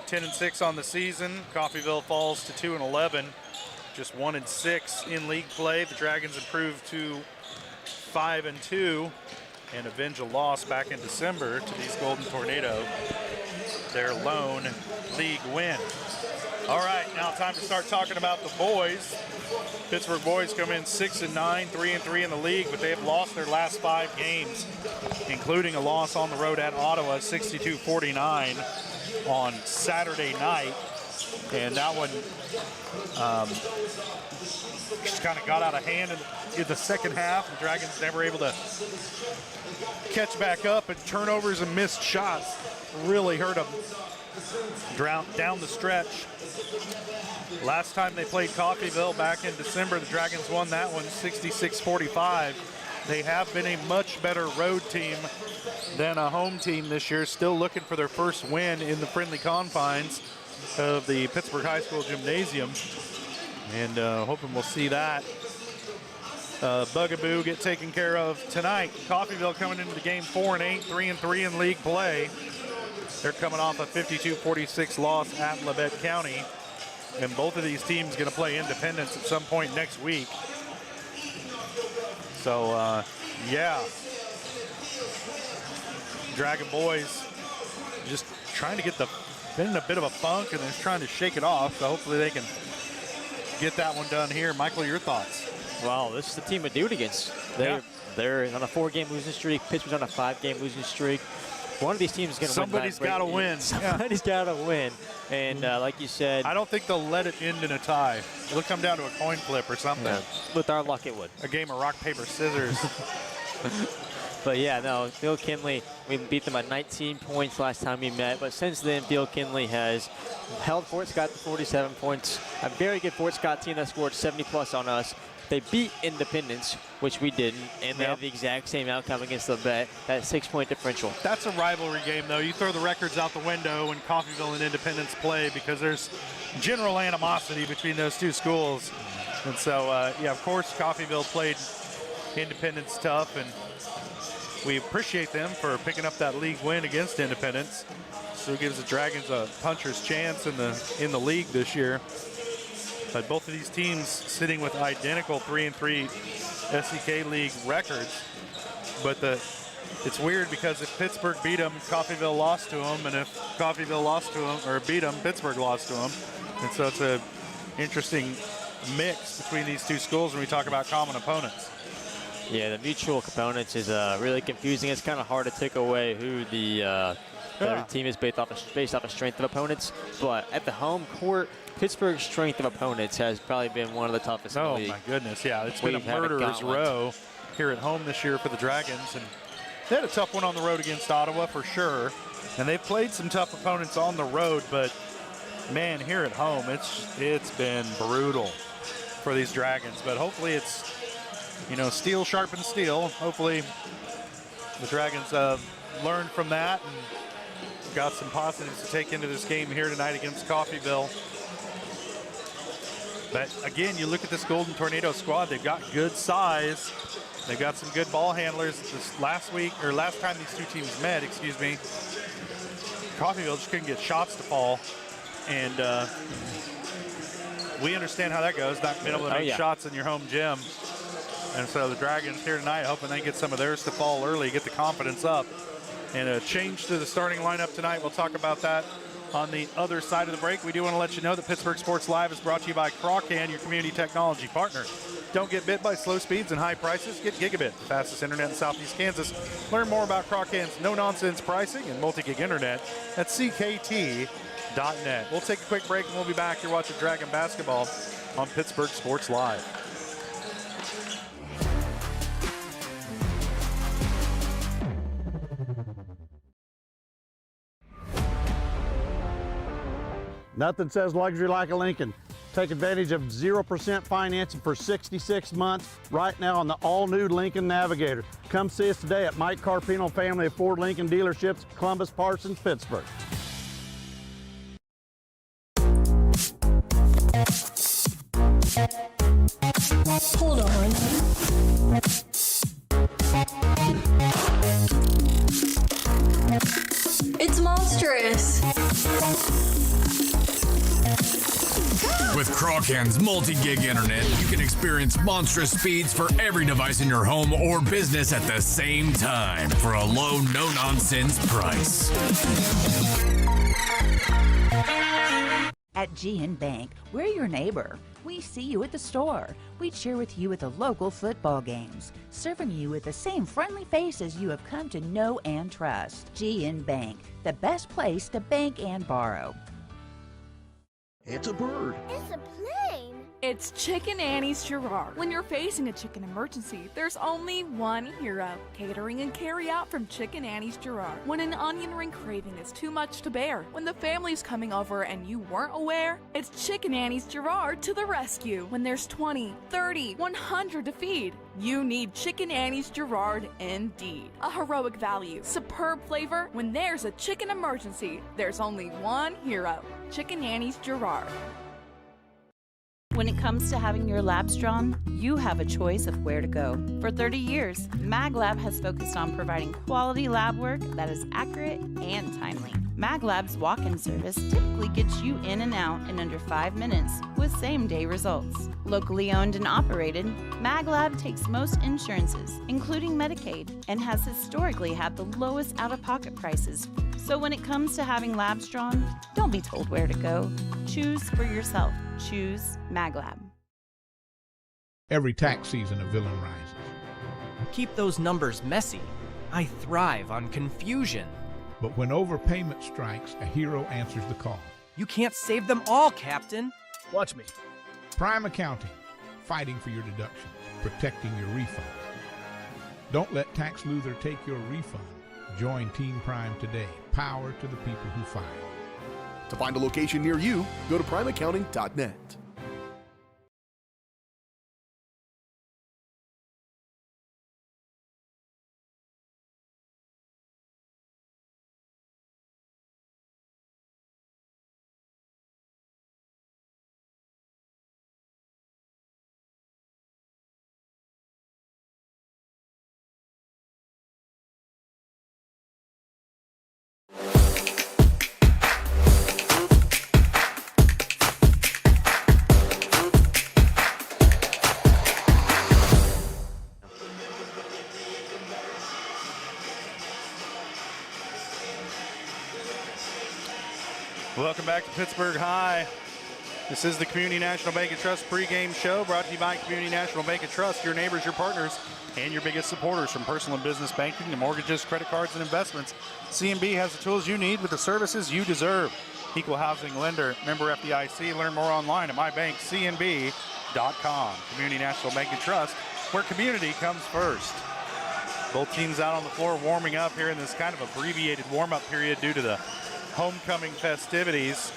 10-6 on the season. Coffeyville falls to 2-11, just 1-6 in league play. The Dragons improve to 5-2 and avenge a loss back in December to these Golden Tornado, their lone league win. All right, now time to start talking about the boys. Pittsburgh boys come in 6-9, 3-3 in the league, but they have lost their last 5 games, including a loss on the road at Ottawa, 62-49 on Saturday night. And that one just kind of got out of hand in the second half. The Dragons never able to catch back up, and turnovers and missed shots really hurt them down the stretch. Last time they played Coffeyville back in December, the Dragons won that one 66-45. They have been a much better road team than a home team this year, still looking for their first win in the friendly confines of the Pittsburgh High School Gymnasium, and hoping we'll see that bugaboo get taken care of tonight. Coffeyville coming into the game 4-8, 3-3 in league play. They're coming off a 52-46 loss at Labette County, and both of these teams going to play Independence at some point next week. So, yeah, Dragon boys just trying to been in a bit of a funk, and they're trying to shake it off. So hopefully they can get that one done here. Michael, your thoughts? Well, this is the team to do it against. They're on a 4-game losing streak. Pittsburgh's on a 5-game losing streak. One of these teams is going to win. Somebody's got to win. Somebody's got to win. And like you said, I don't think they'll let it end in a tie. It'll come down to a coin flip or something. Yeah. With our luck, it would. A game of rock, paper, scissors. But yeah, no, Phil Kindley, we beat them by 19 points last time we met. But since then, Phil Kindley has held Fort Scott to 47 points. A very good Fort Scott team that scored 70+ on us. They beat Independence, which we didn't, and they have the exact same outcome against Labette, that 6-point differential. That's a rivalry game, though. You throw the records out the window when Coffeyville and Independence play, because there's general animosity between those two schools. And so, yeah, of course, Coffeyville played Independence tough, and we appreciate them for picking up that league win against Independence. So it gives the Dragons a puncher's chance in the league this year. But both of these teams sitting with identical 3-3 SEK League records. But it's weird because if Pittsburgh beat them, Coffeyville lost to them, and if Coffeyville lost to them or beat them, Pittsburgh lost to them. And so it's an interesting mix between these two schools when we talk about common opponents. Yeah, the mutual components is really confusing. It's kind of hard to take away who the team is based off of strength of opponents. But at the home court, Pittsburgh's strength of opponents has probably been one of the toughest in the league. Oh, my goodness, yeah. It's been a murderer's row here at home this year for the Dragons. And they had a tough one on the road against Ottawa for sure. And they've played some tough opponents on the road. But, man, here at home, it's been brutal for these Dragons. But hopefully it's, steel sharpens steel. Hopefully the Dragons learned from that and got some positives to take into this game here tonight against Coffeyville. But again, you look at this Golden Tornado squad, they've got good size. They've got some good ball handlers. This last time these two teams met, Coffeyville just couldn't get shots to fall. And we understand how that goes, not being able to make shots in your home gym. And so the Dragons here tonight hoping they get some of theirs to fall early, get the confidence up. And a change to the starting lineup tonight. We'll talk about that on the other side of the break. We do want to let you know that Pittsburgh Sports Live is brought to you by Crawcan, your community technology partner. Don't get bit by slow speeds and high prices. Get Gigabit, the fastest internet in Southeast Kansas. Learn more about Crocan's no-nonsense pricing and multi-gig internet at ckt.net. We'll take a quick break and we'll be back. You're watching Dragon Basketball on Pittsburg Sports Live. Nothing says luxury like a Lincoln. Take advantage of 0% financing for 66 months right now on the all-new Lincoln Navigator. Come see us today at Mike Carpino Family of Ford Lincoln Dealerships, Columbus, Parsons, Pittsburg. Hold on. It's monstrous. With Crocan's multi-gig internet, you can experience monstrous speeds for every device in your home or business at the same time for a low, no-nonsense price. At GN Bank, we're your neighbor. We see you at the store. We cheer with you at the local football games, serving you with the same friendly faces you have come to know and trust. GN Bank, the best place to bank and borrow. It's a bird. It's a plane. It's Chicken Annie's Girard. When you're facing a chicken emergency, there's only one hero. Catering and carry out from Chicken Annie's Girard. When an onion ring craving is too much to bear, when the family's coming over and you weren't aware, it's Chicken Annie's Girard to the rescue. When there's 20, 30, 100 to feed, you need Chicken Annie's Girard indeed. A heroic value, superb flavor. When there's a chicken emergency, there's only one hero. Chicken Annie's Girard. When it comes to having your labs drawn, you have a choice of where to go. For 30 years, MagLab has focused on providing quality lab work that is accurate and timely. MagLab's walk-in service typically gets you in and out in under 5 minutes with same-day results. Locally owned and operated, MagLab takes most insurances, including Medicaid, and has historically had the lowest out-of-pocket prices. So when it comes to having labs drawn, don't be told where to go. Choose for yourself. Choose MagLab. Every tax season a villain rises. Keep those numbers messy. I thrive on confusion. But when overpayment strikes, a hero answers the call. You can't save them all, Captain. Watch me. Prime Accounting, fighting for your deductions, protecting your refund. Don't let tax luther take your refund. Join Team Prime today. Power to the people who file. To find a location near you, go to primeaccounting.net. Welcome back to Pittsburg High. This is the Community National Bank and Trust pregame show brought to you by Community National Bank and Trust, your neighbors, your partners, and your biggest supporters. From personal and business banking to mortgages, credit cards, and investments, CNB has the tools you need with the services you deserve. Equal housing lender, member FDIC. Learn more online at mybankcnb.com. Community National Bank and Trust, where community comes first. Both teams out on the floor warming up here in this kind of abbreviated warm-up period due to the homecoming festivities.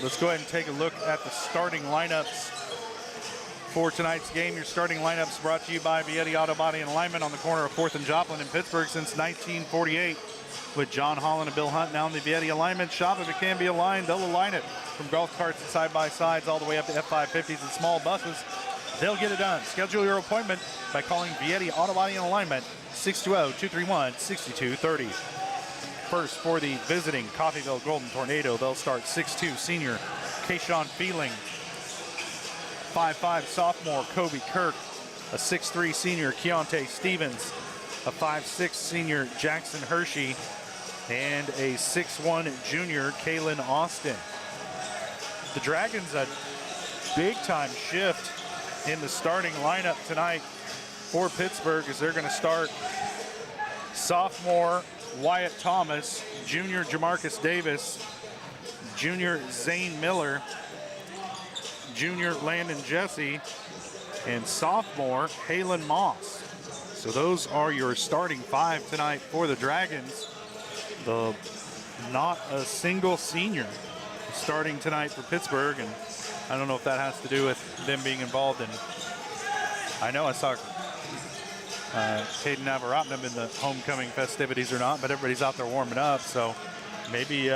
Let's go ahead and take a look at the starting lineups for tonight's game. Your starting lineups brought to you by Vietti Auto Body and Alignment on the corner of 4th and Joplin in Pittsburgh since 1948. With John Holland and Bill Hunt now in the Vietti Alignment shop. If it can be aligned, they'll align it. From golf carts and side-by-sides all the way up to F550s and small buses, they'll get it done. Schedule your appointment by calling Vietti Auto Body and Alignment, 620-231-6230. First for the visiting Coffeyville Golden Tornado, they'll start 6'2" senior Kayshawn Feeling, 5'5" sophomore Kobe Kirk, a 6'3" senior Keontae Stevens, a 5'6" senior Jackson Hershey, and a 6'1" junior Kalen Austin. The Dragons a big time shift in the starting lineup tonight for Pittsburgh is they're going to start sophomore Wyatt Thomas, junior Jamarcus Davis, junior Zane Miller, junior Landon Jesse, and sophomore Halen Moss. So those are your starting 5 tonight for the Dragons. Not a single senior starting tonight for Pittsburgh, and I don't know if that has to do with them being involved in, I know I saw Caden Navaratnam in the homecoming festivities or not, but everybody's out there warming up, so maybe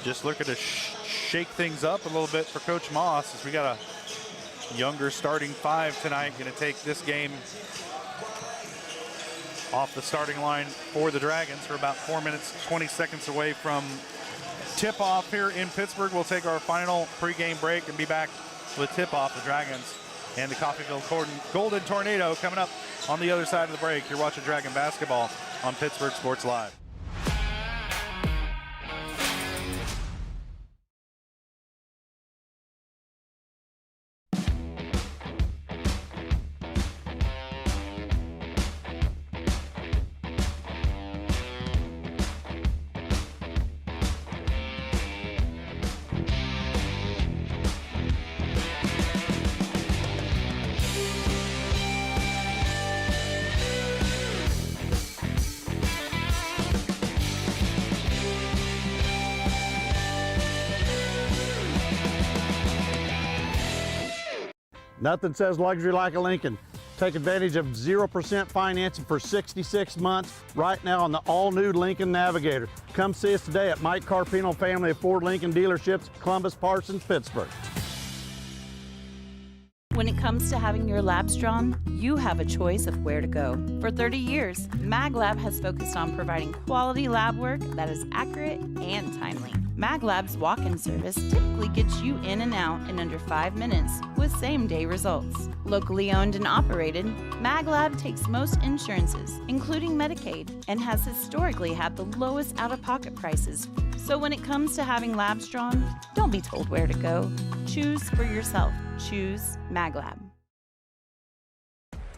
just looking to shake things up a little bit for Coach Moss, as we got a younger starting 5 tonight, going to take this game off the starting line for the Dragons. For about 4 minutes, 20 seconds away from tip-off here in Pittsburgh. We'll take our final pregame break and be back with tip-off. The Dragons and the Coffeyville Golden Tornado coming up on the other side of the break. You're watching Dragon Basketball on Pittsburgh Sports Live. Nothing says luxury like a Lincoln. Take advantage of 0% financing for 66 months right now on the all-new Lincoln Navigator. Come see us today at Mike Carpino Family of Ford Lincoln Dealerships, Columbus, Parsons, Pittsburgh. When it comes to having your labs drawn, you have a choice of where to go. For 30 years, MagLab has focused on providing quality lab work that is accurate and timely. MagLab's walk-in service typically gets you in and out in under 5 minutes with same-day results. Locally owned and operated, MagLab takes most insurances, including Medicaid, and has historically had the lowest out-of-pocket prices. So when it comes to having labs drawn, don't be told where to go. Choose for yourself. Choose MagLab.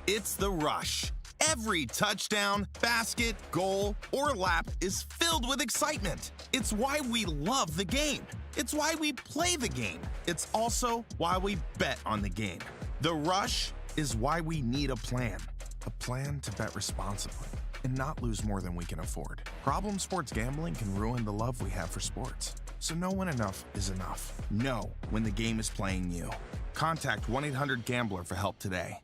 It's the rush. Every touchdown, basket, goal, or lap is filled with excitement. It's why we love the game. It's why we play the game. It's also why we bet on the game. The rush is why we need a plan to bet responsibly and not lose more than we can afford. Problem sports gambling can ruin the love we have for sports. So know when enough is enough. Know when the game is playing you. Contact 1-800-GAMBLER for help today.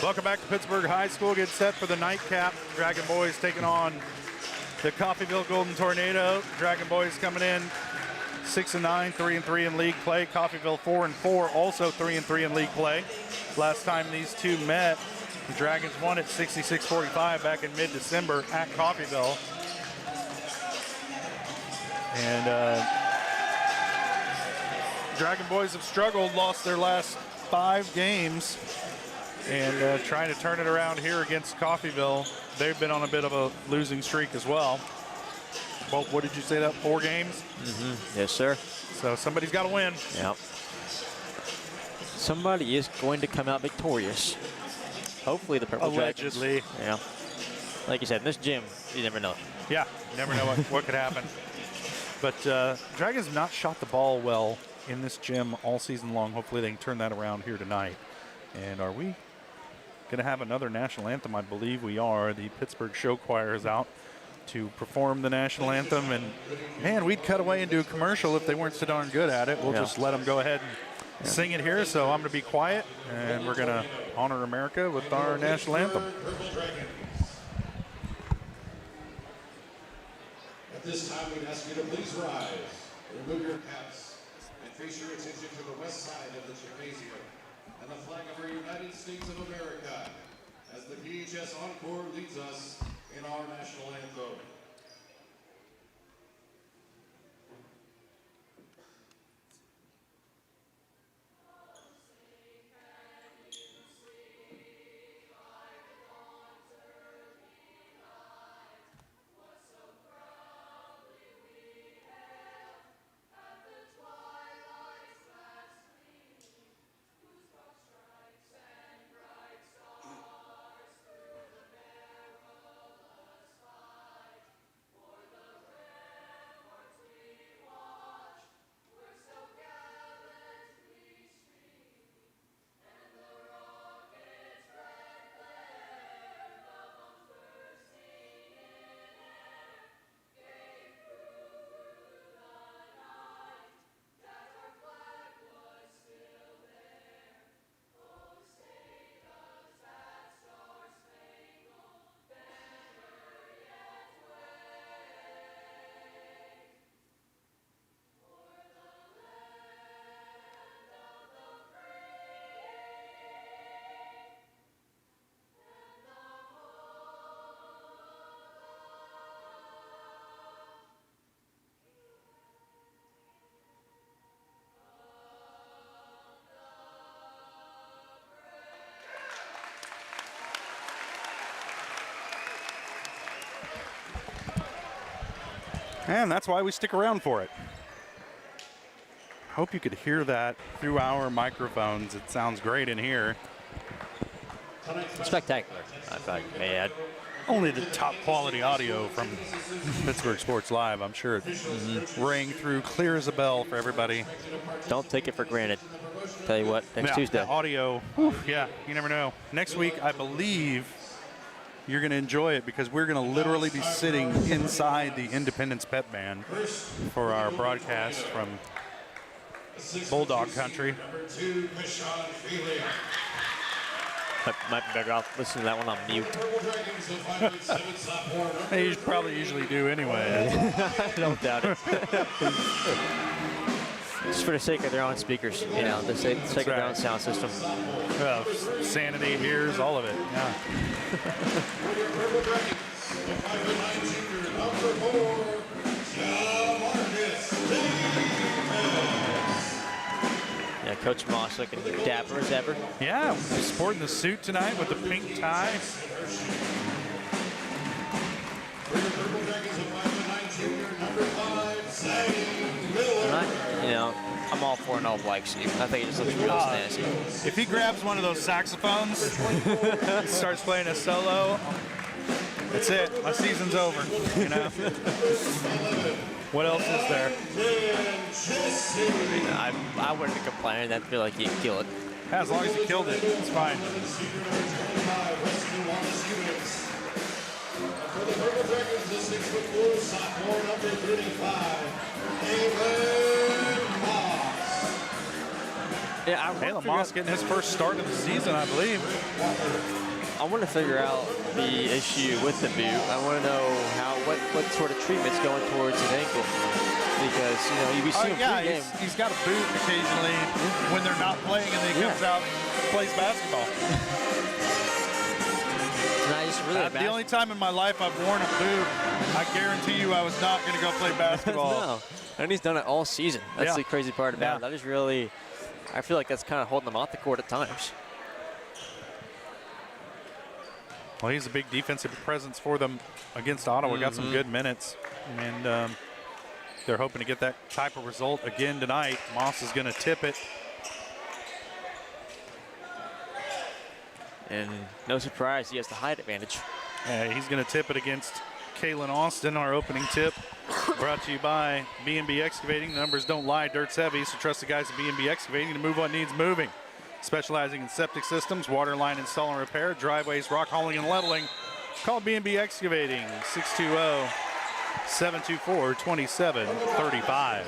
Welcome back to Pittsburgh High School. Get set for the nightcap. Dragon Boys taking on the Coffeyville Golden Tornado. Dragon Boys coming in 6-9, 3-3 in league play. Coffeyville 4-4, also 3-3 in league play. Last time these two met, the Dragons won at 66-45 back in mid-December at Coffeyville. And Dragon Boys have struggled, lost their last 5 games. And trying to turn it around here against Coffeyville. They've been on a bit of a losing streak as well. Well, what did you say, that 4 games? Mm-hmm. Yes, sir. So somebody's got to win. Yep. Somebody is going to come out victorious. Hopefully the Purple Dragons. Allegedly. Yeah. Like you said, in this gym, you never know. Yeah, you never know what could happen. But Dragons have not shot the ball well in this gym all season long. Hopefully they can turn that around here tonight. And are we going to have another national anthem? I believe we are. The Pittsburgh Show Choir is out to perform the national anthem. And, man, we'd cut away and do a commercial if they weren't so darn good at it. We'll just let them go ahead and sing it here. So I'm going to be quiet, and we're going to honor America with our national anthem. At this time, we'd ask you to please rise, remove your caps, and face your attention to the west side of the gymnasium and the flag of our United States of America as the PHS Encore leads us in our national anthem. And that's why we stick around for it. Hope you could hear that through our microphones. It sounds great in here. Spectacular, if I may add. Only the top quality audio from Pittsburgh Sports Live. I'm sure it rang through clear as a bell for everybody. Don't take it for granted. Tell you what, next Yeah, Tuesday. that audio, yeah, you never know. Next week, I believe you're going to enjoy it because we're going to literally be sitting inside the Independence Pep Band for our broadcast from Bulldog Country. Might be better off listening to that one on mute. They probably usually do anyway. I don't doubt it. Just for the sake of their own speakers, you know, the sake of their own sound system. Well, sanity, ears, all of it, yeah. Yeah, Coach Moss looking dapper as ever. Yeah, sporting the suit tonight with the pink tie. I'm all for an all black suit. I think it just looks real snazzy. If he grabs one of those saxophones and starts playing a solo, that's it. My season's over, you know? What else is there? I wouldn't complain. I feel like he'd kill it. As long as he killed it, it's fine. For the Purple Dragons, the 6'4" sophomore, number 35, Kalen Moss. Yeah, Kalen Moss getting his first start of the season, I believe. I want to figure out the issue with the boot. I want to know what sort of treatment's going towards his ankle. Because, you know, we see him pregame. He's got a boot occasionally when they're not playing and then he comes out and plays basketball. And I just really the only time in my life I've worn a boot, I guarantee you I was not going to go play basketball. No, and he's done it all season. That's the crazy part about it. That is really, I feel like that's kind of holding him off the court at times. Well, he's a big defensive presence for them against Ottawa. Got some good minutes, and they're hoping to get that type of result again tonight. Moss is going to tip it. And no surprise, he has the height advantage. He's going to tip it against Kalen Austin, our opening tip. Brought to you by B&B Excavating. The numbers don't lie, dirt's heavy, so trust the guys at B&B Excavating to move what needs moving. Specializing in septic systems, water line install and repair, driveways, rock hauling and leveling. Call B&B Excavating, 620-724-2735.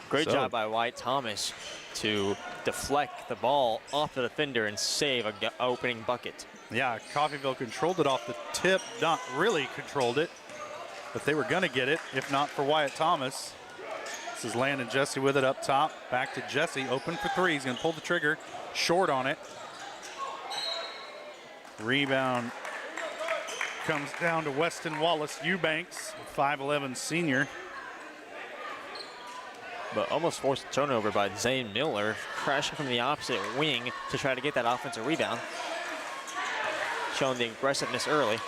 Great job by Wyatt Thomas to deflect the ball off the defender and save an opening bucket. Yeah, Coffeyville controlled it off the tip, not really controlled it, but they were going to get it if not for Wyatt Thomas. This is Landon Jesse with it up top. Back to Jesse, open for three. He's going to pull the trigger, short on it. Rebound comes down to Weston Wallace Eubanks, 5'11" senior. But almost forced a turnover by Zane Miller, crashing from the opposite wing to try to get that offensive rebound. Showing the aggressiveness early.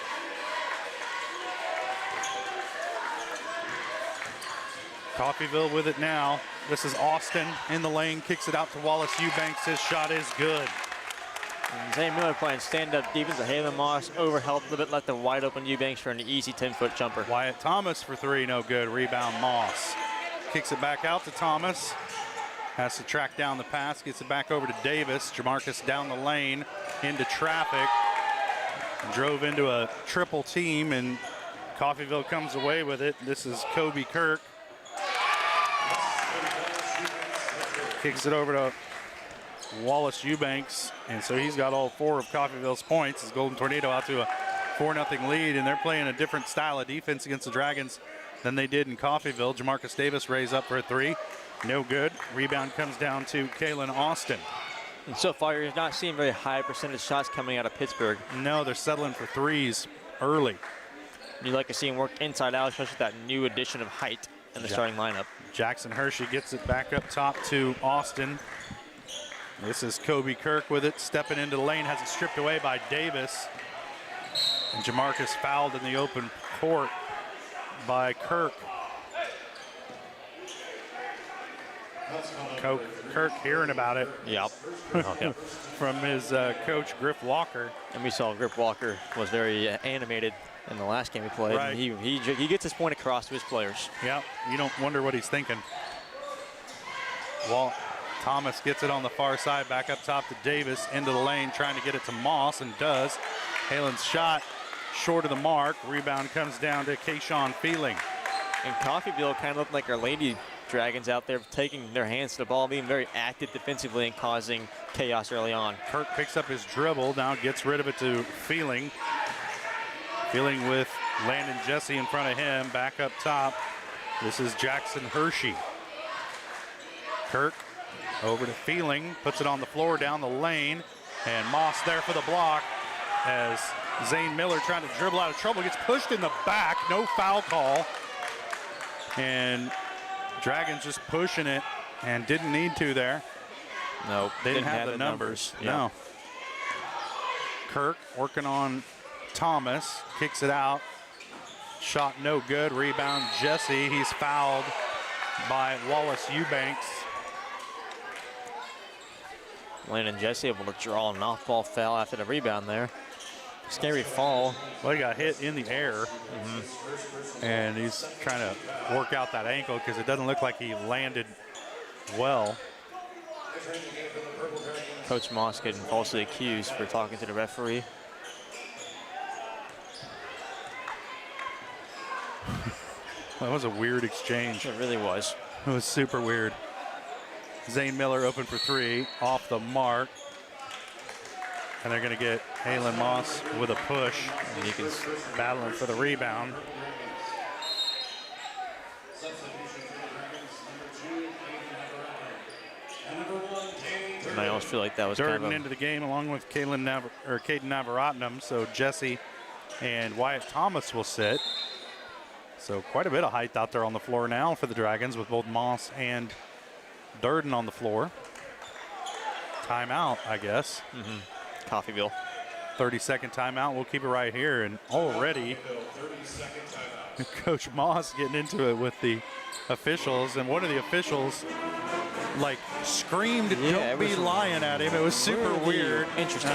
Coffeyville with it now. This is Austin in the lane, kicks it out to Wallace Eubanks. His shot is good. And Zane Miller playing stand-up defense. Halen Moss overhelped a little bit, let the wide open Eubanks for an easy 10-foot jumper. Wyatt Thomas for three, no good. Rebound Moss. Kicks it back out to Thomas. Has to track down the pass, gets it back over to Davis. Jamarcus down the lane into traffic. Drove into a triple team, and Coffeyville comes away with it. This is Kobe Kirk. Kicks it over to Wallace Eubanks, and so he's got all four of Coffeyville's points. His Golden Tornado out to a 4-0 lead, and they're playing a different style of defense against the Dragons than they did in Coffeyville. Jamarcus Davis raised up for a three. No good. Rebound comes down to Kalen Austin. And so far, you're not seeing very high percentage shots coming out of Pittsburgh. No, they're settling for threes early. You'd like to see him work inside out, especially with that new addition of height in the starting lineup. Jackson Hershey gets it back up top to Austin. This is Kobe Kirk with it, stepping into the lane, has it stripped away by Davis. And Jamarcus fouled in the open court by Kirk. Kirk hearing about it. Yep. From his coach, Griff Walker. And we saw Griff Walker was very animated in the last game we played. Right. And he gets his point across to his players. Yep. You don't wonder what he's thinking. Walt Thomas gets it on the far side, back up top to Davis, into the lane, trying to get it to Moss, and does. Halen's shot short of the mark. Rebound comes down to Kayshawn Feeling. And Coffeyville kind of looked like our Lady Dragons out there taking their hands to the ball, being very active defensively and causing chaos early on. Kirk picks up his dribble, now gets rid of it to Feeling. Feeling with Landon Jesse in front of him, back up top. This is Jackson Hershey. Kirk over to Feeling, puts it on the floor down the lane, and Moss there for the block as Zane Miller trying to dribble out of trouble, gets pushed in the back, no foul call. And Dragons just pushing it and didn't need to there. No, they didn't have the numbers. Yeah. No. Kirk working on Thomas, kicks it out. Shot no good, rebound Jesse. He's fouled by Wallace Eubanks. Landon Jesse able to draw an off-ball foul after the rebound there. Scary fall. Well, he got hit in the air, and he's trying to work out that ankle because it doesn't look like he landed well. Coach Moss getting falsely accused for talking to the referee. That was a weird exchange. It really was. It was super weird. Zane Miller open for three, off the mark. And they're going to get Halen Moss with a push. And he can battling for the rebound. And I almost feel like that was Durden kind of into the game along with Caden Navaratnam. So Jesse and Wyatt Thomas will sit. So quite a bit of height out there on the floor now for the Dragons with both Moss and Durden on the floor. Timeout, I guess. Coffeyville. 30-second timeout. We'll keep it right here. And already, Coach Moss getting into it with the officials. And one of the officials, like, screamed, "Don't be lying" at him. It was super really weird. Interesting,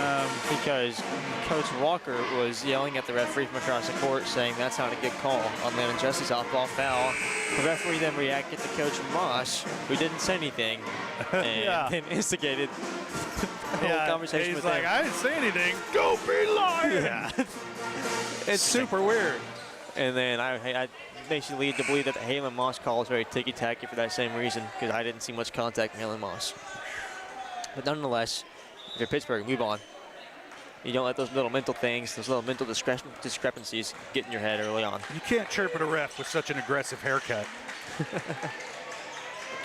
because Coach Walker was yelling at the referee from across the court saying that's not a good call on Landon Jesse's off-ball foul. The referee then reacted to Coach Moss, who didn't say anything, and then instigated the whole conversation he's with like, him. "I didn't say anything. Don't be lying." Yeah. It's super weird. And then I makes you lead to believe that the Halen Moss call is very ticky-tacky for that same reason, because I didn't see much contact from Halen Moss. But nonetheless, if you're Pittsburgh, move on. You don't let those little mental things, those little mental discrepancies get in your head early on. You can't chirp at a ref with such an aggressive haircut.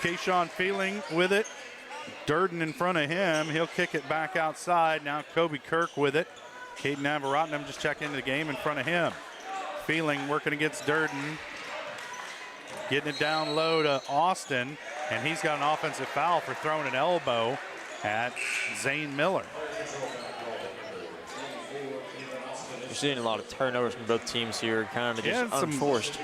Kayshawn Feeling with it. Durden in front of him. He'll kick it back outside. Now Kobe Kirk with it. Caden Navaratnam just checked into the game in front of him. Feeling working against Durden. Getting it down low to Austin. And he's got an offensive foul for throwing an elbow at Zane Miller. You're seeing a lot of turnovers from both teams here, kind of just unforced.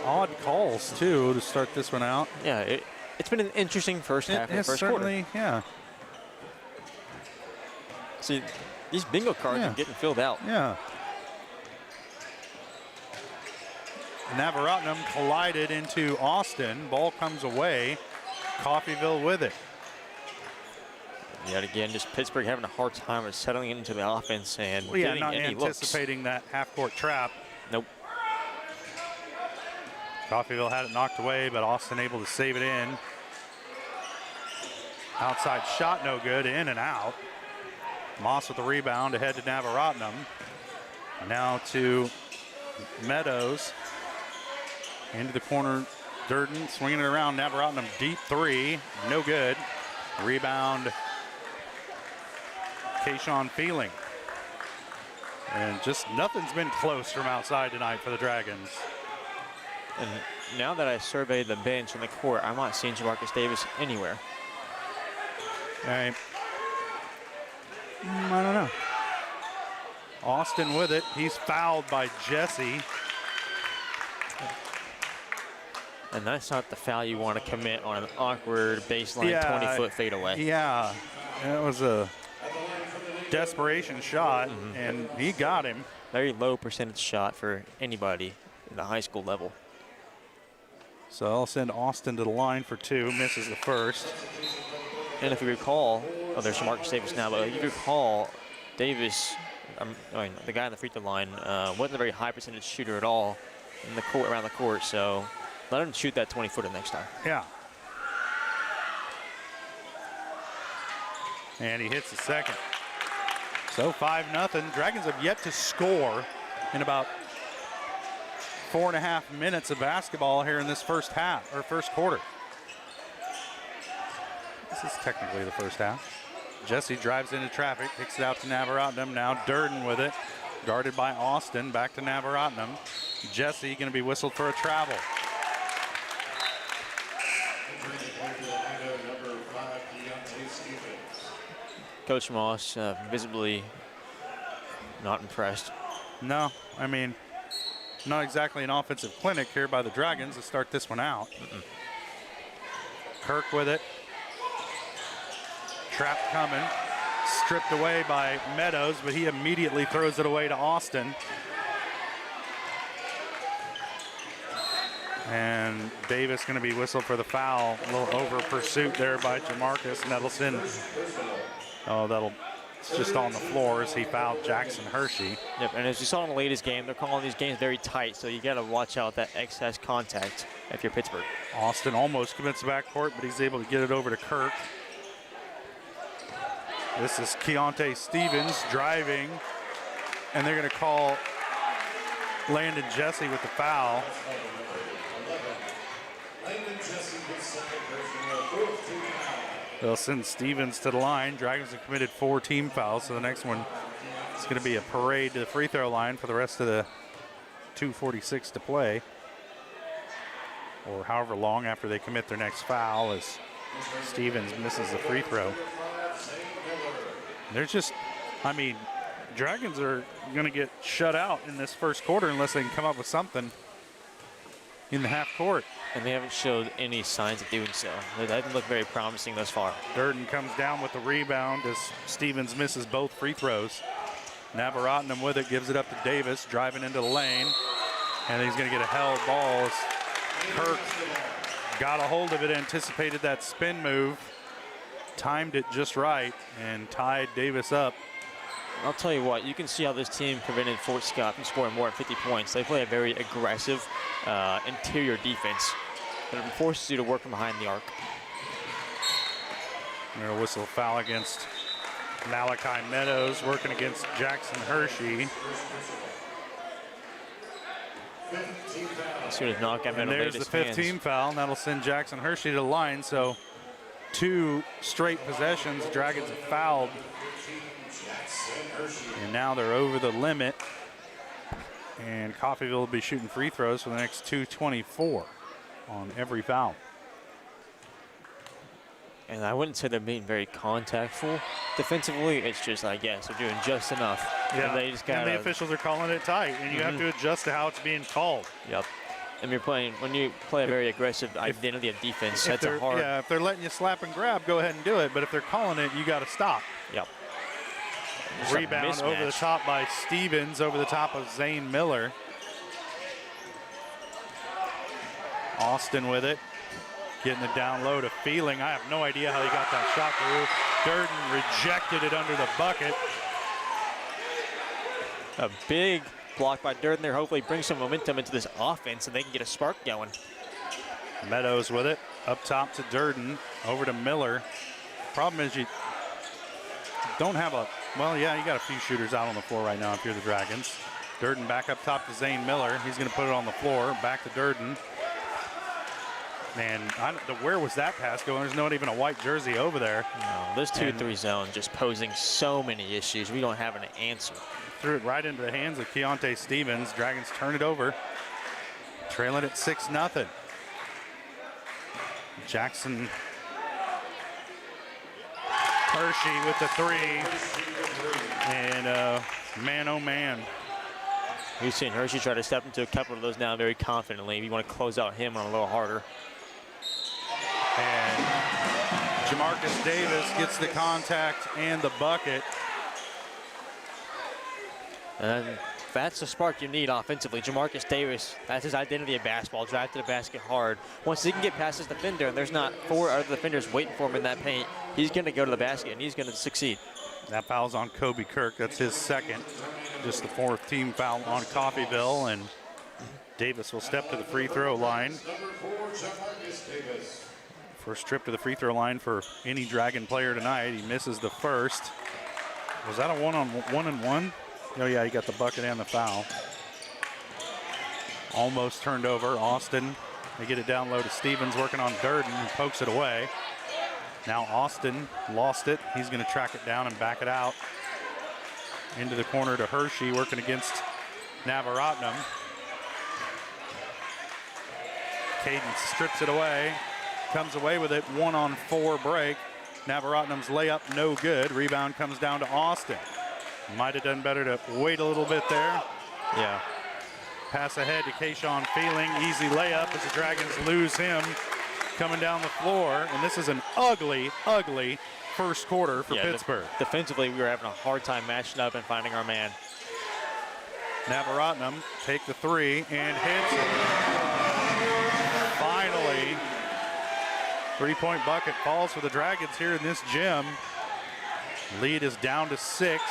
Odd calls, too, to start this one out. Yeah, it's been an interesting first half of the first quarter. Yeah. See, these bingo cards are getting filled out. Yeah. Navaratnam collided into Austin. Ball comes away. Coffeyville with it. Yet again, just Pittsburgh having a hard time of settling into the offense and getting not any anticipating that half-court trap. Nope. Coffeyville had it knocked away, but Austin able to save it in. Outside shot, no good, in and out. Moss with the rebound, ahead to Navaratnam. Now to Meadows. Into the corner, Durden swinging it around. Navaratnam deep three, no good. Rebound, Kayshawn Feeling. And just nothing's been close from outside tonight for the Dragons. And now that I surveyed the bench and the court, I'm not seeing Jamarcus Davis anywhere. All right. I don't know. Austin with it. He's fouled by Jesse. And that's not the foul you want to commit on an awkward baseline 20-foot fadeaway. Yeah, it was a desperation shot, and he got him. Very low percentage shot for anybody at the high school level. So I'll send Austin to the line for 2, misses the first. And if you recall, there's Marcus Davis now, but if you recall, Davis, the guy on the free throw line, wasn't a very high percentage shooter at all in the court, around the court, so let him shoot that 20-footer next time. Yeah. And he hits the second. So 5-0. Dragons have yet to score in about 4.5 minutes of basketball here in this first half, or first quarter. This is technically the first half. Jesse drives into traffic, kicks it out to Navaratnam. Now Durden with it, guarded by Austin. Back to Navaratnam. Jesse going to be whistled for a travel. Coach Moss visibly not impressed. No, I mean, not exactly an offensive clinic here by the Dragons to start this one out. Kirk with it. Trap coming. Stripped away by Meadows, but he immediately throws it away to Austin. And Davis going to be whistled for the foul. A little over pursuit there by Jamarcus Nettleson. Oh, it's just on the floor as he fouled Jackson Hershey. Yep, and as you saw in the latest game, they're calling these games very tight, so you got to watch out that excess contact if you're Pittsburgh. Austin almost commits the backcourt, but he's able to get it over to Kirk. This is Keontae Stevens driving, and they're going to call Landon Jesse with the foul. They'll send Stevens to the line. Dragons have committed 4 team fouls, so the next one is going to be a parade to the free throw line for the rest of the 2:46 to play, or however long after they commit their next foul as Stevens misses the free throw. They're just, I mean, Dragons are going to get shut out in this first quarter unless they can come up with something in the half court. And they haven't showed any signs of doing so. That doesn't look very promising thus far. Durden comes down with the rebound as Stevens misses both free throws. Navaratnam with it, gives it up to Davis, driving into the lane. And he's going to get a held ball as Kirk got a hold of it, anticipated that spin move, timed it just right, and tied Davis up. I'll tell you what, you can see how this team prevented Fort Scott from scoring more than 50 points. They play a very aggressive interior defense that forces you to work from behind the arc. They're a whistle foul against Malachi Meadows, working against Jackson Hershey. As soon as knockout and there's the 15th team foul, and that'll send Jackson Hershey to the line. So 2 straight possessions, Dragons have fouled. And now they're over the limit. And Coffeyville will be shooting free throws for the next 2:24 on every foul. And I wouldn't say they're being very contactful defensively. It's just, I guess, they're doing just enough. Yeah, and they just gotta, and the officials are calling it tight, and you have to adjust to how it's being called. Yep. And when you play a very aggressive identity of defense, that's a hard. Yeah, if they're letting you slap and grab, go ahead and do it. But if they're calling it, you got to stop. Yep. Rebound over the top by Stevens, over the top of Zane Miller. Austin with it, getting the down low to Feeling. I have no idea how he got that shot through. Durden rejected it under the bucket. A big block by Durden there. Hopefully brings some momentum into this offense and they can get a spark going. Meadows with it, up top to Durden, over to Miller. Problem is you don't have well, yeah, you got a few shooters out on the floor right now if you're the Dragons. Durden back up top to Zane Miller. He's going to put it on the floor. Back to Durden. And where was that pass going? There's not even a white jersey over there. No, this 2-3 zone just posing so many issues. We don't have an answer. Threw it right into the hands of Keontae Stevens. Dragons turn it over. Trailing at 6-0. Jackson Hershey with the 3. And man, oh man. We've seen Hershey try to step into a couple of those now very confidently. We want to close out him on a little harder. And Jamarcus Davis gets the contact and the bucket. And that's the spark you need offensively. Jamarcus Davis, that's his identity of basketball, drive to the basket hard. Once he can get past his defender and there's not 4 other defenders waiting for him in that paint, he's going to go to the basket and he's going to succeed. That foul's on Kobe Kirk. That's his second. Just the 4th team foul on Coffeyville, and Davis will step to the free throw line. First trip to the free throw line for any Dragon player tonight. He misses the first. Was that a one-on-one? Oh yeah, he got the bucket and the foul. Almost turned over. Austin, they get it down low to Stevens, working on Durden, who pokes it away. Now Austin lost it. He's going to track it down and back it out. Into the corner to Hershey, working against Navaratnam. Caden strips it away, comes away with it, 1-on-4 break. Navaratnam's layup no good. Rebound comes down to Austin. Might have done better to wait a little bit there. Yeah. Pass ahead to Kayshawn Feeling. Easy layup as the Dragons lose him coming down the floor. And this is an ugly, ugly first quarter for Pittsburgh. Defensively, we were having a hard time matching up and finding our man. Navaratnam take the 3 and hits it. Finally, 3-point bucket falls for the Dragons here in this gym. Lead is down to 6,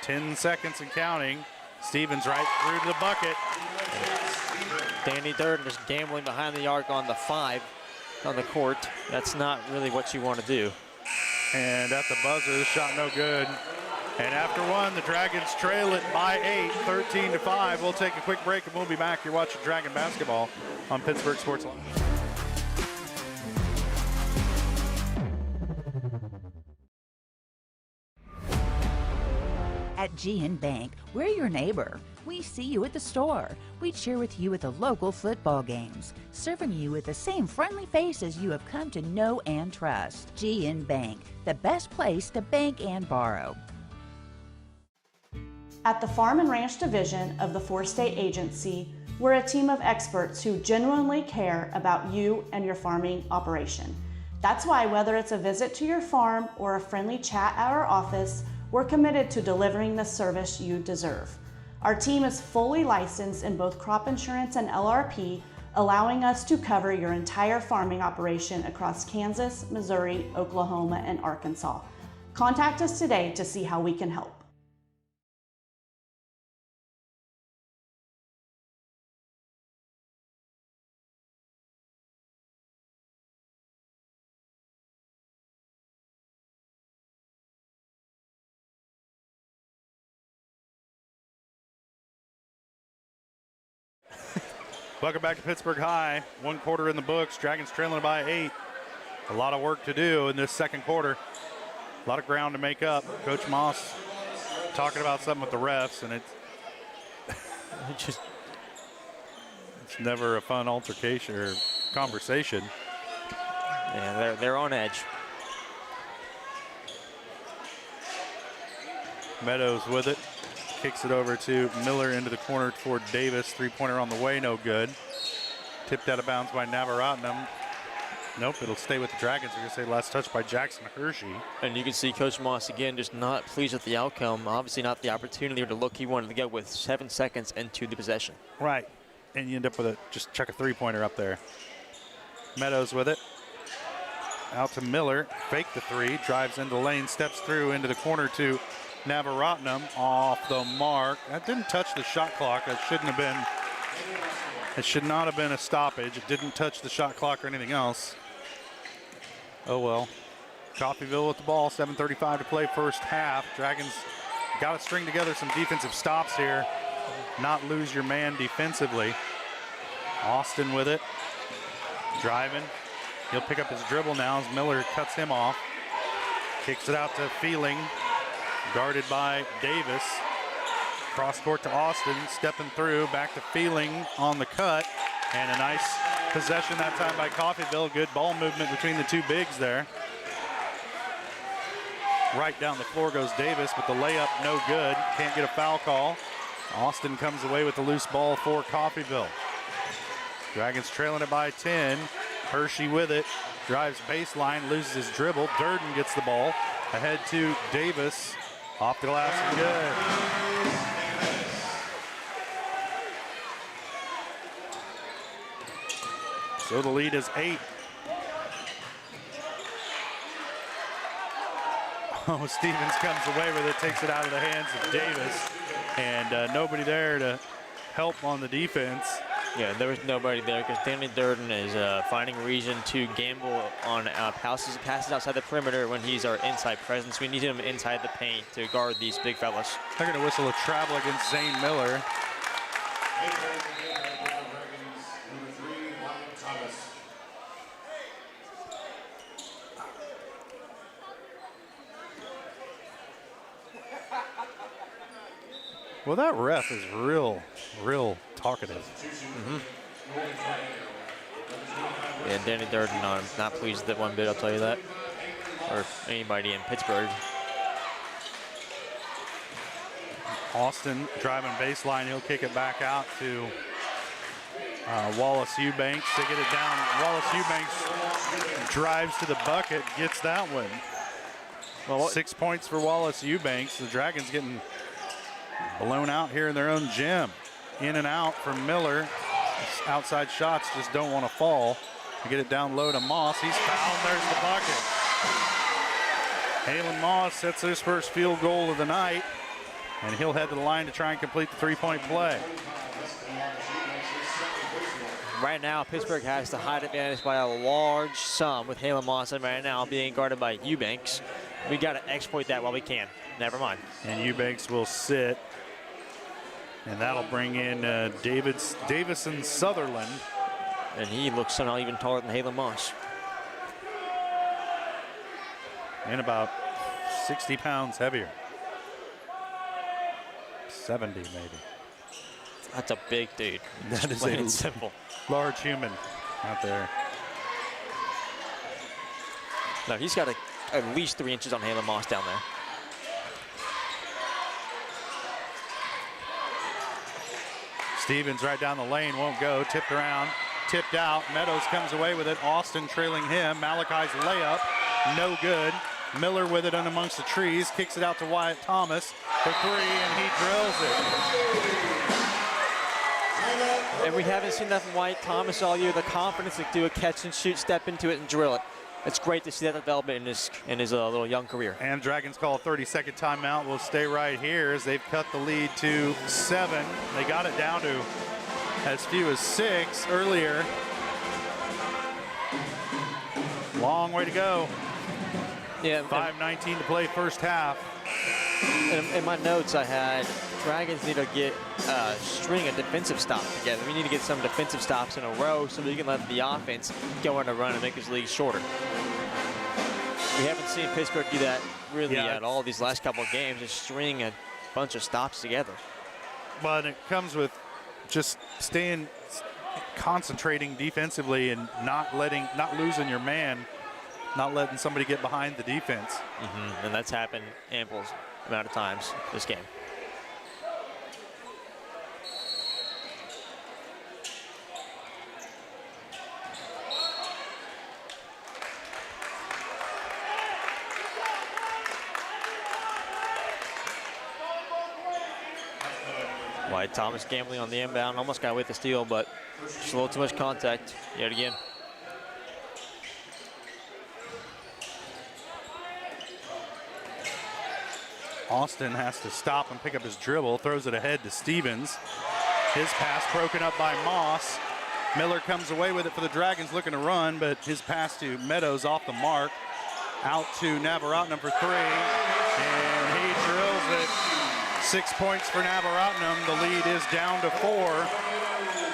10 seconds and counting. Stevens right through to the bucket. Danny Durden just gambling behind the arc on the 5 on the court. That's not really what you want to do. And at the buzzer, the shot no good. And after one, the Dragons trail it by 8, 13-5. We'll take a quick break and we'll be back. You're watching Dragon basketball on Pittsburgh Sports Live. At GN Bank, we're your neighbor. We see you at the store. We cheer with you at the local football games, serving you with the same friendly faces you have come to know and trust. GN Bank, the best place to bank and borrow. At the Farm and Ranch Division of the 4-State Agency, we're a team of experts who genuinely care about you and your farming operation. That's why whether it's a visit to your farm or a friendly chat at our office, we're committed to delivering the service you deserve. Our team is fully licensed in both crop insurance and LRP, allowing us to cover your entire farming operation across Kansas, Missouri, Oklahoma, and Arkansas. Contact us today to see how we can help. Welcome back to Pittsburgh High. 1 quarter in the books. Dragons trailing by 8. A lot of work to do in this second quarter. A lot of ground to make up. Coach Moss talking about something with the refs, and it's never a fun altercation or conversation. Yeah, they're on edge. Meadows with it. Kicks it over to Miller into the corner toward Davis. 3-pointer on the way, no good. Tipped out of bounds by Navaratnam. Nope, it'll stay with the Dragons. We're going to say last touch by Jackson Hershey. And you can see Coach Moss, again, just not pleased with the outcome. Obviously not the opportunity or the look he wanted to get with 7 seconds into the possession. Right, and you end up with just chuck a 3-pointer up there. Meadows with it. Out to Miller, fake the 3, drives into the lane, steps through into the corner to Navaratnam, off the mark. That didn't touch the shot clock. That shouldn't have been, it should not have been a stoppage. It didn't touch the shot clock or anything else. Oh well. Coffeyville with the ball, 7:35 to play first half. Dragons got to string together some defensive stops here. Not lose your man defensively. Austin with it, driving. He'll pick up his dribble now as Miller cuts him off. Kicks it out to Feeling. Guarded by Davis. Cross court to Austin, stepping through, back to Feeling on the cut. And a nice possession that time by Coffeyville. Good ball movement between the two bigs there. Right down the floor goes Davis, but the layup no good. Can't get a foul call. Austin comes away with the loose ball for Coffeyville. Dragons trailing it by 10. Hershey with it. Drives baseline, loses his dribble. Durden gets the ball. Ahead to Davis. Off the glass and good. So the lead is 8. Oh, Stevens comes away with it, takes it out of the hands of Davis. And nobody there to help on the defense. Yeah, there was nobody there because Stanley Durden is finding reason to gamble on passes outside the perimeter when he's our inside presence. We need him inside the paint to guard these big fellas. They're going to whistle a travel against Zane Miller. Well, that ref is real talkative. Yeah, Danny Durden, I'm not pleased with it one bit, I'll tell you that. Or anybody in Pittsburgh. Austin driving baseline, he'll kick it back out to Wallace Eubanks. They get it down. Wallace Eubanks drives to the bucket, gets that one. Well, 6 points for Wallace Eubanks. The Dragons getting blown out here in their own gym. In and out from Miller. Outside shots just don't want to fall. They get it down low to Moss. He's fouled. There's the bucket. Halen Moss sets his first field goal of the night, and he'll head to the line to try and complete the three-point play. Right now, Pittsburgh has the height advantage by a large sum with Halen Moss right now being guarded by Eubanks. We got to exploit that while we can. Never mind. And Eubanks will sit. And that'll bring in Davison Sutherland. And he looks somehow even taller than Halen Moss. And about 60 pounds heavier. 70 maybe. That's a big dude. That is plain and simple. Large human out there. No, he's got at least 3 inches on Halen Moss down there. Stevens right down the lane, won't go. Tipped around, tipped out. Meadows comes away with it. Austin trailing him. Malachi's layup, no good. Miller with it in amongst the trees, kicks it out to Wyatt Thomas for 3, and he drills it. And we haven't seen that from Wyatt Thomas all year. The confidence to do a catch and shoot, step into it, and drill it. It's great to see that development in his little young career. And Dragons call a 30-second timeout. We'll stay right here as they've cut the lead to 7. They got it down to as few as 6 earlier. Long way to go. Yeah, 5:19 to play first half. In my notes I had Dragons need to get a string of defensive stops together. We need to get some defensive stops in a row so we can let the offense go on a run and make this league shorter. We haven't seen Pittsburgh do that really at all these last couple of games, just string a bunch of stops together. But it comes with just concentrating defensively and not losing your man, not letting somebody get behind the defense. And that's happened ample amount of times this game. Wyatt Thomas gambling on the inbound, almost got away with the steal, but just a little too much contact yet again. Austin has to stop and pick up his dribble, throws it ahead to Stevens. His pass broken up by Moss. Miller comes away with it for the Dragons, looking to run, but his pass to Meadows off the mark. Out to Navaratnam for 3, and he drills it. 6 points for Navaratnam. The lead is down to 4.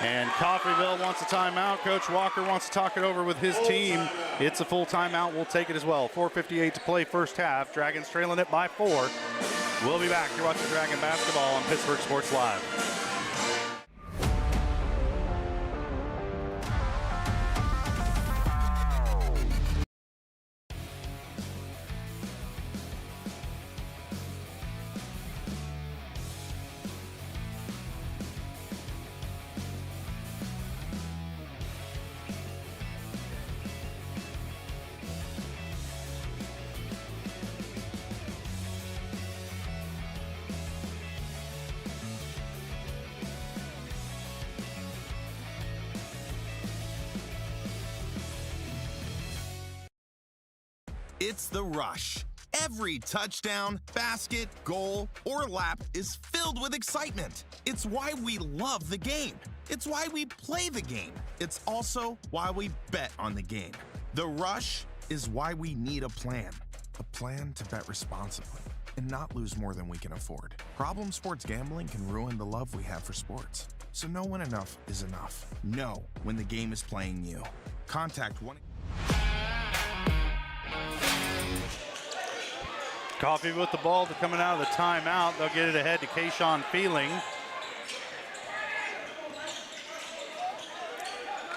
And Coffeyville wants a timeout. Coach Walker wants to talk it over with his team. It's a full timeout. We'll take it as well. 4:58 to play first half. Dragons trailing it by 4. We'll be back. You're watching Dragon Basketball on Pittsburgh Sports Live. It's the rush. Every touchdown, basket, goal, or lap is filled with excitement. It's why we love the game. It's why we play the game. It's also why we bet on the game. The rush is why we need a plan to bet responsibly and not lose more than we can afford. Problem sports gambling can ruin the love we have for sports. So know when enough is enough. Know when the game is playing you. Contact one. Coffee with the ball coming out of the timeout. They'll get it ahead to Kayshawn Feeling.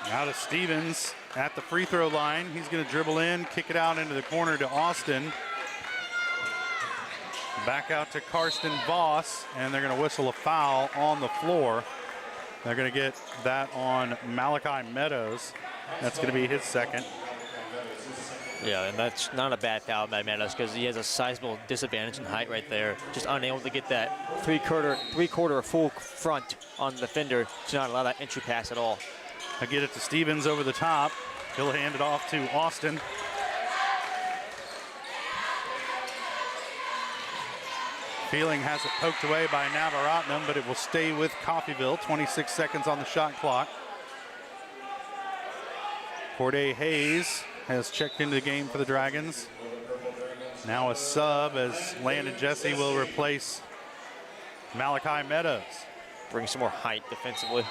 Now to Stevens at the free throw line. He's going to dribble in, kick it out into the corner to Austin. Back out to Karsten Voss, and they're going to whistle a foul on the floor. They're going to get that on Malachi Meadows. That's going to be his second. Yeah, and that's not a bad foul by Meadows because he has a sizable disadvantage in height right there. Just unable to get that three-quarter full front on the defender to not allow that entry pass at all. I get it to Stevens over the top. He'll hand it off to Austin. Feeling has it poked away by Navaratnam, but it will stay with Coffeyville. 26 seconds on the shot clock. Corday Hayes has checked into the game for the Dragons. Now a sub as Landon Jesse will replace Malachi Meadows. Bring some more height defensively.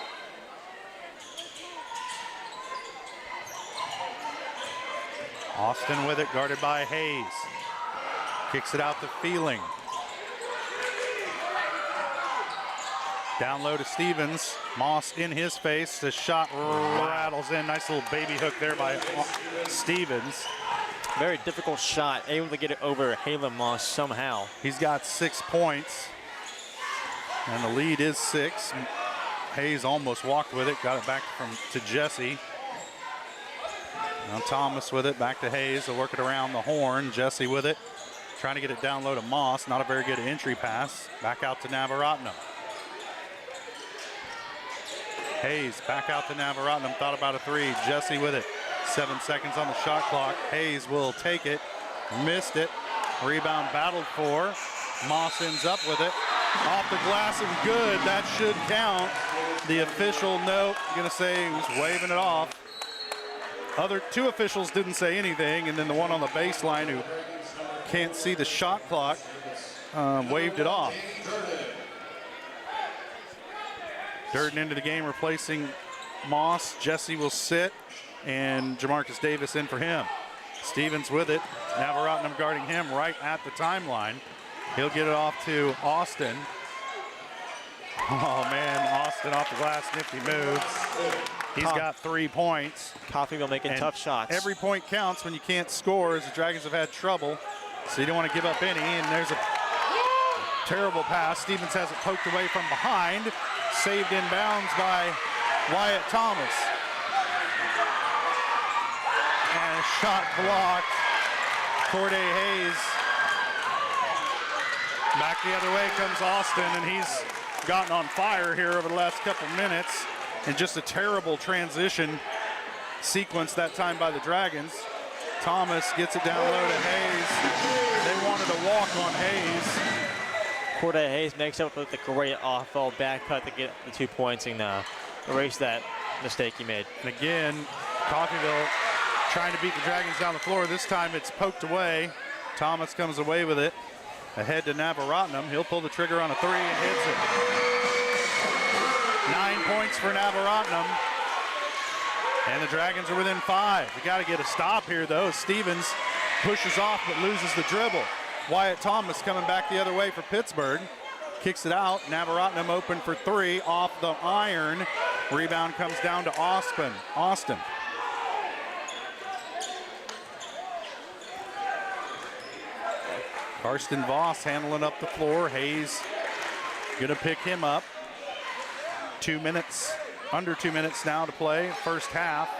Austin with it, guarded by Hayes. Kicks it out to Feeling. Down low to Stevens. Moss in his face. The shot rattles in. Nice little baby hook there by Stevens. Very difficult shot. Able to get it over Halen Moss somehow. He's got 6 points. And the lead is 6. Hayes almost walked with it. Got it back to Jesse. Now Thomas with it. Back to Hayes. They'll work it around the horn. Jesse with it. Trying to get it down low to Moss. Not a very good entry pass. Back out to Navaratnam. Hayes back out to Navaratnam, thought about a three. Jesse with it. 7 seconds on the shot clock. Hayes will take it. Missed it. Rebound battled for. Moss ends up with it. Off the glass and good. That should count. The official note, going to say he was waving it off. Other 2 officials didn't say anything, and then the one on the baseline who can't see the shot clock waved it off. Durden into the game, replacing Moss. Jesse will sit, and Jamarcus Davis in for him. Stevens with it. Navaratnam guarding him right at the timeline. He'll get it off to Austin. Oh, man, Austin off the glass, nifty moves. He's got 3 points. Coffeyville making tough shots. Every point counts when you can't score, as the Dragons have had trouble. So you don't want to give up any, and there's a terrible pass. Stevens has it poked away from behind. Saved in bounds by Wyatt Thomas. And a shot blocked. Corday Hayes. Back the other way comes Austin, and he's gotten on fire here over the last couple minutes. And just a terrible transition sequence that time by the Dragons. Thomas gets it down low to Hayes. They wanted a walk on Hayes. Corday Hayes makes up with the great off-ball back cut to get the 2 points and erase that mistake he made. And again, Coffeyville trying to beat the Dragons down the floor. This time it's poked away. Thomas comes away with it. Ahead to Navaratnam. He'll pull the trigger on a three and hits it. 9 points for Navaratnam. And the Dragons are within 5. We got to get a stop here, though. Stevens pushes off but loses the dribble. Wyatt Thomas coming back the other way for Pittsburg. Kicks it out. Navaratnam open for 3 off the iron. Rebound comes down to Austin. Karsten Voss handling up the floor. Hayes gonna pick him up. 2 minutes, under 2 minutes now to play, first half.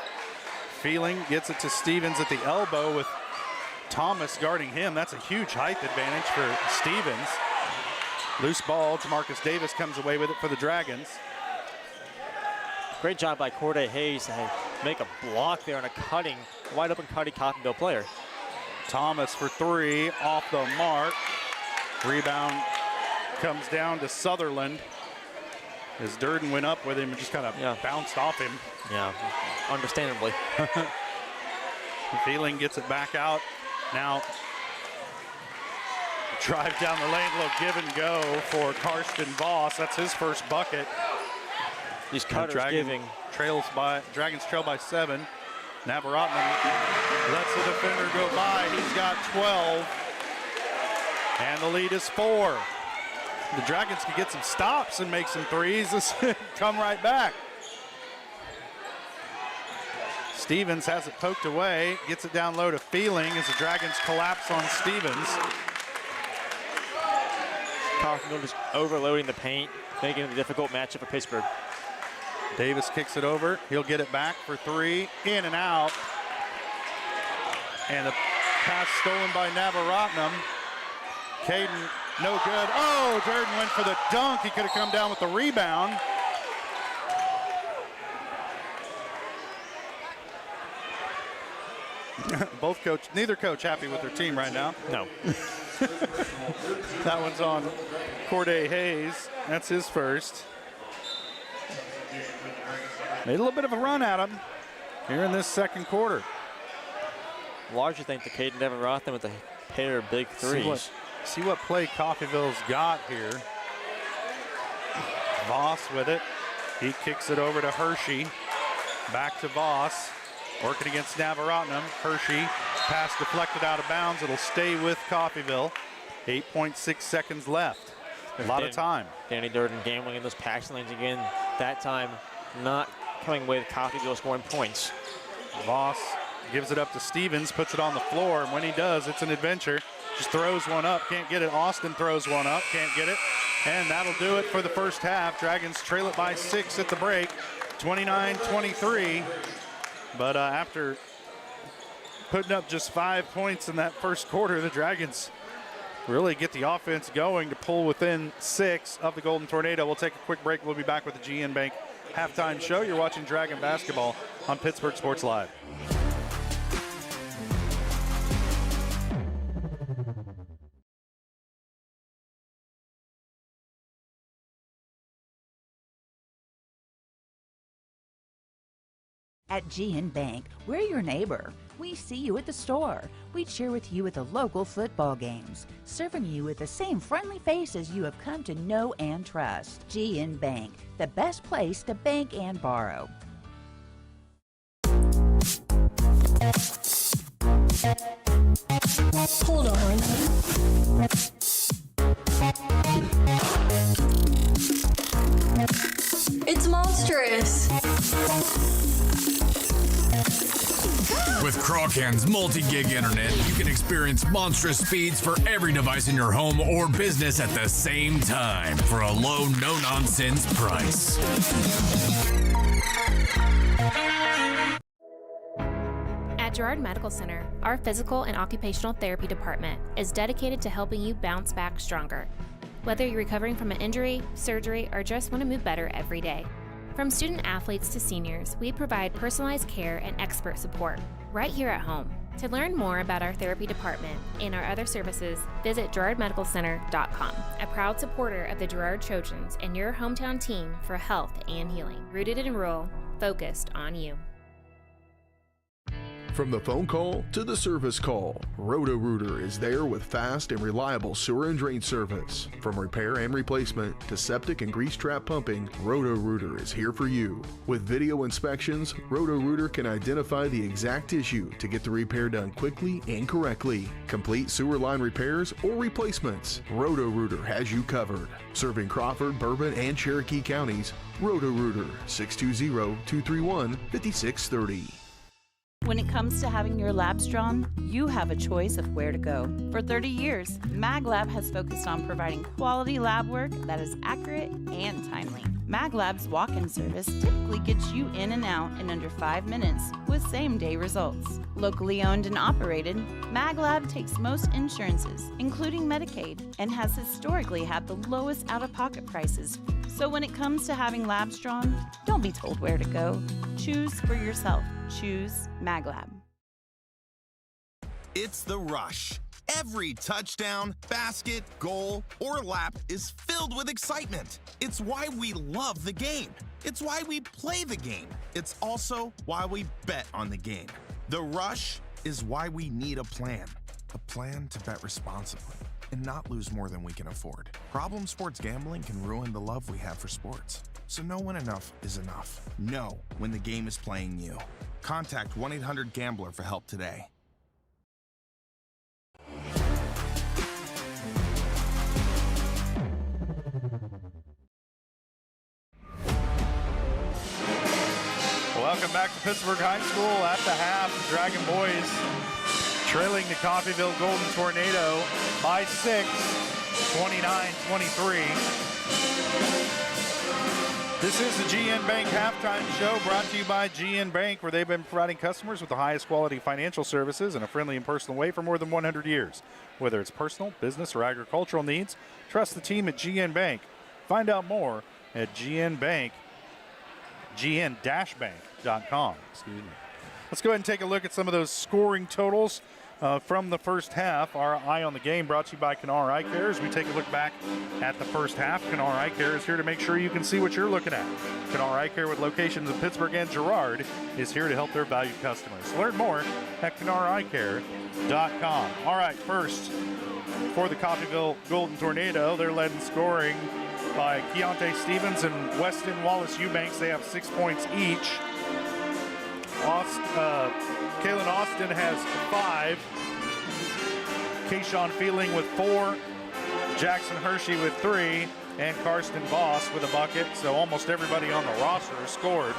Feeling gets it to Stevens at the elbow with Thomas guarding him. That's a huge height advantage for Stevens. Loose ball, Jamarcus Davis comes away with it for the Dragons. Great job by Corday Hayes to make a block there on a wide open cutting Coffeyville player. Thomas for three, off the mark. Rebound comes down to Sutherland as Durden went up with him and just kind of bounced off him. Yeah, understandably. Feeling gets it back out. Now, drive down the lane, little give and go for Karsten Voss. That's his first bucket. These cutters giving. Dragons trail by 7. Navaratnam lets the defender go by. He's got 12. And the lead is 4. The Dragons can get some stops and make some threes. This come right back. Stevens has it poked away, gets it down low to Feeling as the Dragons collapse on Stevens. Coffeyville just overloading the paint, making it a difficult matchup for Pittsburg. Davis kicks it over. He'll get it back for 3, in and out. And the pass stolen by Navaratnam. Caden, no good. Oh, Durden went for the dunk. He could have come down with the rebound. Neither coach happy with their team right now. No. That one's on Corday Hayes. That's his first. Made a little bit of a run at him here in this second quarter. Largely think the Caden Navaratnam with a pair of big threes. See what play Coffeyville's got here. Voss with it. He kicks it over to Hershey. Back to Voss. Working against Navaratnam. Hershey. Pass deflected out of bounds. It'll stay with Coffeyville. 8.6 seconds left. A lot of time. Danny Durden gambling in those passing lanes again. That time not coming with Coffeyville scoring points. Voss gives it up to Stevens, puts it on the floor, and when he does, it's an adventure. Just throws one up, can't get it. Austin throws one up, can't get it. And that'll do it for the first half. Dragons trail it by 6 at the break, 29-23. But after putting up just 5 points in that first quarter, the Dragons really get the offense going to pull within 6 of the Golden Tornado. We'll take a quick break. We'll be back with the GN Bank halftime show. You're watching Dragon Basketball on Pittsburgh Sports Live. At GN Bank, we're your neighbor. We see you at the store. We cheer with you at the local football games, serving you with the same friendly faces you have come to know and trust. GN Bank, the best place to bank and borrow. Hold on. It's monstrous. With Crawcan's multi-gig internet, you can experience monstrous speeds for every device in your home or business at the same time for a low, no-nonsense price. At Girard Medical Center, our physical and occupational therapy department is dedicated to helping you bounce back stronger. Whether you're recovering from an injury, surgery, or just want to move better every day. From student athletes to seniors, we provide personalized care and expert support right here at home. To learn more about our therapy department and our other services, visit GirardMedicalCenter.com, a proud supporter of the Girard Trojans and your hometown team for health and healing. Rooted in rural, focused on you. From the phone call to the service call, Roto-Rooter is there with fast and reliable sewer and drain service. From repair and replacement to septic and grease trap pumping, Roto-Rooter is here for you. With video inspections, Roto-Rooter can identify the exact issue to get the repair done quickly and correctly. Complete sewer line repairs or replacements, Roto-Rooter has you covered. Serving Crawford, Bourbon, and Cherokee counties, Roto-Rooter, 620-231-5630. When it comes to having your labs drawn, you have a choice of where to go. For 30 years, MagLab has focused on providing quality lab work that is accurate and timely. MagLab's walk-in service typically gets you in and out in under 5 minutes with same-day results. Locally owned and operated, MagLab takes most insurances, including Medicaid, and has historically had the lowest out-of-pocket prices. So when it comes to having labs drawn, don't be told where to go. Choose for yourself. Choose MagLab. It's the rush. Every touchdown, basket, goal, or lap is filled with excitement. It's why we love the game. It's why we play the game. It's also why we bet on the game. The rush is why we need a plan. A plan to bet responsibly and not lose more than we can afford. Problem sports gambling can ruin the love we have for sports. So know when enough is enough. Know when the game is playing you. Contact 1-800-GAMBLER for help today. Welcome back to Pittsburg High School. At the half, the Dragon Boys trailing the Coffeyville Golden Tornado by 6, 29-23. This is the GN Bank Halftime Show, brought to you by GN Bank, where they've been providing customers with the highest quality financial services in a friendly and personal way for more than 100 years. Whether it's personal, business, or agricultural needs, trust the team at GN Bank. Find out more at gn-bank.com. Excuse me. Let's go ahead and take a look at some of those scoring totals from the first half. Our Eye on the Game brought to you by Kennar Eye Care. As we take a look back at the first half, Kennar Eye Care is here to make sure you can see what you're looking at. Kennar Eye Care, with locations in Pittsburg and Girard, is here to help their valued customers. Learn more at KennarEyeCare.com. All right, first, for the Coffeyville Golden Tornado, they're led in scoring by Keontae Stevens and Weston Wallace Eubanks. They have 6 points each. Kalen Austin has 5. Kayshawn Feeling with 4. Jackson Hershey with 3. And Karsten Voss with a bucket. So almost everybody on the roster has scored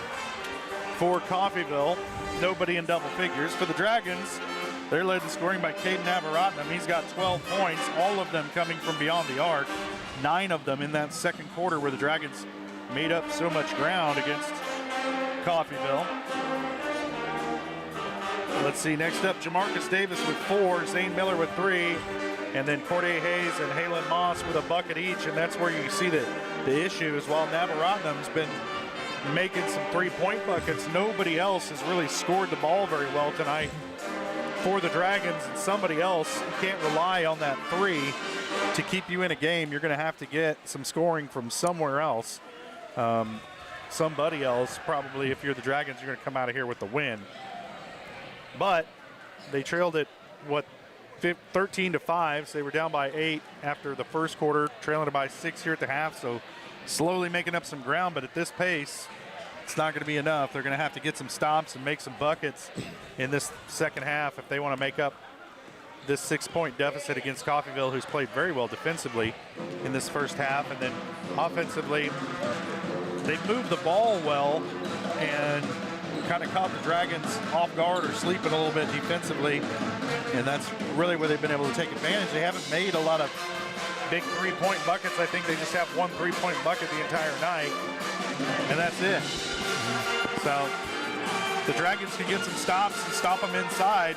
for Coffeyville. Nobody in double figures. For the Dragons, they're led in scoring by Caden Navaratnam. He's got 12 points, all of them coming from beyond the arc. 9 of them in that second quarter, where the Dragons made up so much ground against Coffeyville. Let's see, next up, Jamarcus Davis with 4, Zane Miller with 3, and then Corday Hayes and Halen Moss with a bucket each, and that's where you see that the issue is while Navaratnam's been making some three-point buckets, nobody else has really scored the ball very well tonight for the Dragons, and somebody else, you can't rely on that 3 to keep you in a game. You're going to have to get some scoring from somewhere else. Somebody else, probably if you're the Dragons, you're going to come out of here with the win. But they trailed it, 13-5. So they were down by 8 after the first quarter, trailing it by 6 here at the half. So slowly making up some ground, but at this pace, it's not going to be enough. They're going to have to get some stops and make some buckets in this second half if they want to make up this 6-point deficit against Coffeyville, who's played very well defensively in this first half. And then offensively, they've moved the ball well and kind of caught the Dragons off guard or sleeping a little bit defensively. And that's really where they've been able to take advantage. They haven't made a lot of big three-point buckets. I think they just have one three-point bucket the entire night, and that's it. So the Dragons can get some stops and stop them inside.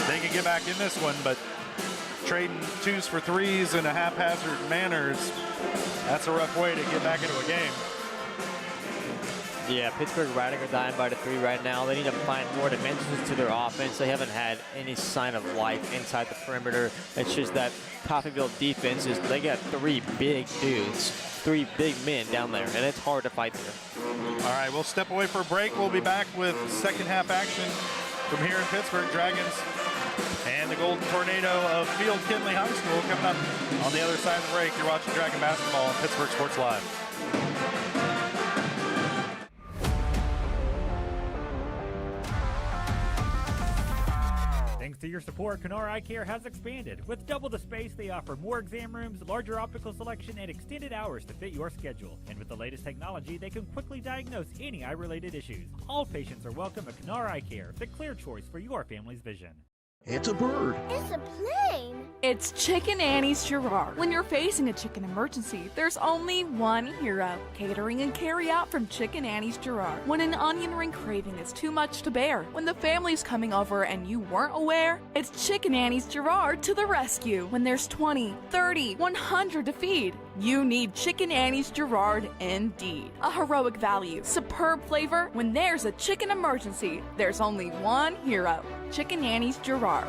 They can get back in this one, but trading 2s for 3s in a haphazard manner, that's a rough way to get back into a game. Yeah, Pittsburgh riding or dying by the 3 right now. They need to find more dimensions to their offense. They haven't had any sign of life inside the perimeter. It's just that Coffeyville defense they got 3 big dudes, 3 big men down there, and it's hard to fight there. All right, we'll step away for a break. We'll be back with second half action from here in Pittsburgh. Dragons and the Golden Tornado of Field Kindley High School coming up on the other side of the break. You're watching Dragon Basketball on Pittsburgh Sports Live. Thanks to your support, Kennar Eye Care has expanded. With double the space, they offer more exam rooms, larger optical selection, and extended hours to fit your schedule. And with the latest technology, they can quickly diagnose any eye-related issues. All patients are welcome at Kennar Eye Care, the clear choice for your family's vision. It's a bird. It's a plane. It's Chicken Annie's Girard. When you're facing a chicken emergency, there's only one hero. Catering and carry out from Chicken Annie's Girard. When an onion ring craving is too much to bear, when the family's coming over and you weren't aware, it's Chicken Annie's Girard to the rescue. When there's 20, 30, 100 to feed, you need Chicken Annie's Girard indeed. A heroic value, superb flavor. When there's a chicken emergency, there's only one hero. Chicken Annie's Girard.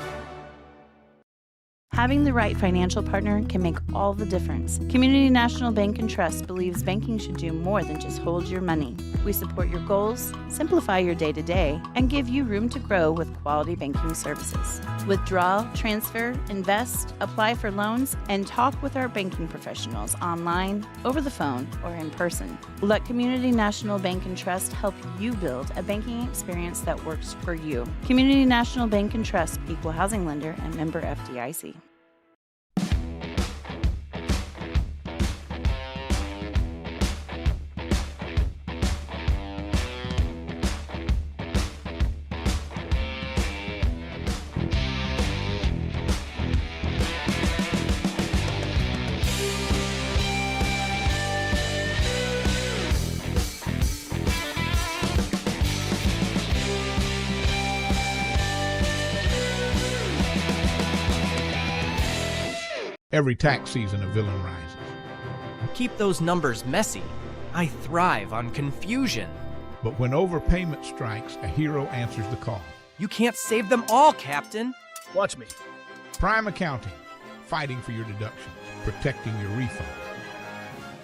Having the right financial partner can make all the difference. Community National Bank and Trust believes banking should do more than just hold your money. We support your goals, simplify your day-to-day, and give you room to grow with quality banking services. Withdraw, transfer, invest, apply for loans, and talk with our banking professionals online, over the phone, or in person. Let Community National Bank and Trust help you build a banking experience that works for you. Community National Bank and Trust, equal housing lender and member FDIC. Every tax season, a villain rises. Keep those numbers messy. I thrive on confusion. But when overpayment strikes, a hero answers the call. You can't save them all, Captain. Watch me. Prime Accounting, fighting for your deductions, protecting your refund.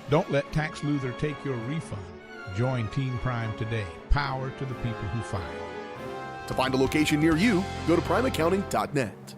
Don't let Tax Luther take your refund. Join Team Prime today. Power to the people who file. To find a location near you, go to primeaccounting.net.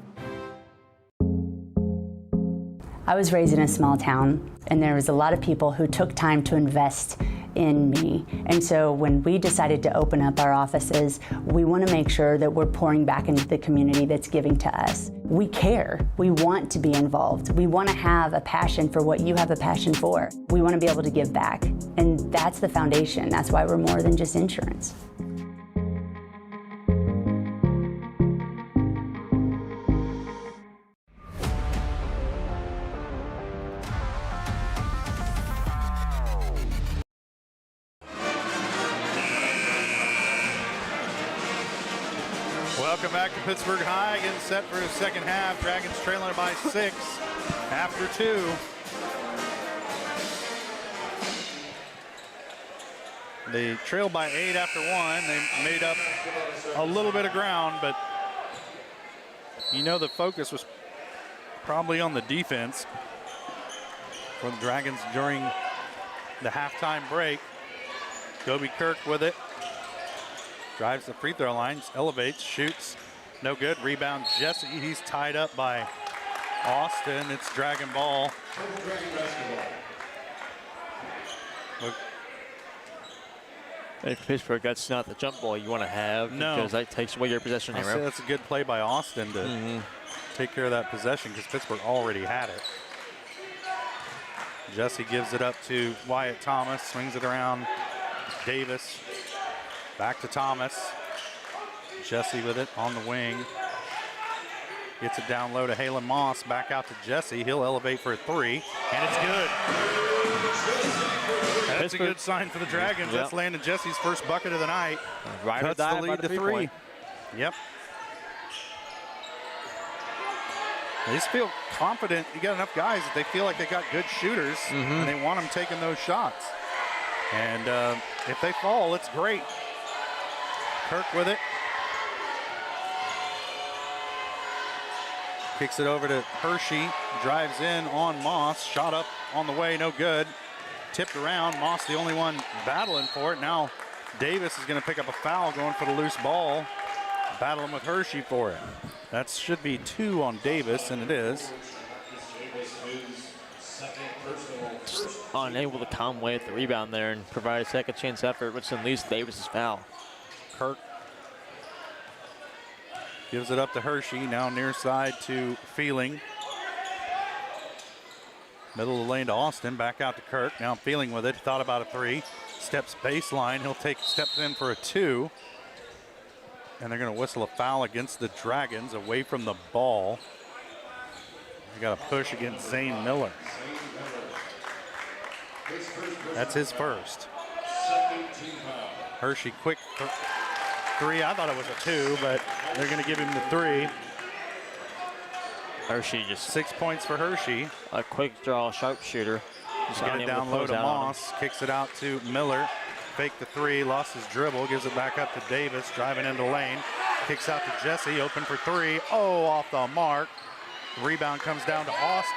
I was raised in a small town, and there was a lot of people who took time to invest in me. And so when we decided to open up our offices, we want to make sure that we're pouring back into the community that's giving to us. We care. We want to be involved. We want to have a passion for what you have a passion for. We want to be able to give back. And that's the foundation. That's why we're more than just insurance. Welcome back to Pittsburg High, getting set for the second half. Dragons trailing by 6 after 2. They trailed by 8 after 1. They made up a little bit of ground, but you know the focus was probably on the defense for the Dragons during the halftime break. Kobe Kirk with it. Drives the free throw line, elevates, shoots, no good. Rebound, Jesse. He's tied up by Austin. It's Dragon ball. Hey, Pittsburgh, that's not the jump ball you want to have. No. Because that takes away your possession. I'll say that's a good play by Austin to take care of that possession because Pittsburgh already had it. Jesse gives it up to Wyatt Thomas, swings it around Davis. Back to Thomas. Jesse with it on the wing. Gets it down low to Halen Moss. Back out to Jesse. He'll elevate for a 3. And it's good. That's a good sign for the Dragons. That's landed Jesse's first bucket of the night. Cuts the lead to 3. Yep. They just feel confident. You got enough guys that they feel like they got good shooters. And they want them taking those shots. And if they fall, it's great. Kirk with it. Kicks it over to Hershey. Drives in on Moss. Shot up on the way, no good. Tipped around. Moss the only one battling for it. Now Davis is going to pick up a foul going for the loose ball. Battling with Hershey for it. That should be 2 on Davis, and it is. Just unable to come away with the rebound there and provide a second chance effort, which then leads to Davis's foul. Kirk gives it up to Hershey, now near side to Feeling. Middle of the lane to Austin, back out to Kirk. Now Feeling with it, thought about a 3. Steps baseline, he'll steps in for a 2. And they're gonna whistle a foul against the Dragons away from the ball. They got a push against Zane Miller. That's his first. Hershey quick 3. I thought it was a 2, but they're going to give him the 3. Hershey just 6 points for Hershey. A quick draw sharpshooter. Just got it down low to Moss. Kicks it out to Miller. Fake the 3. Lost his dribble. Gives it back up to Davis. Driving into the lane. kicks out to Jesse, open for three. Oh, off the mark. The rebound comes down to Austin.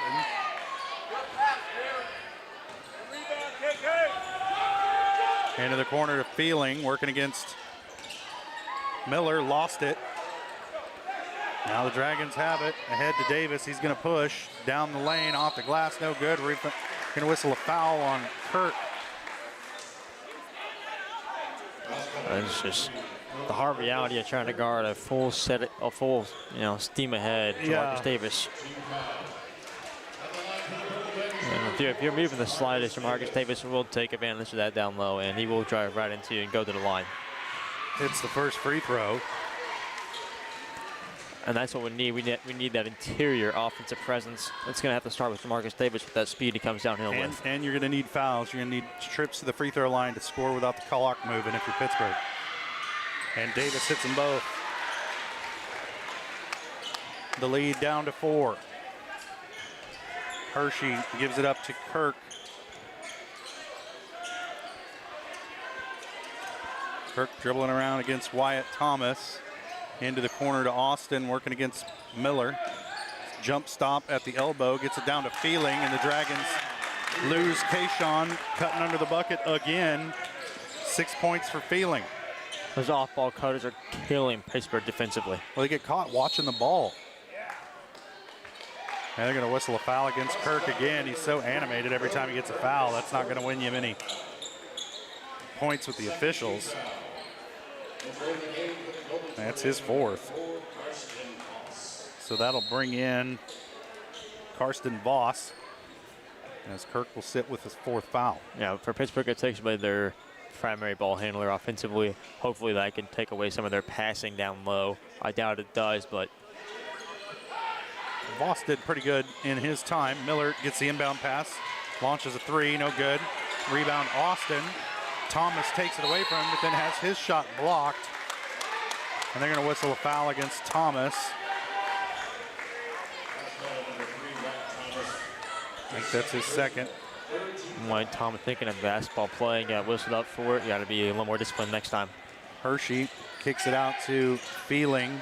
Into the corner to Feeling, working against Miller, lost it. Now the Dragons have it, ahead to Davis. He's gonna push down the lane, off the glass, no good. Gonna whistle a foul on Kirk. It's just the hard reality of trying to guard a full steam ahead. Marcus Davis. And if you're moving the slightest, Marcus Davis will take advantage of that down low, and he will drive right into you and go to the line. It's the first free throw. And that's what we need. We need that interior offensive presence. It's going to have to start with Jamarcus Davis with that speed he comes downhill with. And you're going to need fouls. You're going to need trips to the free throw line to score without the clock moving if you're Pittsburgh. And Davis hits them both. The lead down to 4. Hershey gives it up to Kirk. Kirk dribbling around against Wyatt Thomas. Into the corner to Austin, working against Miller. Jump stop at the elbow, gets it down to Feeling, and the Dragons lose Kayshawn, cutting under the bucket again. 6 points for Feeling. Those off-ball cutters are killing Pittsburgh defensively. Well, they get caught watching the ball. And they're going to whistle a foul against Kirk again. He's so animated every time he gets a foul. That's not going to win you many points with the officials. That's his 4th. So that'll bring in Karsten Voss as Kirk will sit with his 4th foul. Yeah, for Pittsburgh, it takes away their primary ball handler offensively. Hopefully that can take away some of their passing down low. I doubt it does, but Voss did pretty good in his time. Miller gets the inbound pass, launches a 3, no good. Rebound Austin. Thomas takes it away from him, but then has his shot blocked. And they're going to whistle a foul against Thomas. I think that's his 2nd. Like Thomas thinking of basketball play, got whistled up for it. You got to be a little more disciplined next time. Hershey kicks it out to Feeling.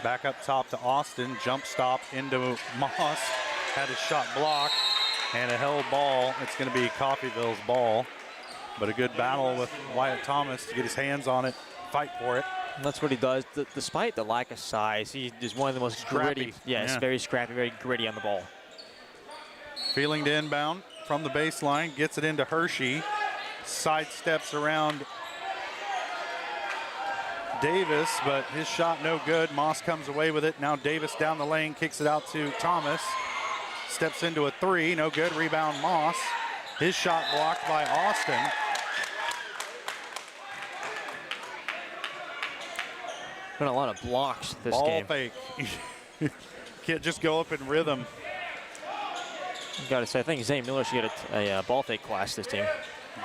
Back up top to Austin. Jump stop into Moss. Had his shot blocked. And a held ball. It's going to be Coffeyville's ball. But a good battle with Wyatt Thomas to get his hands on it, fight for it. And that's what he does. Despite the lack of size, he is one of the most gritty. Yes, very scrappy, very gritty on the ball. Feeling to inbound from the baseline, gets it into Hershey. Sidesteps around Davis, but his shot no good. Moss comes away with it. Now Davis down the lane, kicks it out to Thomas. Steps into a 3, no good. Rebound Moss. His shot blocked by Austin. Been a lot of blocks this game. Ball fake. Can't just go up in rhythm. Got to say, I think Zane Miller should get a ball fake class this team.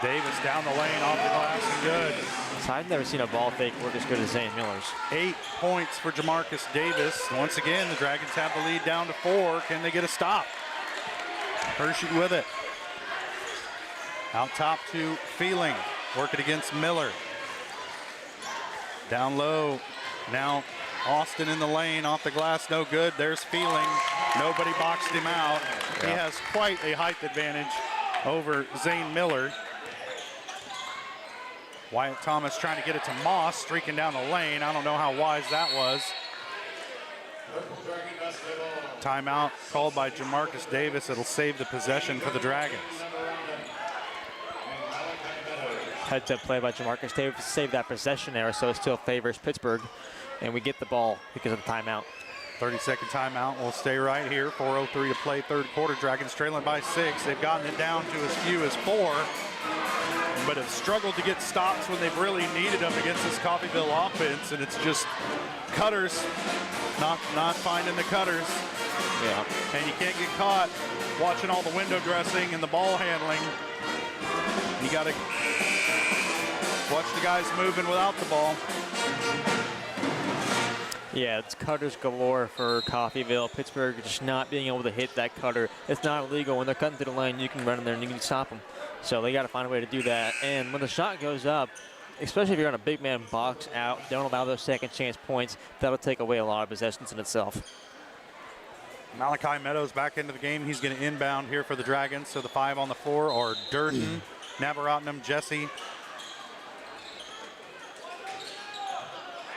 Davis down the lane, off the glass, and good. So I've never seen a ball fake work as good as Zane Miller's. 8 points for Jamarcus Davis. Once again, the Dragons have the lead down to 4. Can they get a stop? Hershey with it. Out top to Feeling, working against Miller. Down low, now Austin in the lane, off the glass, no good. There's Feeling, nobody boxed him out. He has quite a height advantage over Zane Miller. Wyatt Thomas trying to get it to Moss, streaking down the lane. I don't know how wise that was. Timeout called by Jamarcus Davis. It'll save the possession for the Dragons. Heads-up play by Jamarcus Davis to save that possession there, so it still favors Pittsburgh, and we get the ball because of the timeout. 30-second timeout. We'll stay right here. 4:03 to play, 3rd quarter. Dragons trailing by 6. They've gotten it down to as few as 4, but have struggled to get stops when they've really needed them against this Coffeyville offense, and it's just cutters, not finding the cutters. Yeah. And you can't get caught watching all the window dressing and the ball handling. You got to watch the guys moving without the ball. Yeah, it's cutters galore for Coffeyville. Pittsburgh just not being able to hit that cutter. It's not illegal. When they're cutting to the lane, you can run in there and you can stop them. So they got to find a way to do that. And when the shot goes up, especially if you're on a big man box out, don't allow those second chance points. That'll take away a lot of possessions in itself. Malachi Meadows back into the game. He's going to inbound here for the Dragons. So the 5 on the floor are Durden, Navaratnam, Jesse,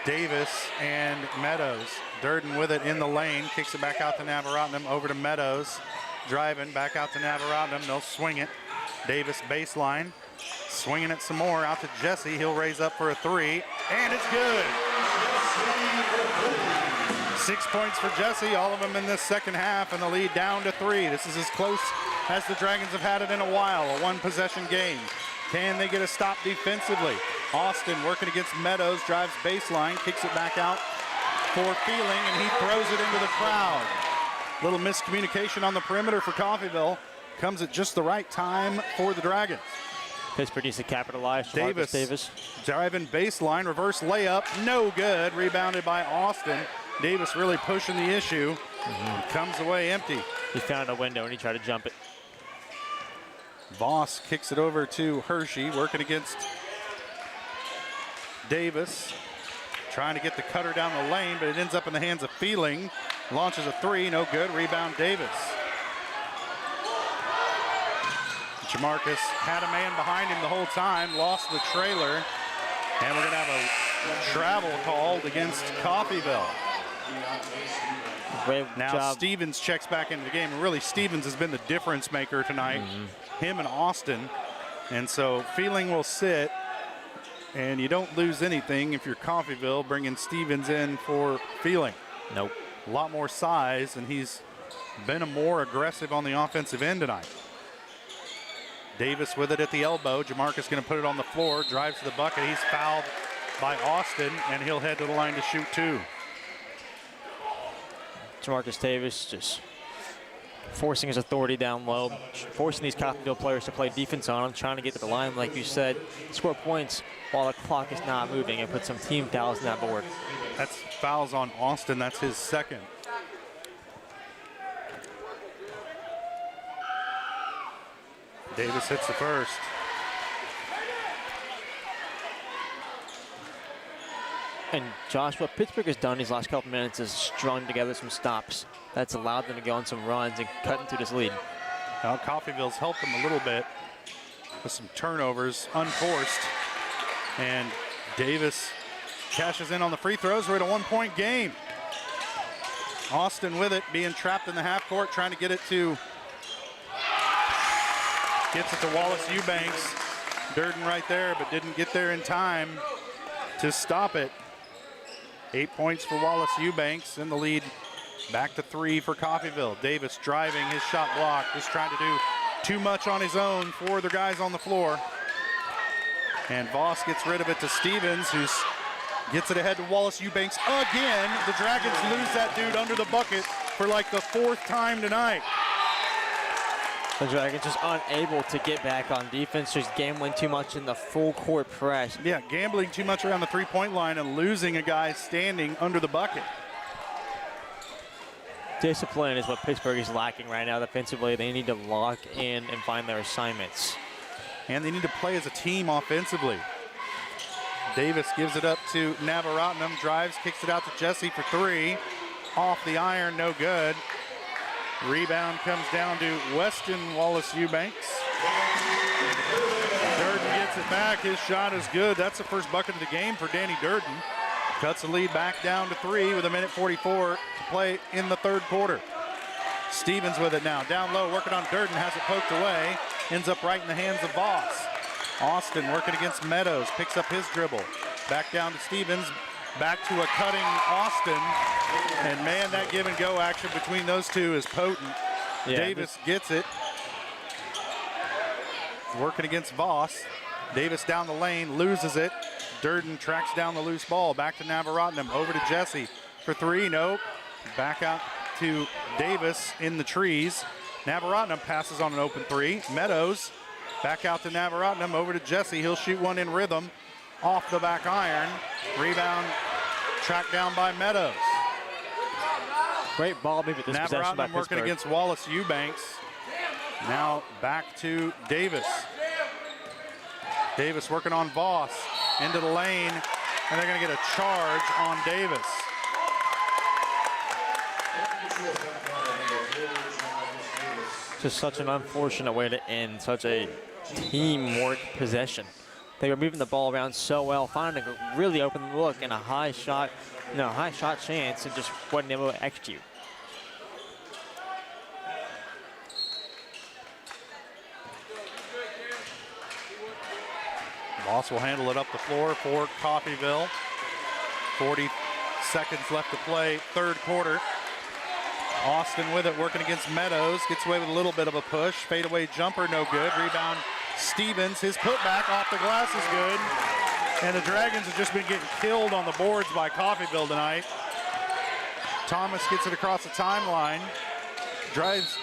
Davis, and Meadows. Durden with it in the lane, kicks it back out to Navaratnam, over to Meadows. Driving back out to Navaratnam. They'll swing it. Davis baseline. Swinging it some more out to Jesse. He'll raise up for a 3, and it's good. 6 points for Jesse, all of them in this second half, and the lead down to 3. This is as close as the Dragons have had it in a while, a one-possession game. Can they get a stop defensively? Austin working against Meadows, drives baseline, kicks it back out for Feeling, and he throws it into the crowd. Little miscommunication on the perimeter for Coffeyville. Comes at just the right time for the Dragons. Pittsburg needs to capitalize. Davis driving baseline, reverse layup, no good. Rebounded by Austin. Davis really pushing the issue. Comes away empty. He found a window and he tried to jump it. Voss kicks it over to Hershey, working against Davis. Trying to get the cutter down the lane, but it ends up in the hands of Feeling. Launches a 3, no good. Rebound Davis. Jamarcus had a man behind him the whole time, lost the trailer, and we're going to have a travel called against Coffeyville. Now Stevens checks back into the game, and really Stevens has been the difference maker tonight, him and Austin, and so Feeling will sit, and you don't lose anything if you're Coffeyville bringing Stevens in for Feeling. Nope. A lot more size, and he's been more aggressive on the offensive end tonight. Davis with it at the elbow. Jamarcus going to put it on the floor, drives to the bucket. He's fouled by Austin, and he'll head to the line to shoot 2. Jamarcus Davis just forcing his authority down low, forcing these Coffeyville players to play defense on him, trying to get to the line, like you said, score points while the clock is not moving and put some team fouls on that board. That's fouls on Austin. That's his second. Davis hits the first. And Josh, what Pittsburgh has done these last couple minutes is strung together some stops. That's allowed them to go on some runs and cut into this lead. Now Coffeyville's helped them a little bit with some turnovers, unforced. And Davis cashes in on the free throws. We're at a 1-point game. Austin with it, being trapped in the half court, trying to get it to Gets it to Wallace Eubanks. Durden right there, but didn't get there in time to stop it. 8 points for Wallace Eubanks, in the lead back to 3 for Coffeyville. Davis driving, his shot blocked, just trying to do too much on his own for the guys on the floor. And Voss gets rid of it to Stevens, who gets it ahead to Wallace Eubanks again. The Dragons lose that dude under the bucket for like the 4th time tonight. The Dragons just unable to get back on defense, just gambling too much in the full court press. Yeah, gambling too much around the 3-point line and losing a guy standing under the bucket. Discipline is what Pittsburgh is lacking right now defensively. They need to lock in and find their assignments. And they need to play as a team offensively. Davis gives it up to Navaratnam, drives, kicks it out to Jesse for 3. Off the iron, no good. Rebound comes down to Weston Wallace Eubanks. Durden gets it back. His shot is good. That's the first bucket of the game for Danny Durden. Cuts the lead back down to 3 with 1:44 to play in the 3rd quarter. Stevens with it now. Down low, working on Durden, has it poked away. Ends up right in the hands of Voss. Austin working against Meadows, picks up his dribble. Back down to Stevens. Back to a cutting Austin. And man, that give and go action between those two is potent. Yeah, Davis gets it. Working against Voss. Davis down the lane, loses it. Durden tracks down the loose ball. Back to Navaratnam, over to Jesse for 3, nope. Back out to Davis in the trees. Navaratnam passes on an open 3. Meadows back out to Navaratnam, over to Jesse. He'll shoot one in rhythm. Off the back iron. Rebound tracked down by Meadows. Great ball movement this possession by Navaratnam working against Wallace Eubanks. Now back to Davis. Davis working on Voss. into the lane, and they're going to get a charge on Davis. Just such an unfortunate way to end such a teamwork possession. They were moving the ball around so well, finding a really open look and a high shot, high shot chance, and just wasn't able to execute. Moss will handle it up the floor for Coffeyville. 40 seconds left to play, third quarter. Austin with it, working against Meadows. Gets away with a little bit of a push. Fadeaway jumper, no good. Rebound, Stevens. His putback off the glass is good. And the Dragons have just been getting killed on the boards by Coffeyville tonight. Thomas gets it across the timeline.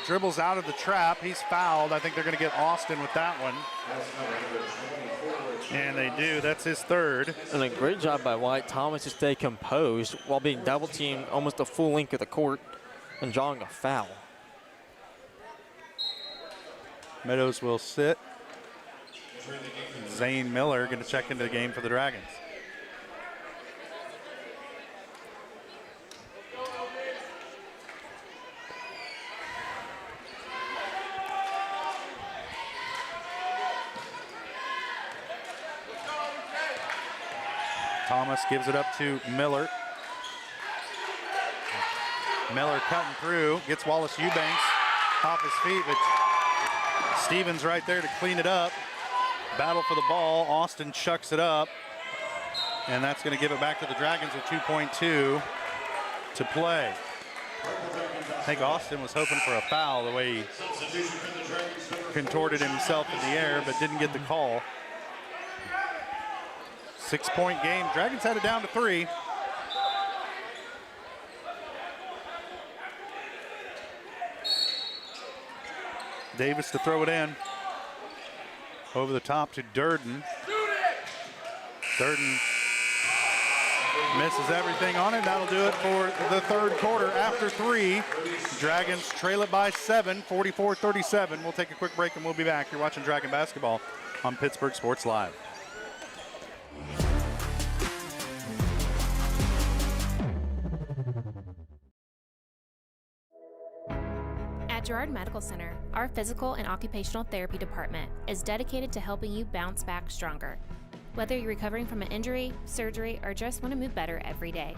Dribbles out of the trap. He's fouled. I think they're going to get Austin with that one. And they do. That's his third. And a great job by White Thomas to stay composed while being double teamed almost the full length of the court and drawing a foul. Meadows will sit. Zane Miller going to check into the game for the Dragons. Thomas gives it up to Miller. Miller cutting through, gets Wallace Eubanks off his feet, but Stevens right there to clean it up. Battle for the ball, Austin chucks it up, and that's going to give it back to the Dragons with 2:2 to play. I think Austin was hoping for a foul the way he contorted himself in the air, but didn't get the call. 6-point game. Dragons had it down to 3. Davis to throw it in. Over the top to Durden. Durden misses everything on it. That'll do it for the third quarter. After 3, Dragons trail it by 7, 44-37. We'll take a quick break and we'll be back. You're watching Dragon Basketball on Pittsburgh Sports Live. At Girard Medical Center, our physical and occupational therapy department is dedicated to helping you bounce back stronger. Whether you're recovering from an injury, surgery, or just want to move better every day.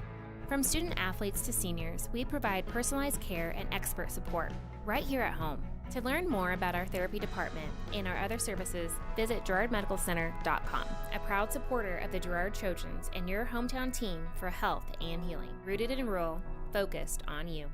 From student athletes to seniors, we provide personalized care and expert support right here at home. To learn more about our therapy department and our other services, visit GirardMedicalCenter.com, a proud supporter of the Girard Trojans and your hometown team for health and healing. Rooted in rural, focused on you.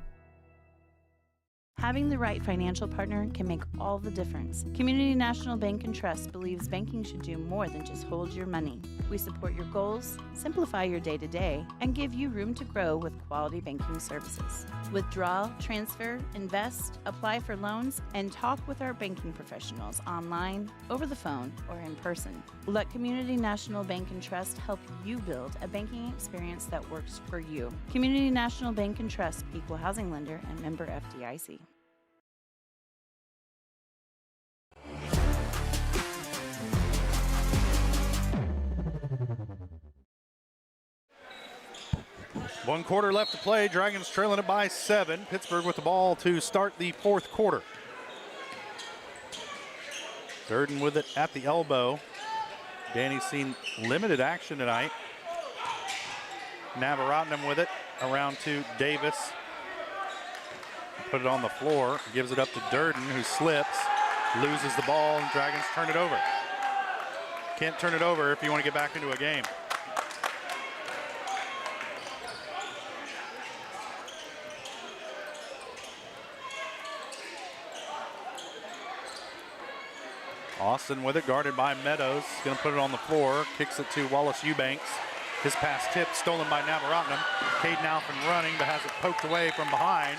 Having the right financial partner can make all the difference. Community National Bank and Trust believes banking should do more than just hold your money. We support your goals, simplify your day-to-day, and give you room to grow with quality banking services. Withdraw, transfer, invest, apply for loans, and talk with our banking professionals online, over the phone, or in person. Let Community National Bank and Trust help you build a banking experience that works for you. Community National Bank and Trust, equal housing lender and member FDIC. One quarter left to play. Dragons trailing it by 7. Pittsburgh with the ball to start the fourth quarter. Durden with it at the elbow. Danny's seen limited action tonight. Navaratnam with it around to Davis. Put it on the floor. Gives it up to Durden, who slips, loses the ball, and Dragons turn it over. Can't turn it over if you want to get back into a game. Austin with it, guarded by Meadows. Going to put it on the floor. Kicks it to Wallace Eubanks. His pass tipped, stolen by Navaratnam. Caden Alphen running, but has it poked away from behind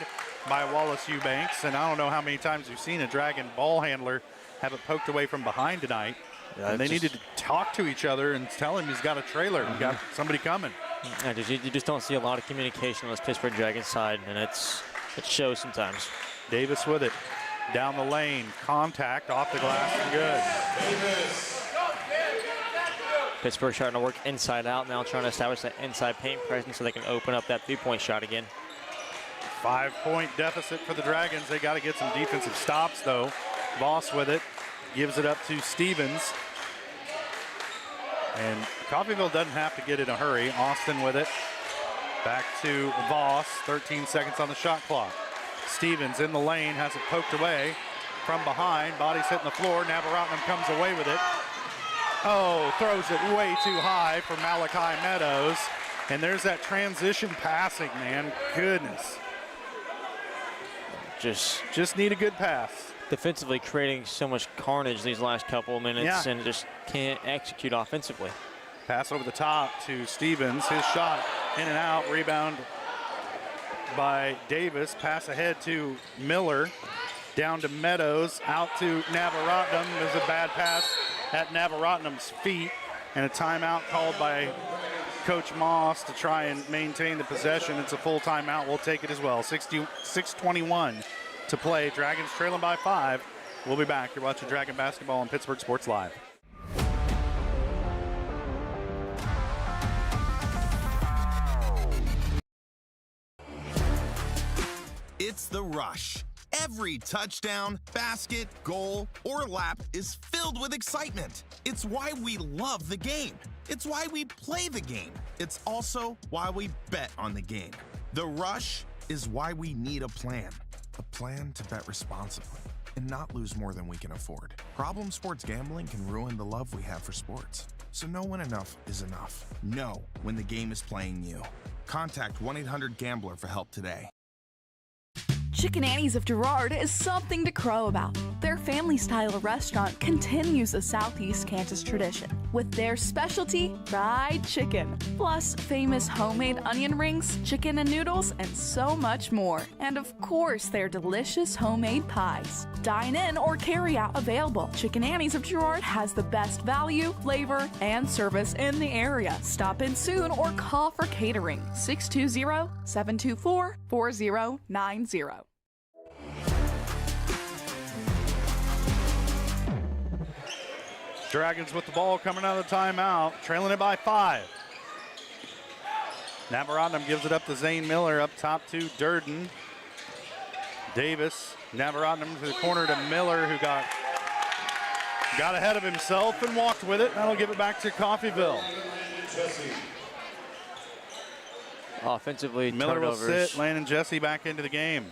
by Wallace Eubanks. And I don't know how many times we've seen a Dragon ball handler have it poked away from behind tonight. Yeah, and they needed to talk to each other and tell him he's got a trailer. He's got somebody coming. Yeah, you just don't see a lot of communication on this Pittsburgh Dragons side, and it shows sometimes. Davis with it. Down the lane, contact off the glass and good. Pittsburgh starting to work inside out now, trying to establish that inside paint presence so they can open up that 3-point shot again. 5-point deficit for the Dragons. They got to get some defensive stops, though. Voss with it, gives it up to Stevens. And Coffeyville doesn't have to get in a hurry. Austin with it. Back to Voss, 13 seconds on the shot clock. Stevens in the lane, has it poked away from behind. Body's hitting the floor. Navaratnam comes away with it. Oh, throws it way too high for Malachi Meadows. And there's that transition passing, man. Goodness. Just need a good pass. Defensively creating so much carnage these last couple of minutes and just can't execute offensively. Pass over the top to Stevens. His shot in and out. Rebound by Davis. Pass ahead to Miller. Down to Meadows. Out to Navaratnam. There's a bad pass at Navaratnam's feet. And a timeout called by Coach Moss to try and maintain the possession. It's a full timeout. We'll take it as well. 6:21 to play. Dragons trailing by 5. We'll be back. You're watching Dragon Basketball on Pittsburgh Sports Live. It's the rush. Every touchdown, basket, goal, or lap is filled with excitement. It's why we love the game. It's why we play the game. It's also why we bet on the game. The rush is why we need a plan to bet responsibly and not lose more than we can afford. Problem sports gambling can ruin the love we have for sports. So know when enough is enough. Know when the game is playing you. Contact 1-800-GAMBLER for help today. Chicken Annie's of Girard is something to crow about. Their family-style restaurant continues a Southeast Kansas tradition with their specialty, fried chicken, plus famous homemade onion rings, chicken and noodles, and so much more. And of course, their delicious homemade pies. Dine in or carry out available. Chicken Annie's of Girard has the best value, flavor, and service in the area. Stop in soon or call for catering. 620-724-4090. Dragons with the ball coming out of the timeout, trailing it by 5. Navaratnam gives it up to Zane Miller, up top to Durden. Davis, Navaratnam to the corner to Miller, who got ahead of himself and walked with it. That'll give it back to Coffeyville. Offensively, Miller turnovers. will sit, Landon Jesse back into the game.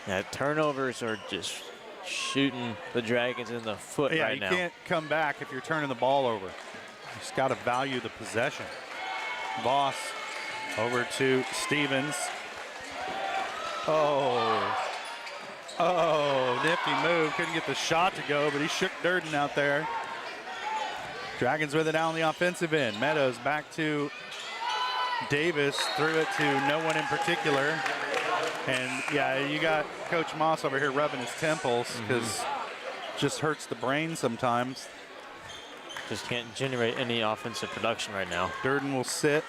Yeah, turnovers are just shooting the Dragons in the foot right now. Yeah, you can't come back if you're turning the ball over. You just got to value the possession. Voss over to Stevens. Oh, nifty move. Couldn't get the shot to go, but he shook Durden out there. Dragons with it out on the offensive end. Meadows back to Davis. Threw it to no one in particular. And yeah, you got Coach Moss over here rubbing his temples because just hurts the brain sometimes. Just can't generate any offensive production right now. Durden will sit.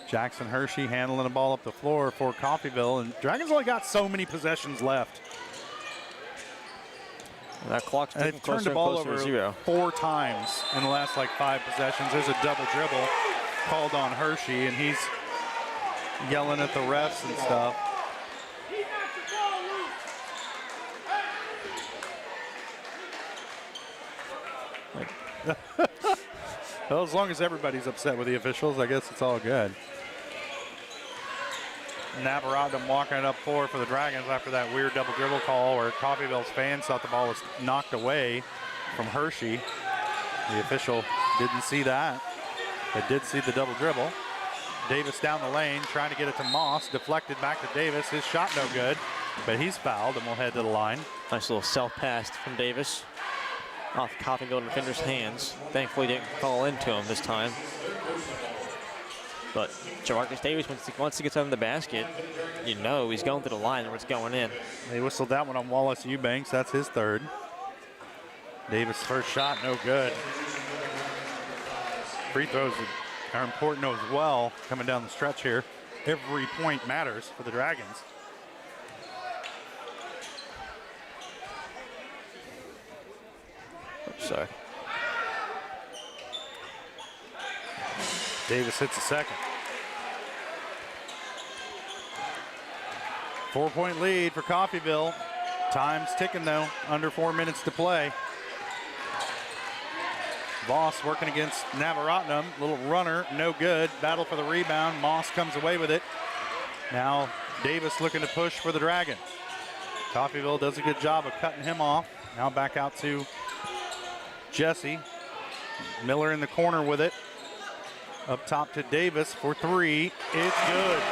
Jackson Hershey handling the ball up the floor for Coffeyville, and Dragons only got so many possessions left. That clock's getting turned the ball over 0. 4 times in the last 5 possessions. There's a double dribble called on Hershey, and he's yelling at the refs and stuff. Well, as long as everybody's upset with the officials, I guess it's all good. Navaratnam walking it up floor for the Dragons after that weird double dribble call where Coffeyville's fans thought the ball was knocked away from Hershey. The official didn't see that, but did see the double dribble. Davis down the lane, trying to get it to Moss. Deflected back to Davis. His shot no good, but he's fouled and will head to the line. Nice little self-pass from Davis off Coffeyville defender's hands. Thankfully didn't fall into him this time. But Jamarcus Davis, once he gets on the basket, you know he's going to the line where it's going in. They whistled that one on Wallace Eubanks. That's his third. Davis' first shot, no good. Free throws are important as well coming down the stretch here. Every point matters for the Dragons. Sorry. Davis hits a second. 4-point lead for Coffeyville. Time's ticking though, under 4 minutes to play. Voss working against Navaratnam. Little runner, no good. Battle for the rebound. Moss comes away with it. Now Davis looking to push for the Dragons. Coffeyville does a good job of cutting him off. Now back out to Jesse. Miller in the corner with it. Up top to Davis for three. It's good.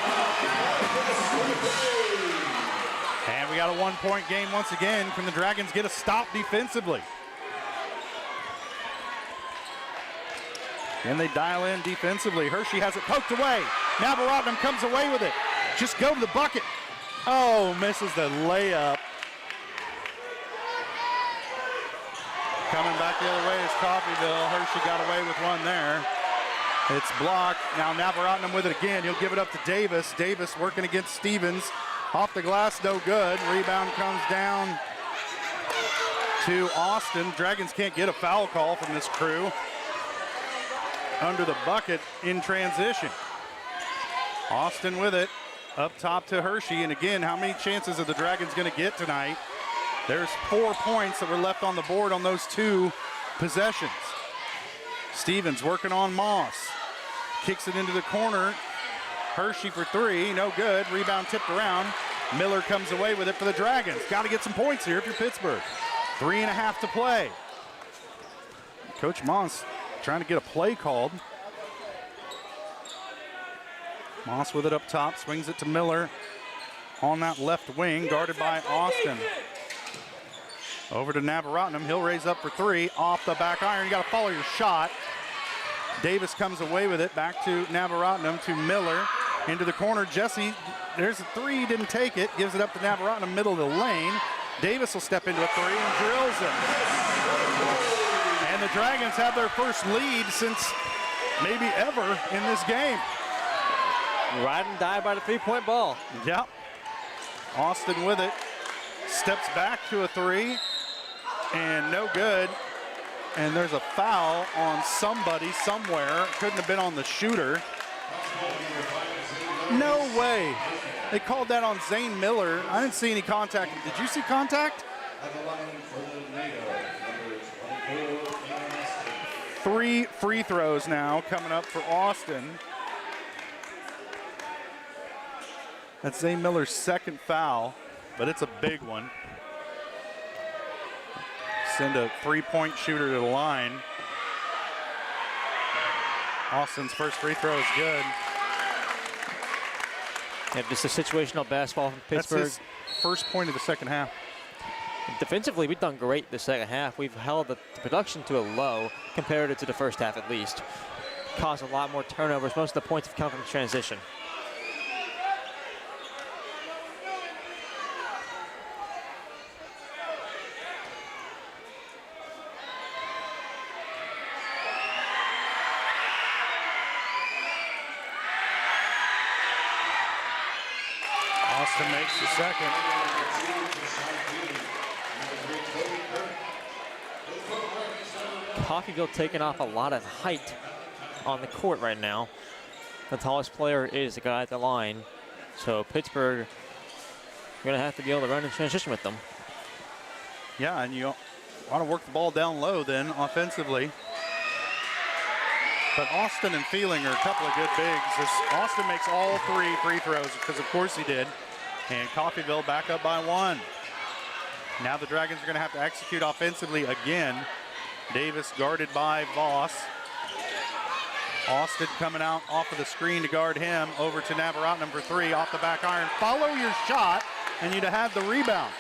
And we got a 1-point game once again. Can the Dragons get a stop defensively? Can they dial in defensively? Hershey has it poked away. Navaratnam comes away with it. Just go to the bucket. Oh, misses the layup. Coming back the other way is Coffeyville. Hershey got away with one there. It's blocked. Now Navaratnam with it again. He'll give it up to Davis. Davis working against Stevens. Off the glass, no good. Rebound comes down to Austin. Dragons can't get a foul call from this crew. Under the bucket in transition. Austin with it. Up top to Hershey. And again, how many chances are the Dragons going to get tonight? There's 4 points that were left on the board on those two possessions. Stevens working on Moss. Kicks it into the corner. Hershey for three, no good. Rebound tipped around. Miller comes away with it for the Dragons. Got to get some points here if you're Pittsburgh. 3.5 to play. Coach Moss trying to get a play called. Moss with it up top, swings it to Miller on that left wing, guarded by Austin. Over to Navaratnam, he'll raise up for three, off the back iron. You got to follow your shot. Davis comes away with it, back to Navaratnam, to Miller, into the corner. Jesse, there's a three, didn't take it, gives it up to Navaratnam, middle of the lane. Davis will step into a three and drills it. And the Dragons have their first lead since maybe ever in this game. Ride and die by the three-point ball. Yep. Austin with it. Steps back to a three. And no good. And there's a foul on somebody somewhere. Couldn't have been on the shooter. No way. They called that on Zane Miller. I didn't see any contact. Did you see contact? 3 free throws now coming up for Austin. That's Zane Miller's second foul, but it's a big one. Send a three-point shooter to the line. Austin's first free throw is good. Yeah, just a situational basketball from Pittsburgh. That's his first point of the second half. Defensively, we've done great the second half. We've held the production to a low compared to the first half at least. Caused a lot more turnovers. Most of the points have come from transition. Austin makes the second. Coffeyville taking off a lot of height on the court right now. The tallest player is the guy at the line. So Pittsburgh, going to have to be able to run in transition with them. Yeah, and you want to work the ball down low then offensively. But Austin and Feeling are a couple of good bigs. As Austin makes all 3 free throws, because of course he did. And Coffeyville back up by 1. Now the Dragons are going to have to execute offensively again. Davis guarded by Voss. Austin coming out off of the screen to guard him. Over to Navaratnam for 3 off the back iron. Follow your shot, and you'd have had the rebound.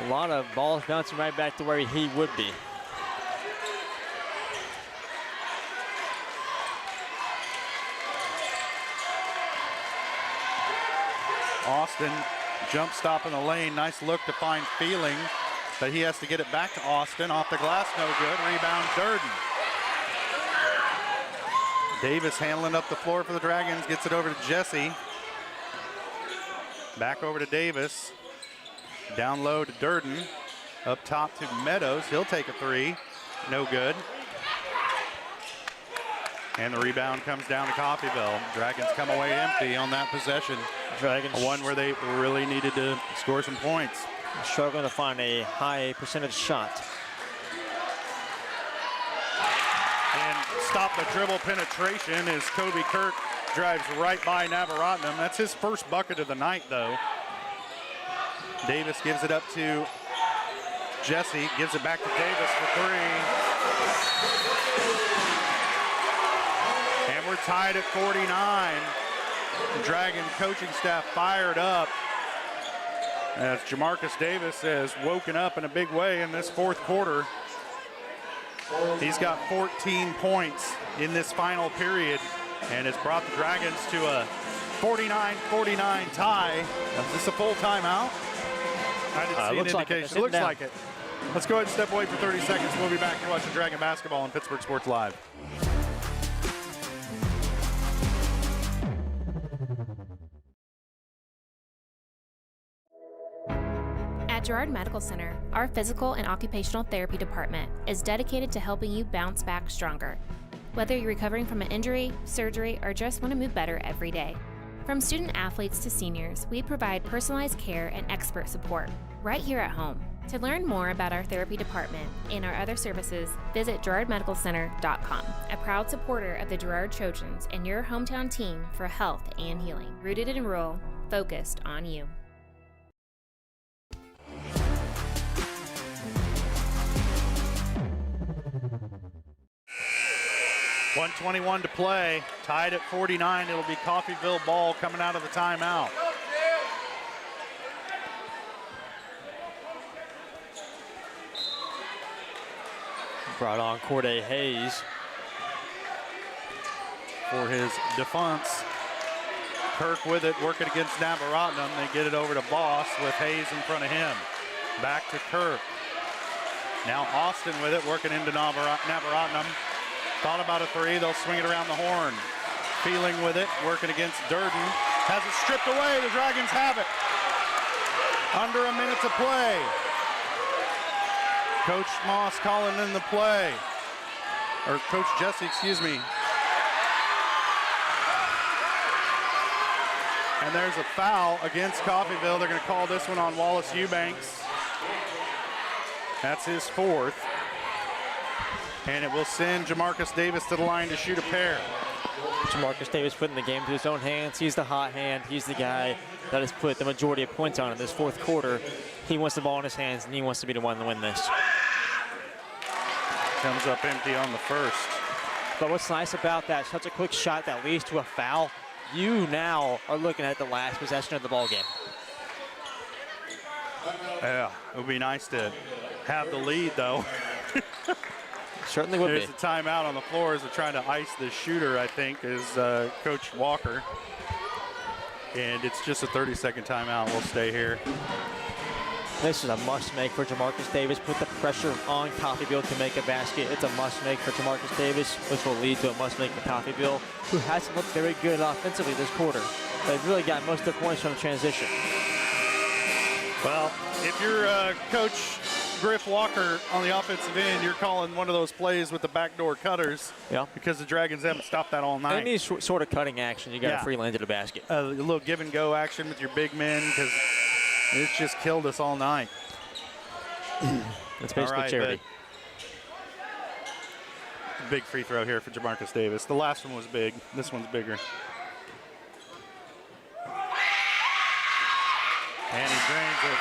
A lot of balls bouncing right back to where he would be. Austin jump stop in the lane. Nice look to find Feeling, but he has to get it back to Austin. Off the glass, no good. Rebound, Durden. Davis handling up the floor for the Dragons. Gets it over to Jesse. Back over to Davis. Down low to Durden. Up top to Meadows. He'll take a three. No good. And the rebound comes down to Coffeyville. Dragons come away empty on that possession. Dragons. One where they really needed to score some points. Struggling to find a high percentage shot. And stop the dribble penetration as Kobe Kirk drives right by Navaratnam. That's his first bucket of the night, though. Davis gives it up to Jesse, gives it back to Davis for three. And we're tied at 49. The Dragon coaching staff fired up as Jamarcus Davis has woken up in a big way in this fourth quarter. He's got 14 points in this final period and has brought the Dragons to a 49-49 tie. Is this a full timeout? I didn't see an indication. Looks like it. Let's go ahead and step away for 30 seconds. We'll be back to watch the Dragon basketball on Pittsburgh Sports Live. At Girard Medical Center, our physical and occupational therapy department is dedicated to helping you bounce back stronger. Whether you're recovering from an injury, surgery, or just want to move better every day. From student athletes to seniors, we provide personalized care and expert support right here at home. To learn more about our therapy department and our other services, visit GirardMedicalCenter.com, a proud supporter of the Girard Trojans and your hometown team for health and healing. Rooted in rural, focused on you. 1:21 to play, tied at 49. It'll be Coffeyville ball coming out of the timeout. Brought on Corday Hayes for his defense. Kirk with it, working against Navaratnam. They get it over to Boss with Hayes in front of him. Back to Kirk. Now Austin with it, working into Navaratnam. Thought about a three, they'll swing it around the horn. Feeling with it, working against Durden. Has it stripped away, the Dragons have it. Under a minute to play. Coach Moss calling in the play. Or Coach Jesse, excuse me. And there's a foul against Coffeyville. They're going to call this one on Wallace Eubanks. That's his fourth. And it will send Jamarcus Davis to the line to shoot a pair. Jamarcus Davis putting the game to his own hands. He's the hot hand. He's the guy that has put the majority of points on in this fourth quarter. He wants the ball in his hands, and he wants to be the one to win this. Comes up empty on the first. But what's nice about that, such a quick shot that leads to a foul, you now are looking at the last possession of the ball game. Yeah, it would be nice to have the lead, though. Certainly would be. There's a timeout on the floor as they're trying to ice the shooter, I think, is Coach Walker. And it's just a 30-second timeout. We'll stay here. This is a must-make for Jamarcus Davis. Put the pressure on Coffeyville to make a basket. It's a must-make for Jamarcus Davis, which will lead to a must-make for Coffeyville, who hasn't looked very good offensively this quarter. They've really got most of the points from the transition. Well, if you're Coach Griff Walker on the offensive end, you're calling one of those plays with the backdoor cutters. Yeah. Because the Dragons haven't stopped that all night. Any sort of cutting action, you got to freelance to the basket. A little give and go action with your big men, because it's just killed us all night. It's basically charity. Big free throw here for Jamarcus Davis. The last one was big. This one's bigger. And he drains it.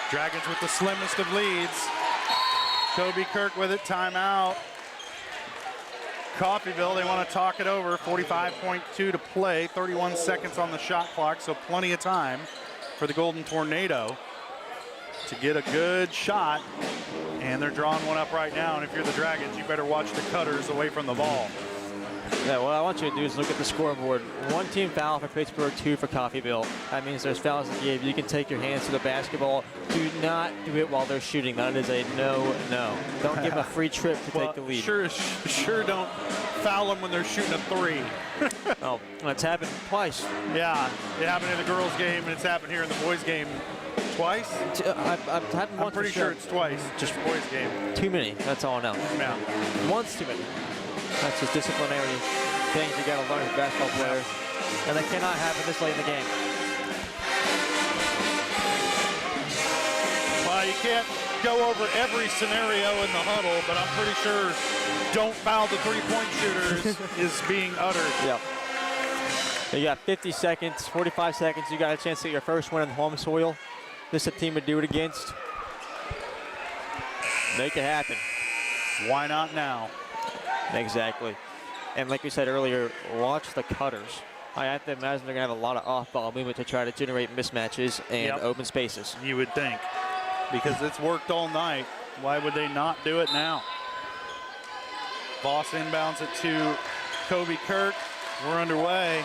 Dragons with the slimmest of leads. Kobe Kirk with it, timeout. Coffeyville, they want to talk it over. 45.2 to play, 31 seconds on the shot clock, so plenty of time for the Golden Tornado to get a good shot. And they're drawing one up right now, and if you're the Dragons, you better watch the cutters away from the ball. Yeah, what I want you to do is look at the scoreboard. 1 team foul for Pittsburgh, 2 for Coffeyville. That means there's fouls in the game. You can take your hands to the basketball. Do not do it while they're shooting. That is a no-no. Don't give them a free trip to take the lead. Sure don't foul them when they're shooting a three. Oh, it's happened twice. Yeah, it happened in the girls' game, and it's happened here in the boys' game Twice? I'm pretty sure it's twice. Just boys game. Too many. That's all I know. Yeah. Once too many. That's just disciplinary things you got to learn as a basketball player. And that cannot happen this late in the game. Well, you can't go over every scenario in the huddle, but I'm pretty sure don't foul the three-point shooters is being uttered. Yep. You got 50 seconds, 45 seconds. You got a chance to get your first win on home soil. This is a team to do it against. Make it happen. Why not now? Exactly. And like we said earlier, watch the cutters. I have to imagine they're going to have a lot of off-ball movement to try to generate mismatches and open spaces. You would think. Because it's worked all night. Why would they not do it now? Voss inbounds it to Kobe Kirk. We're underway.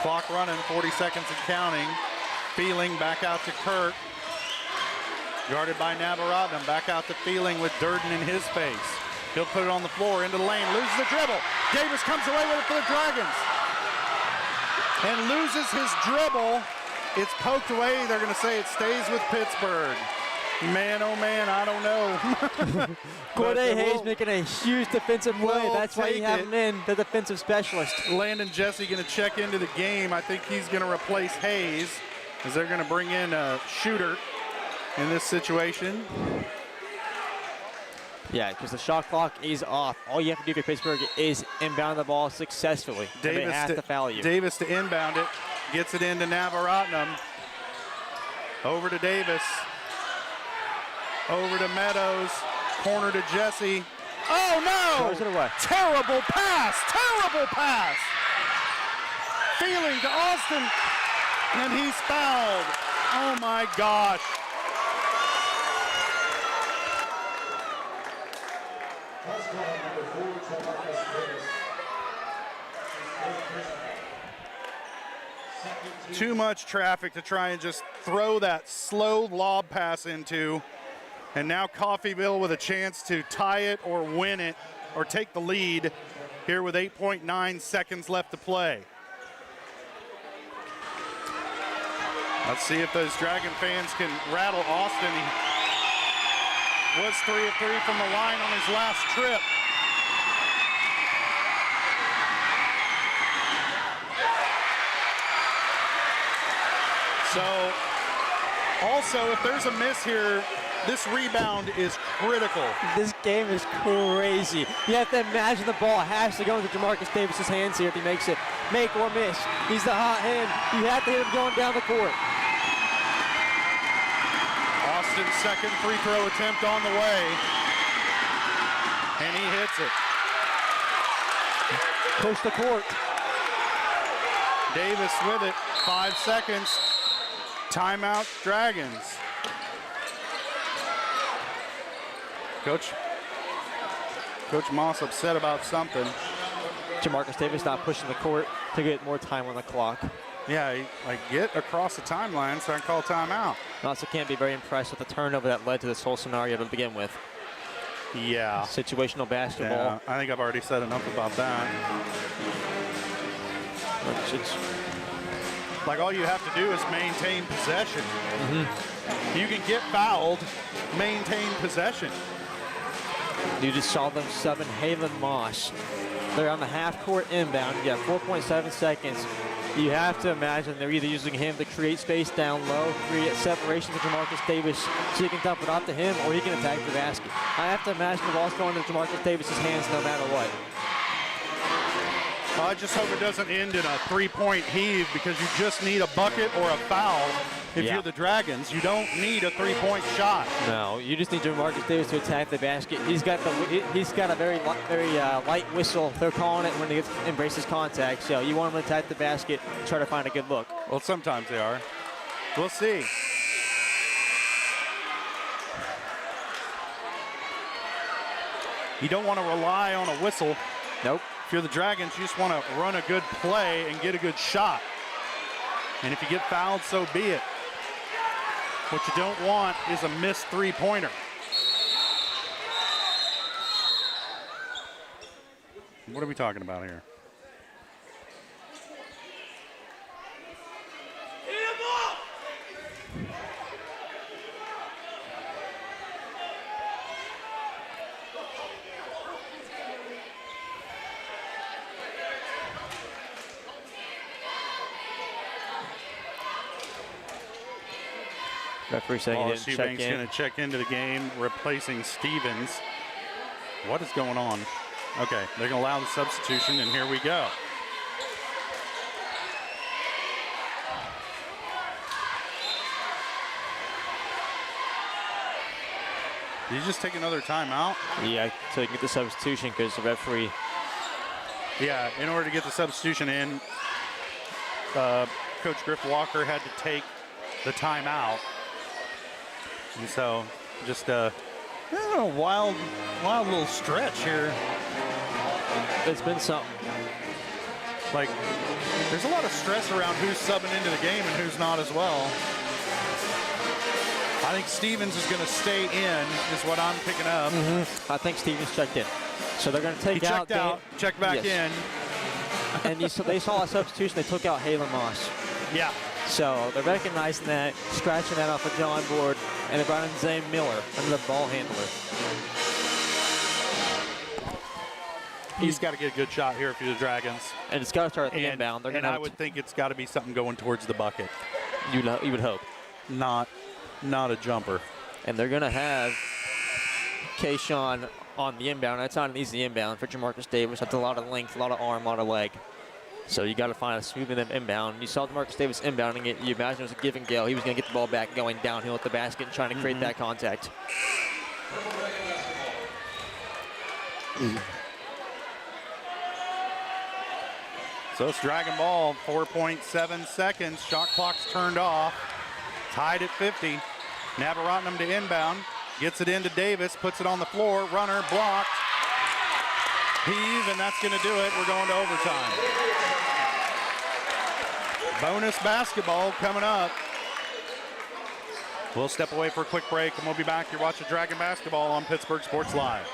Clock running, 40 seconds and counting. Feeling back out to Kirk. Guarded by Navaratnam. Back out to Feeling with Durden in his face. He'll put it on the floor into the lane. Loses the dribble. Davis comes away with it for the Dragons. And loses his dribble. It's poked away. They're going to say it stays with Pittsburgh. Man, oh man, I don't know. Corday Hayes making a huge defensive play. That's why you have him in, the defensive specialist. Landon Jesse going to check into the game. I think he's going to replace Hayes as they're going to bring in a shooter in this situation. Yeah, because the shot clock is off. All you have to do for Pittsburgh is inbound the ball successfully. They have to foul you. Davis to inbound it. Gets it into Navaratnam. Over to Davis. Over to Meadows. Corner to Jesse. Oh, no! Throws it away. Terrible pass. Terrible pass. Feeling to Austin. And he's fouled. Oh, my gosh. Too much traffic to try and just throw that slow lob pass into. And now Coffeyville with a chance to tie it or win it or take the lead here with 8.9 seconds left to play. Let's see if those Dragon fans can rattle Austin. He was 3 of 3 from the line on his last trip. So, also, if there's a miss here, this rebound is critical. This game is crazy. You have to imagine the ball has to go into Jamarcus Davis's hands here if he makes it. Make or miss. He's the hot hand. You have to hit him going down the court. Austin's second free throw attempt on the way. And he hits it. Push the court. Davis with it. 5 seconds. Timeout, Dragons. Coach Moss upset about something. Jamarcus Davis not pushing the court to get more time on the clock. Yeah, get across the timeline so I can call timeout. Also can't be very impressed with the turnover that led to this whole scenario to begin with. Yeah. Situational basketball. Yeah, I think I've already said enough about that. Like all you have to do is maintain possession. You can get fouled, maintain possession. You just saw them subbing Halen Moss. They're on the half-court inbound. You got 4.7 seconds. You have to imagine they're either using him to create space down low, create separation to Jamarcus Davis so he can dump it off to him, or he can attack the basket. I have to imagine the ball's going to Jamarcus Davis's hands no matter what. Well, I just hope it doesn't end in a three-point heave because you just need a bucket or a foul. If you're the Dragons, you don't need a three-point shot. No, you just need Jamarcus Davis to attack the basket. He's got a very light whistle. They're calling it when he embraces contact. So you want him to attack the basket, try to find a good look. Well, sometimes they are. We'll see. You don't want to rely on a whistle. Nope. If you're the Dragons, you just want to run a good play and get a good shot. And if you get fouled, so be it. What you don't want is a missed three-pointer. What are we talking about here? Referee saying he didn't check Eubank's in. going to check into the game, replacing Stevens. What is going on? Okay, they're going to allow the substitution, and here we go. Did you just take another timeout? Yeah, so you can get the substitution because the referee. Yeah, in order to get the substitution in, Coach Griff Walker had to take the timeout. And so, just a wild little stretch here. It's been something. Like, there's a lot of stress around who's subbing into the game and who's not as well. I think Stevens is going to stay in, is what I'm picking up. I think Stevens checked in. So they're going to take out. He checked out, checked back in. And they saw a substitution. They took out Halen Moss. Yeah. So they're recognizing that, scratching that off of John Board, and they brought in Zane Miller, another ball handler. He's got to get a good shot here for the Dragons. And it's got to start at the inbound. And I would think it's got to be something going towards the bucket. You would hope. Not a jumper. And they're going to have Kayshawn on the inbound. That's not an easy inbound for Jamarcus Davis. That's a lot of length, a lot of arm, a lot of leg. So you got to find a smoothing them inbound. You saw Jamarcus Davis inbounding it. You imagine it was a give and go. He was going to get the ball back going downhill at the basket and trying to create that contact. So it's Dragon ball, 4.7 seconds. Shot clock's turned off. Tied at 50. Navaratnam to inbound. Gets it into Davis, puts it on the floor. Runner blocked. Heave, and that's going to do it. We're going to overtime. Bonus basketball coming up. We'll step away for a quick break, and we'll be back. You're watching Dragon basketball on Pittsburgh Sports Live.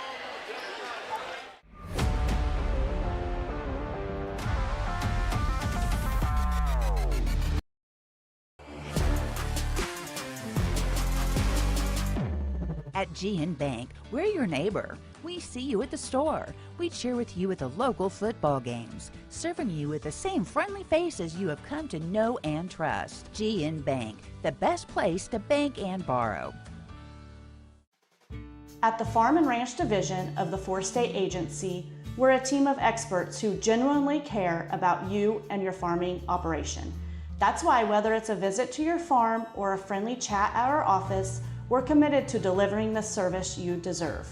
At GN Bank, we're your neighbor. We see you at the store. We cheer with you at the local football games, serving you with the same friendly faces you have come to know and trust. GN Bank, the best place to bank and borrow. At the Farm and Ranch Division of the Four-State Agency, we're a team of experts who genuinely care about you and your farming operation. That's why whether it's a visit to your farm or a friendly chat at our office, we're committed to delivering the service you deserve.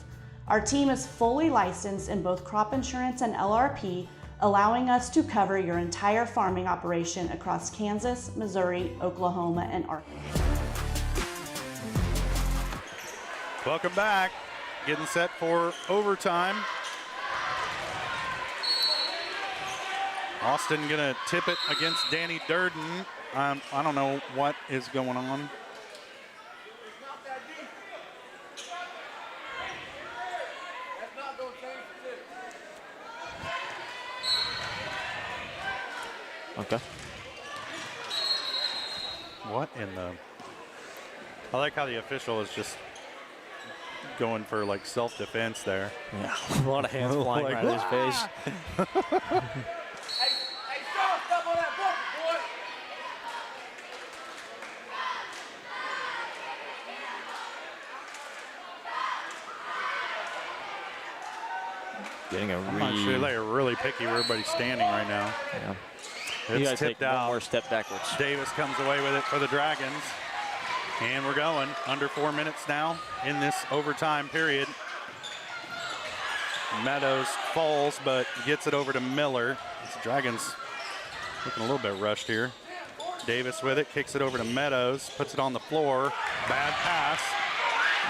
Our team is fully licensed in both crop insurance and LRP, allowing us to cover your entire farming operation across Kansas, Missouri, Oklahoma, and Arkansas. Welcome back. Getting set for overtime. Austin gonna tip it against Danny Durden. I don't know what is going on. Okay. What in the... I like how the official is just going for like self-defense there. Yeah, a lot of hands flying right in his face. Getting a I'm not sure they're really picky where everybody's standing right now. Yeah. It's tipped out. One more step backwards. Davis comes away with it for the Dragons. And we're going under 4 minutes now in this overtime period. Meadows falls, but gets it over to Miller. The Dragons looking a little bit rushed here. Davis with it, kicks it over to Meadows, puts it on the floor. Bad pass.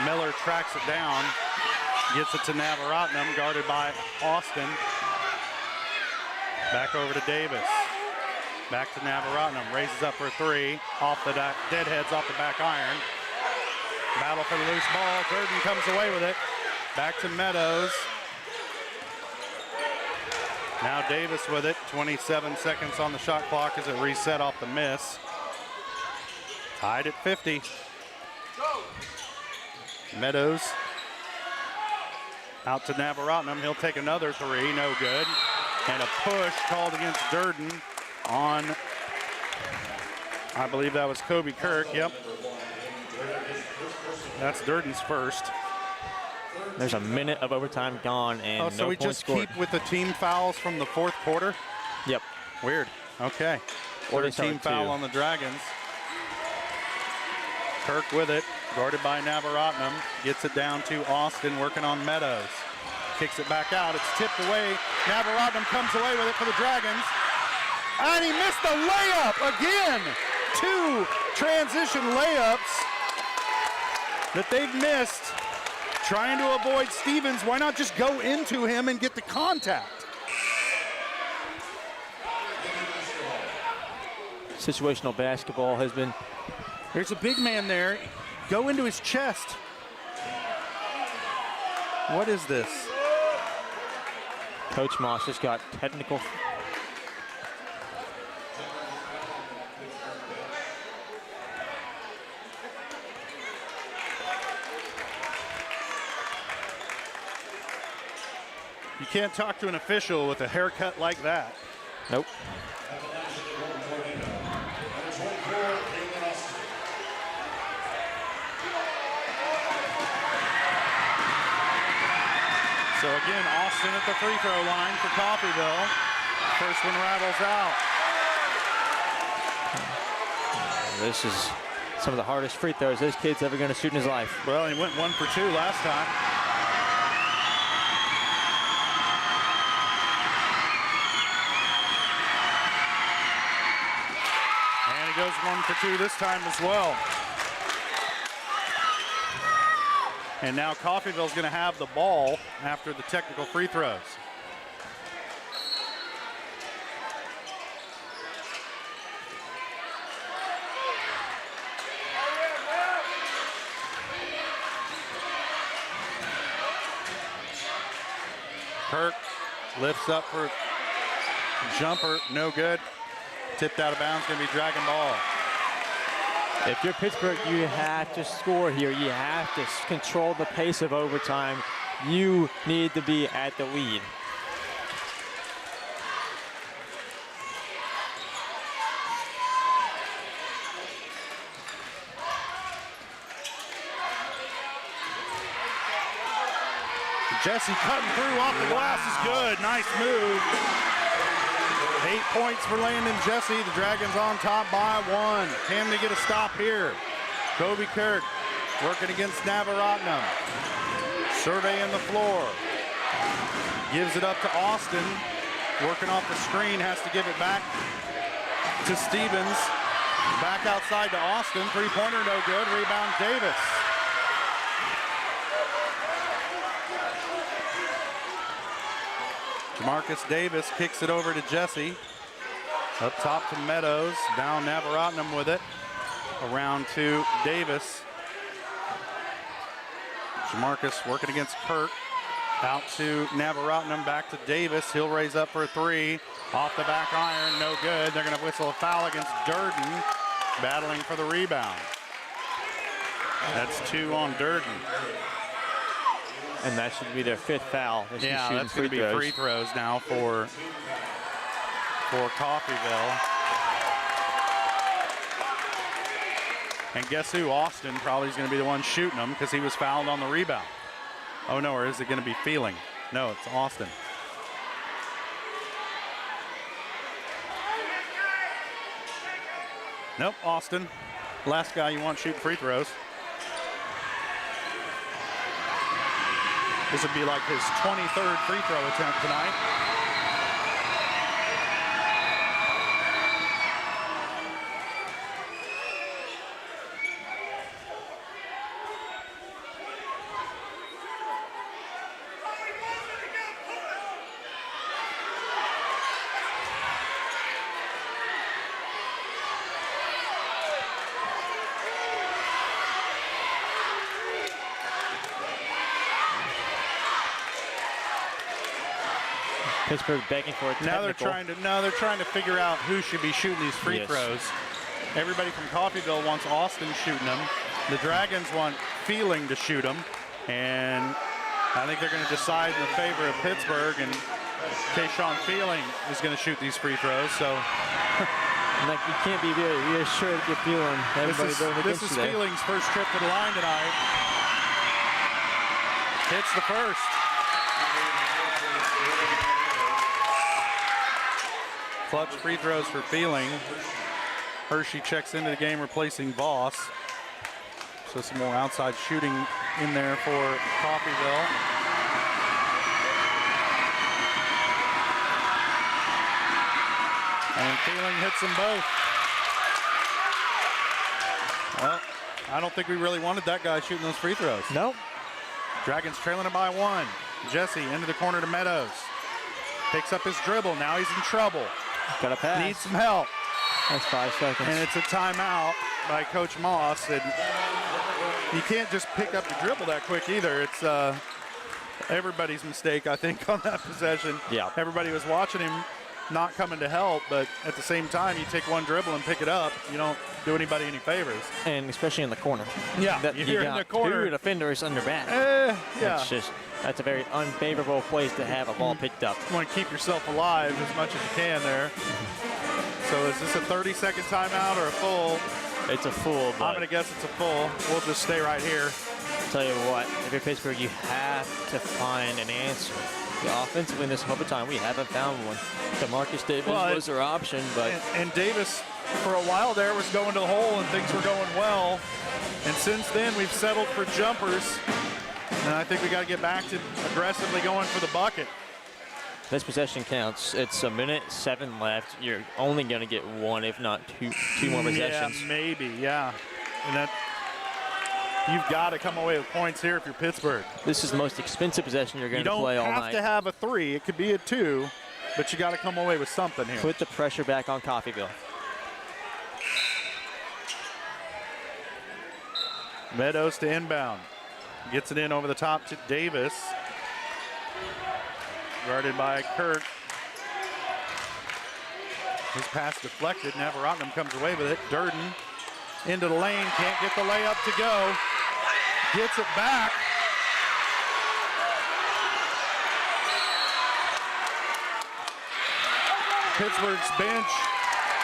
Miller tracks it down. Gets it to Navaratnam, guarded by Austin. Back over to Davis. Back to Navaratnam, raises up for a three. Off the deadheads off the back iron. Battle for the loose ball. Durden comes away with it. Back to Meadows. Now Davis with it. 27 seconds on the shot clock as it reset off the miss. Tied at 50. Meadows out to Navaratnam. He'll take another three. No good. And a push called against Durden on, I believe that was Kobe Kirk. Yep. That's Durden's first. There's a minute of overtime gone and so no we points just scored. keep with the team fouls from the fourth quarter? Yep. Weird. Okay. Or they Third team start foul two. on the Dragons. Kirk with it, guarded by Navaratnam. Gets it down to Austin, working on Meadows. Kicks it back out. It's tipped away. Navaratnam comes away with it for the Dragons. And he missed the layup again. 2 transition layups that they've missed. Trying to avoid Stevens. Why not just go into him and get the contact? Situational basketball has been. There's a big man there. Go into his chest. What is this? Coach Moss just got technical. You can't talk to an official with a haircut like that. Nope. So again, Austin at the free throw line for Coffeyville. First one rattles out. This is some of the hardest free throws this kid's ever going to shoot in his life. Well, he went 1 for 2 last time. And he goes 1 for 2 this time as well. And now Coffeyville's going to have the ball after the technical free throws. Kirk lifts up for jumper, no good. Tipped out of bounds, going to be Dragon ball. If you're Pittsburgh, you have to score here. You have to control the pace of overtime. You need to be at the lead. Jesse cutting through off the glass is good. Nice move. 8 points for Landon Jesse. The Dragons on top by 1. Can they get a stop here? Kobe Kirk working against Navaratnam. Surveying the floor. Gives it up to Austin. Working off the screen, has to give it back to Stevens. Back outside to Austin. Three-pointer no good. Rebound Davis. Marcus Davis kicks it over to Jesse. Up top to Meadows. Down Navaratnam with it. Around to Davis. Jamarcus working against Kirk. Out to Navaratnam, back to Davis. He'll raise up for a 3. Off the back iron, no good. They're going to whistle a foul against Durden. Battling for the rebound. That's 2 on Durden. And that should be their 5th foul. Yeah, that's going to be free throws now for Coffeyville. And guess who? Austin probably is going to be the one shooting them because he was fouled on the rebound. Oh no, or is it going to be Feeling? No, it's Austin. Nope, Austin. Last guy you want shooting free throws. This would be like his 23rd free throw attempt tonight. Pittsburgh begging for a technical. Now they're trying to figure out who should be shooting these free throws. Everybody from Coffeyville wants Austin shooting them. The Dragons want Feeling to shoot them, and I think they're going to decide in the favor of Pittsburgh. And Kayshawn Feeling is going to shoot these free throws. So Like, you can't be really reassured if you're feeling everybody going against This is you there. Feeling's first trip to the line tonight. Hits the first. Clutch free throws for Feeling. Hershey checks into the game, replacing Voss. So some more outside shooting in there for Coffeyville. And Feeling hits them both. Well, I don't think we really wanted that guy shooting those free throws. Nope. Dragons trailing it by 1. Jesse into the corner to Meadows. Picks up his dribble. Now he's in trouble. Got a pass. Needs some help. That's 5 seconds. And it's a timeout by Coach Moss. And you can't just pick up the dribble that quick either. It's everybody's mistake, I think, on that possession. Yeah. Everybody was watching him not coming to help, but at the same time, you take one dribble and pick it up. You don't do anybody any favors. And especially in the corner. Yeah, that you're in the corner. 2 defenders under back. Yeah. That's a very unfavorable place to have a ball picked up. You want to keep yourself alive as much as you can there. So is this a 30-second timeout or a full? It's a full. I'm going to guess it's a full. We'll just stay right here. Tell you what, if you're Pittsburgh, you have to find an answer. Offensively in this overtime, we haven't found one. DeMarcus Davis was our option, but and Davis for a while there was going to the hole and things were going well. And since then, we've settled for jumpers. And I think we got to get back to aggressively going for the bucket. This possession counts. It's 1:07 left. You're only going to get 1, if not two more possessions. Yeah, maybe, yeah. And that you've got to come away with points here if you're Pittsburgh. This is the most expensive possession you're going to play all night. You don't have to have a 3. It could be a 2, but you got to come away with something here. Put the pressure back on Coffeyville. Meadows to inbound. Gets it in over the top to Davis. Guarded by Kirk. His pass deflected. Navarotnam comes away with it. Durden into the lane. Can't get the layup to go. Gets it back. Pittsburgh's bench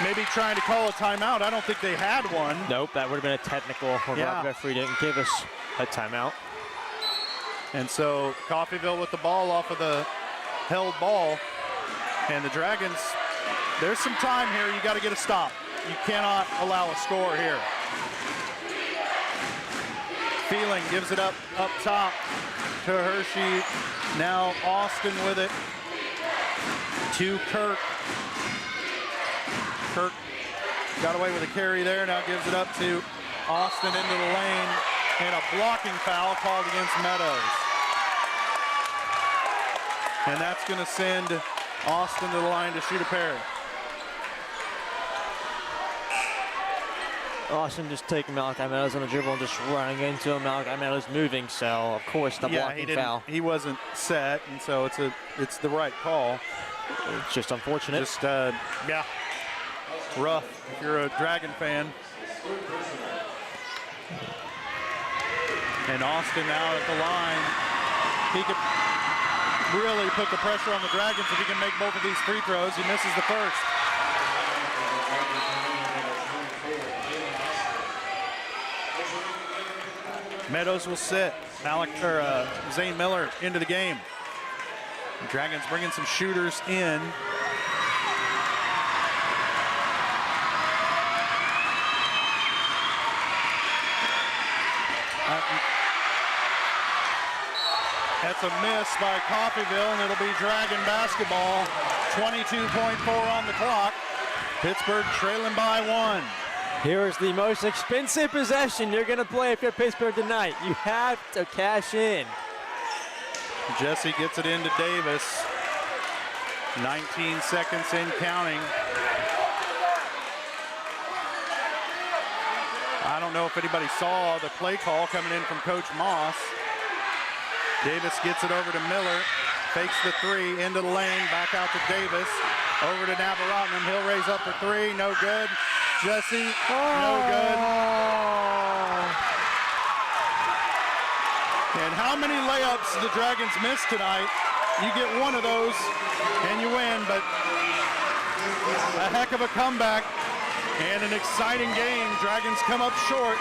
maybe trying to call a timeout. I don't think they had one. Nope, that would have been a technical. Rob referee didn't give us a timeout. And so Coffeyville with the ball off of the held ball. And the Dragons, there's some time here. You got to get a stop. You cannot allow a score here. Feeling gives it up top to Hershey. Now Austin with it to Kirk. Kirk got away with a carry there. Now gives it up to Austin into the lane. And a blocking foul called against Meadows. And that's going to send Austin to the line to shoot a pair. Austin just taking Malachi Meadows on the dribble and just running into him. Malachi Meadows moving, so of course the blocking foul. He wasn't set, and so it's the right call. It's just unfortunate. Just rough if you're a Dragon fan. And Austin now at the line. He could really put the pressure on the Dragons if he can make both of these free throws. He misses the first. Meadows will sit. Zane Miller into the game. The Dragons bringing some shooters in. That's a miss by Coffeyville, and it'll be Dragon basketball. 22.4 on the clock. Pittsburgh trailing by 1. Here is the most expensive possession you're going to play if you're Pittsburgh tonight. You have to cash in. Jesse gets it into Davis. 19 seconds in counting. I don't know if anybody saw the play call coming in from Coach Moss. Davis gets it over to Miller. Fakes the 3 into the lane. Back out to Davis. Over to Navarotnam. He'll raise up for 3. No good. Jesse, no good. And how many layups the Dragons missed tonight? You get one of those and you win, but a heck of a comeback And an exciting game. Dragons come up short,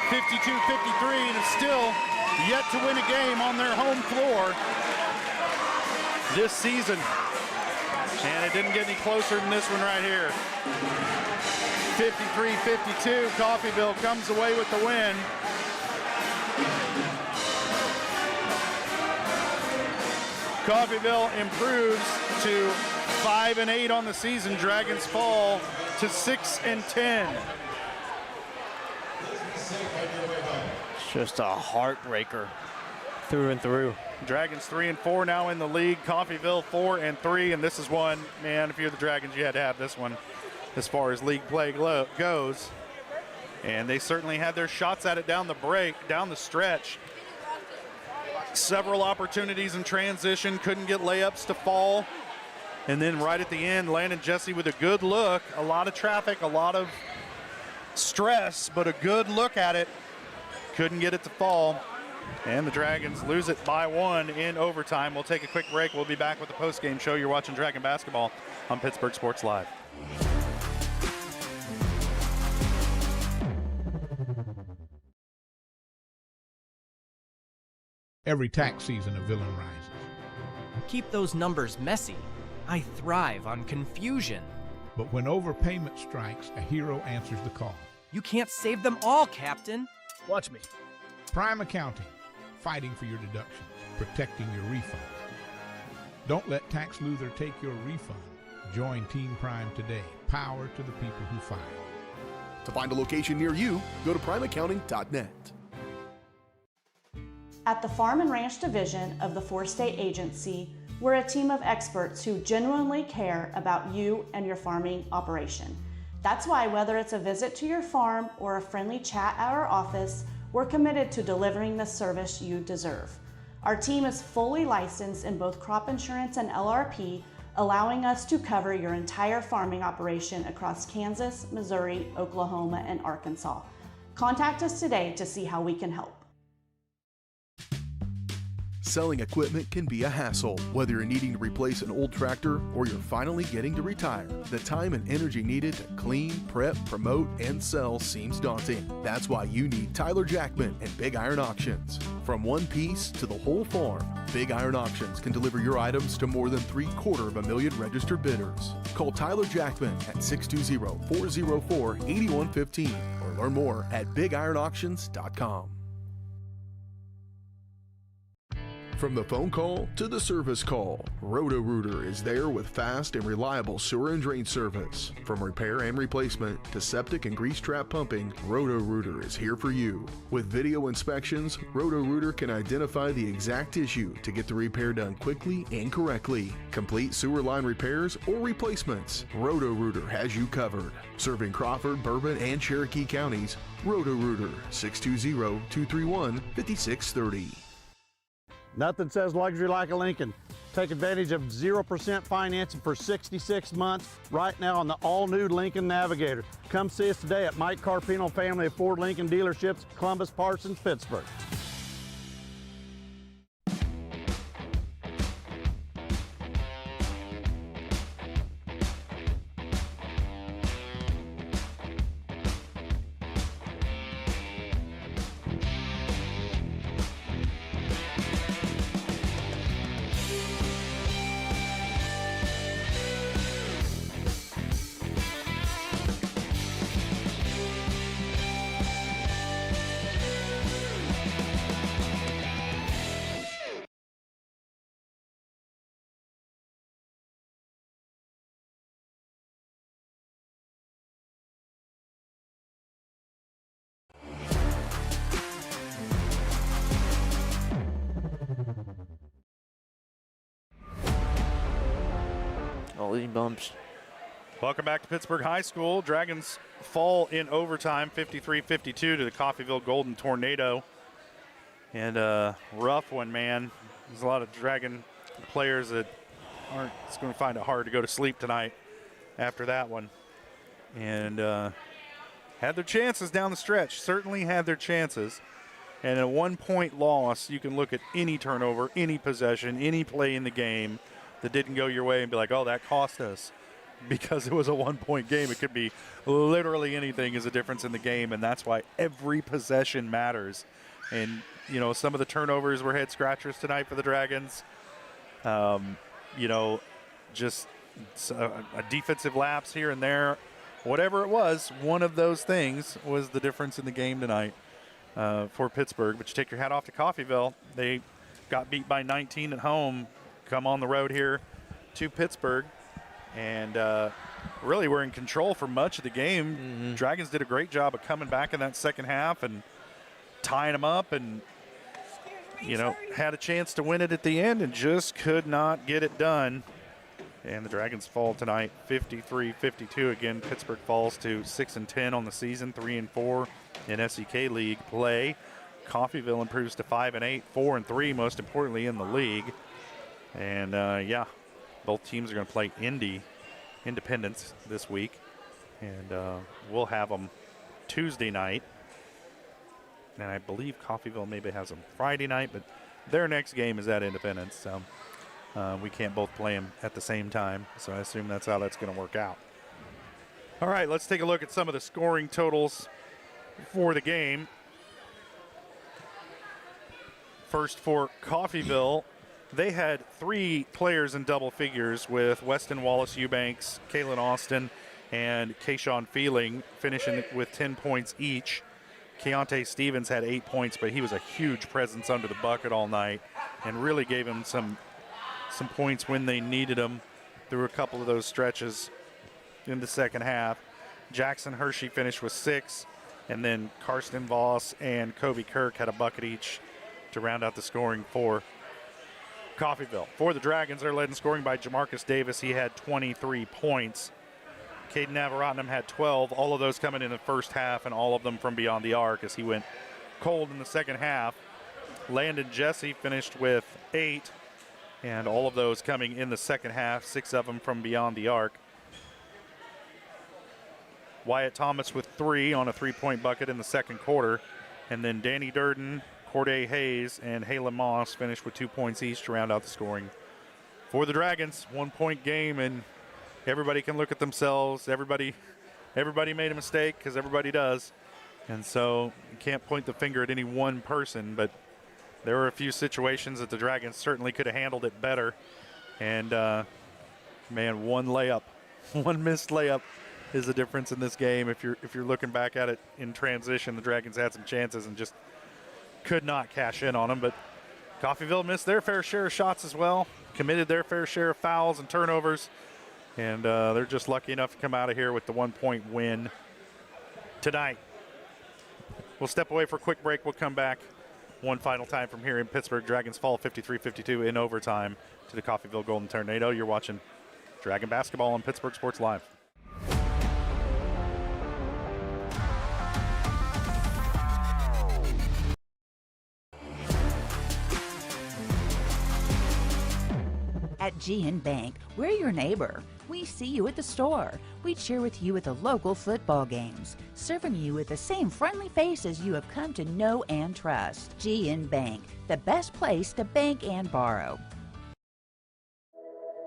52-53, and is still yet to win a game on their home floor this season. And it didn't get any closer than this one right here. 53-52, Coffeyville comes away with the win. Coffeyville improves to 5-8 on the season. Dragons fall to 6-10. It's just a heartbreaker through and through. Dragons 3-4 now in the league. Coffeyville 4-3, and this is one, man, if you're the Dragons, you had to have this one as far as league play goes. And they certainly had their shots at it down the stretch. Several opportunities in transition, couldn't get layups to fall. And then right at the end, Landon Jesse with a good look. A lot of traffic, a lot of stress, but a good look at it. Couldn't get it to fall. And the Dragons lose it by 1 in overtime. We'll take a quick break. We'll be back with the post-game show. You're watching Dragon Basketball on Pittsburgh Sports Live. Every tax season a villain rises. Keep those numbers messy. I thrive on confusion. But when overpayment strikes, a hero answers the call. You can't save them all, Captain. Watch me. Prime Accounting, fighting for your deductions, protecting your refund. Don't let Tax Luther take your refund. Join Team Prime today. Power to the people who file. To find a location near you, go to primeaccounting.net. At the Farm and Ranch Division of the Four-State Agency, we're a team of experts who genuinely care about you and your farming operation. That's why whether it's a visit to your farm or a friendly chat at our office, we're committed to delivering the service you deserve. Our team is fully licensed in both crop insurance and LRP, allowing us to cover your entire farming operation across Kansas, Missouri, Oklahoma, and Arkansas. Contact us today to see how we can help. Selling equipment can be a hassle. Whether you're needing to replace an old tractor or you're finally getting to retire, the time and energy needed to clean, prep, promote, and sell seems daunting. That's why you need Tyler Jackman and Big Iron Auctions. From one piece to the whole farm, Big Iron Auctions can deliver your items to more than 750,000 registered bidders. Call Tyler Jackman at 620-404-8115 or learn more at bigironauctions.com. From the phone call to the service call, Roto-Rooter is there with fast and reliable sewer and drain service. From repair and replacement to septic and grease trap pumping, Roto-Rooter is here for you. With video inspections, Roto-Rooter can identify the exact issue to get the repair done quickly and correctly. Complete sewer line repairs or replacements, Roto-Rooter has you covered. Serving Crawford, Bourbon, and Cherokee counties, Roto-Rooter, 620-231-5630. Nothing says luxury like a Lincoln. Take advantage of 0% financing for 66 months right now on the all-new Lincoln Navigator. Come see us today at Mike Carpino Family of Ford Lincoln Dealerships, Columbus, Parsons, Pittsburgh. Bumps. Welcome back to Pittsburgh High School. Dragons fall in overtime, 53-52 to the Coffeyville Golden Tornado. And a rough one, man. There's a lot of Dragon players that aren't going to find it hard to go to sleep tonight after that one. And had their chances down the stretch, certainly had their chances. And a 1-point loss, you can look at any turnover, any possession, any play in the game that didn't go your way and be like, oh, that cost us. because it was a 1-point game. It could be literally anything is a difference in the game, and that's why every possession matters. And, you know, some of the turnovers were head scratchers tonight for the Dragons. You know, just a defensive lapse here and there. Whatever it was, one of those things was the difference in the game tonight for Pittsburgh. But you take your hat off to Coffeyville. They got beat by 19 at home, come on the road here to Pittsburgh, and really were in control for much of the game. Dragons did a great job of coming back in that second half and tying them up, and you know, had a chance to win it at the end and just could not get it done. And the Dragons fall tonight 53-52. Again, Pittsburgh falls to 6-10 on the season, 3-4 in SEK League play. Coffeyville improves to 5-8, 4-3, most importantly in the league. And yeah, both teams are going to play Independence this week, and we'll have them Tuesday night. And I believe Coffeyville maybe has them Friday night, but their next game is at Independence, so we can't both play them at the same time. So I assume that's how that's going to work out. All right, let's take a look at some of the scoring totals for the game. First for Coffeyville, they had 3 players in double figures with Weston Wallace Eubanks, Kaylin Austin, and Kayshawn Feeling finishing with 10 points each. Keontae Stevens had 8 points, but he was a huge presence under the bucket all night and really gave him some points when they needed them through a couple of those stretches in the second half. Jackson Hershey finished with 6, and then Karsten Voss and Kobe Kirk had a bucket each to round out the scoring for Coffeyville. For the Dragons, they're led in scoring by Jamarcus Davis. He had 23 points. Caden Navaratnam had 12, all of those coming in the first half, and all of them from beyond the arc as he went cold in the second half. Landon Jesse finished with 8, and all of those coming in the second half, 6 of them from beyond the arc. Wyatt Thomas with 3 on a 3-point bucket in the second quarter, and then Danny Durden, Corday Hayes, and Halen Moss finished with 2 points each to round out the scoring. For the Dragons, 1-point game, and everybody can look at themselves. Everybody made a mistake, because everybody does. And so you can't point the finger at any one person, but there were a few situations that the Dragons certainly could have handled it better. And, man, one missed layup is the difference in this game. If you're looking back at it in transition, the Dragons had some chances and just could not cash in on them. But Coffeyville missed their fair share of shots as well, committed their fair share of fouls and turnovers. And they're just lucky enough to come out of here with the 1-point win tonight. We'll step away for a quick break. We'll come back one final time from here in Pittsburgh. Dragons fall 53-52 in overtime to the Coffeyville Golden Tornado. You're watching Dragon Basketball on Pittsburgh Sports Live. At GN Bank, we're your neighbor. We see you at the store. We cheer with you at the local football games, serving you with the same friendly faces you have come to know and trust. GN Bank, the best place to bank and borrow.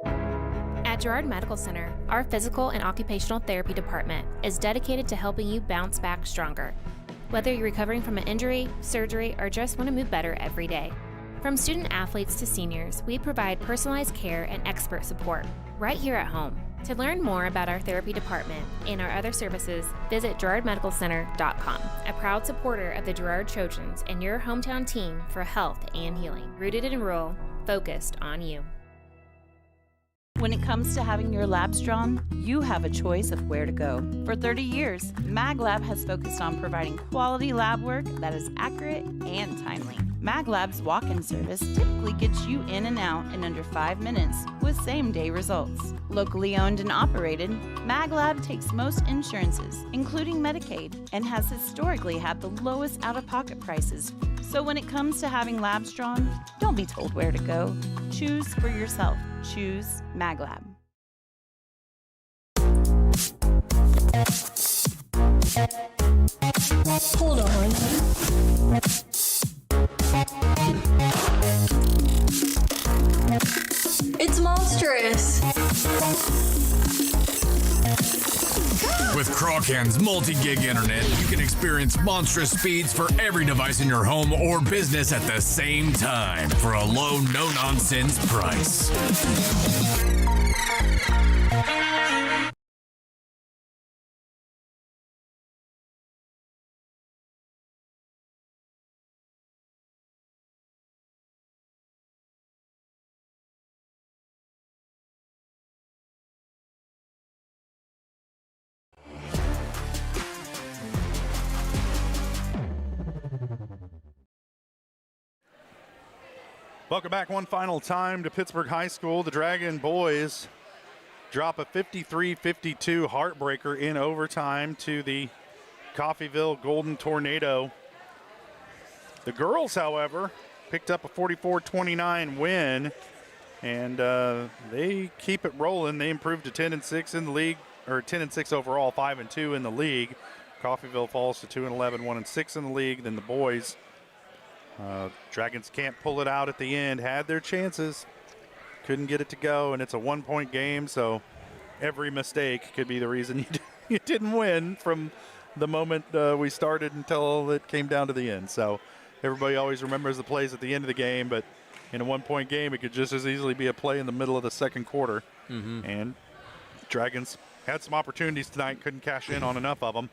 At Girard Medical Center, our physical and occupational therapy department is dedicated to helping you bounce back stronger. Whether you're recovering from an injury, surgery, or just want to move better every day. From student athletes to seniors, we provide personalized care and expert support right here at home. To learn more about our therapy department and our other services, visit GirardMedicalCenter.com, a proud supporter of the Girard Trojans and your hometown team for health and healing. Rooted in rural, focused on you. When it comes to having your labs drawn, you have a choice of where to go. For 30 years, MagLab has focused on providing quality lab work that is accurate and timely. MagLab's walk-in service typically gets you in and out in under 5 minutes with same-day results. Locally owned and operated, MagLab takes most insurances, including Medicaid, and has historically had the lowest out-of-pocket prices. So when it comes to having labs drawn, don't be told where to go. Choose for yourself. Choose MagLab. Hold on. It's monstrous. With Crawcan's multi-gig internet, you can experience monstrous speeds for every device in your home or business at the same time for a low, no-nonsense price. Welcome back one final time to Pittsburg High School. The Dragon boys drop a 53-52 heartbreaker in overtime to the Coffeyville Golden Tornado. The girls, however, picked up a 44-29 win, and they keep it rolling. They improved to 10-6 in the league, or 10-6 overall, 5-2 in the league. Coffeyville falls to 2-11, 1-6 in the league. Then the boys, Dragons can't pull it out at the end. Had their chances, couldn't get it to go, and it's a one-point game, so every mistake could be the reason you didn't win from the moment we started until it came down to the end. So everybody always remembers the plays at the end of the game, but in a one-point game, it could just as easily be a play in the middle of the second quarter. And Dragons had some opportunities tonight, couldn't cash in on enough of them,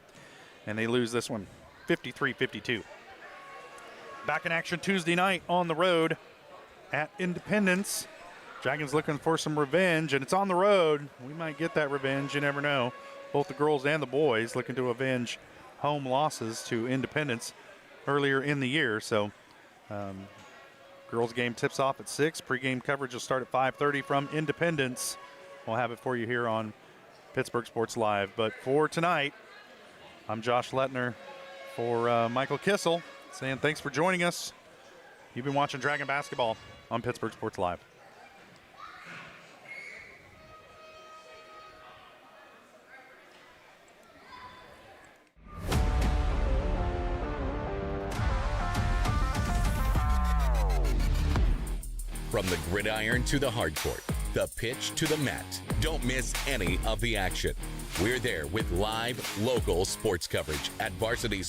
and they lose this one, 53-52. Back in action Tuesday night on the road at Independence. Dragons looking for some revenge, and it's on the road. We might get that revenge, you never know. Both the girls and the boys looking to avenge home losses to Independence earlier in the year. So girls game tips off at 6. Pre-game coverage will start at 5:30 from Independence. We'll have it for you here on Pittsburgh Sports Live. But for tonight, I'm Josh Lettner for Michael Kissel, saying thanks for joining us. You've been watching Dragon Basketball on Pittsburgh Sports Live. From the gridiron to the hardcourt, the pitch to the mat, don't miss any of the action. We're there with live, local sports coverage at Varsity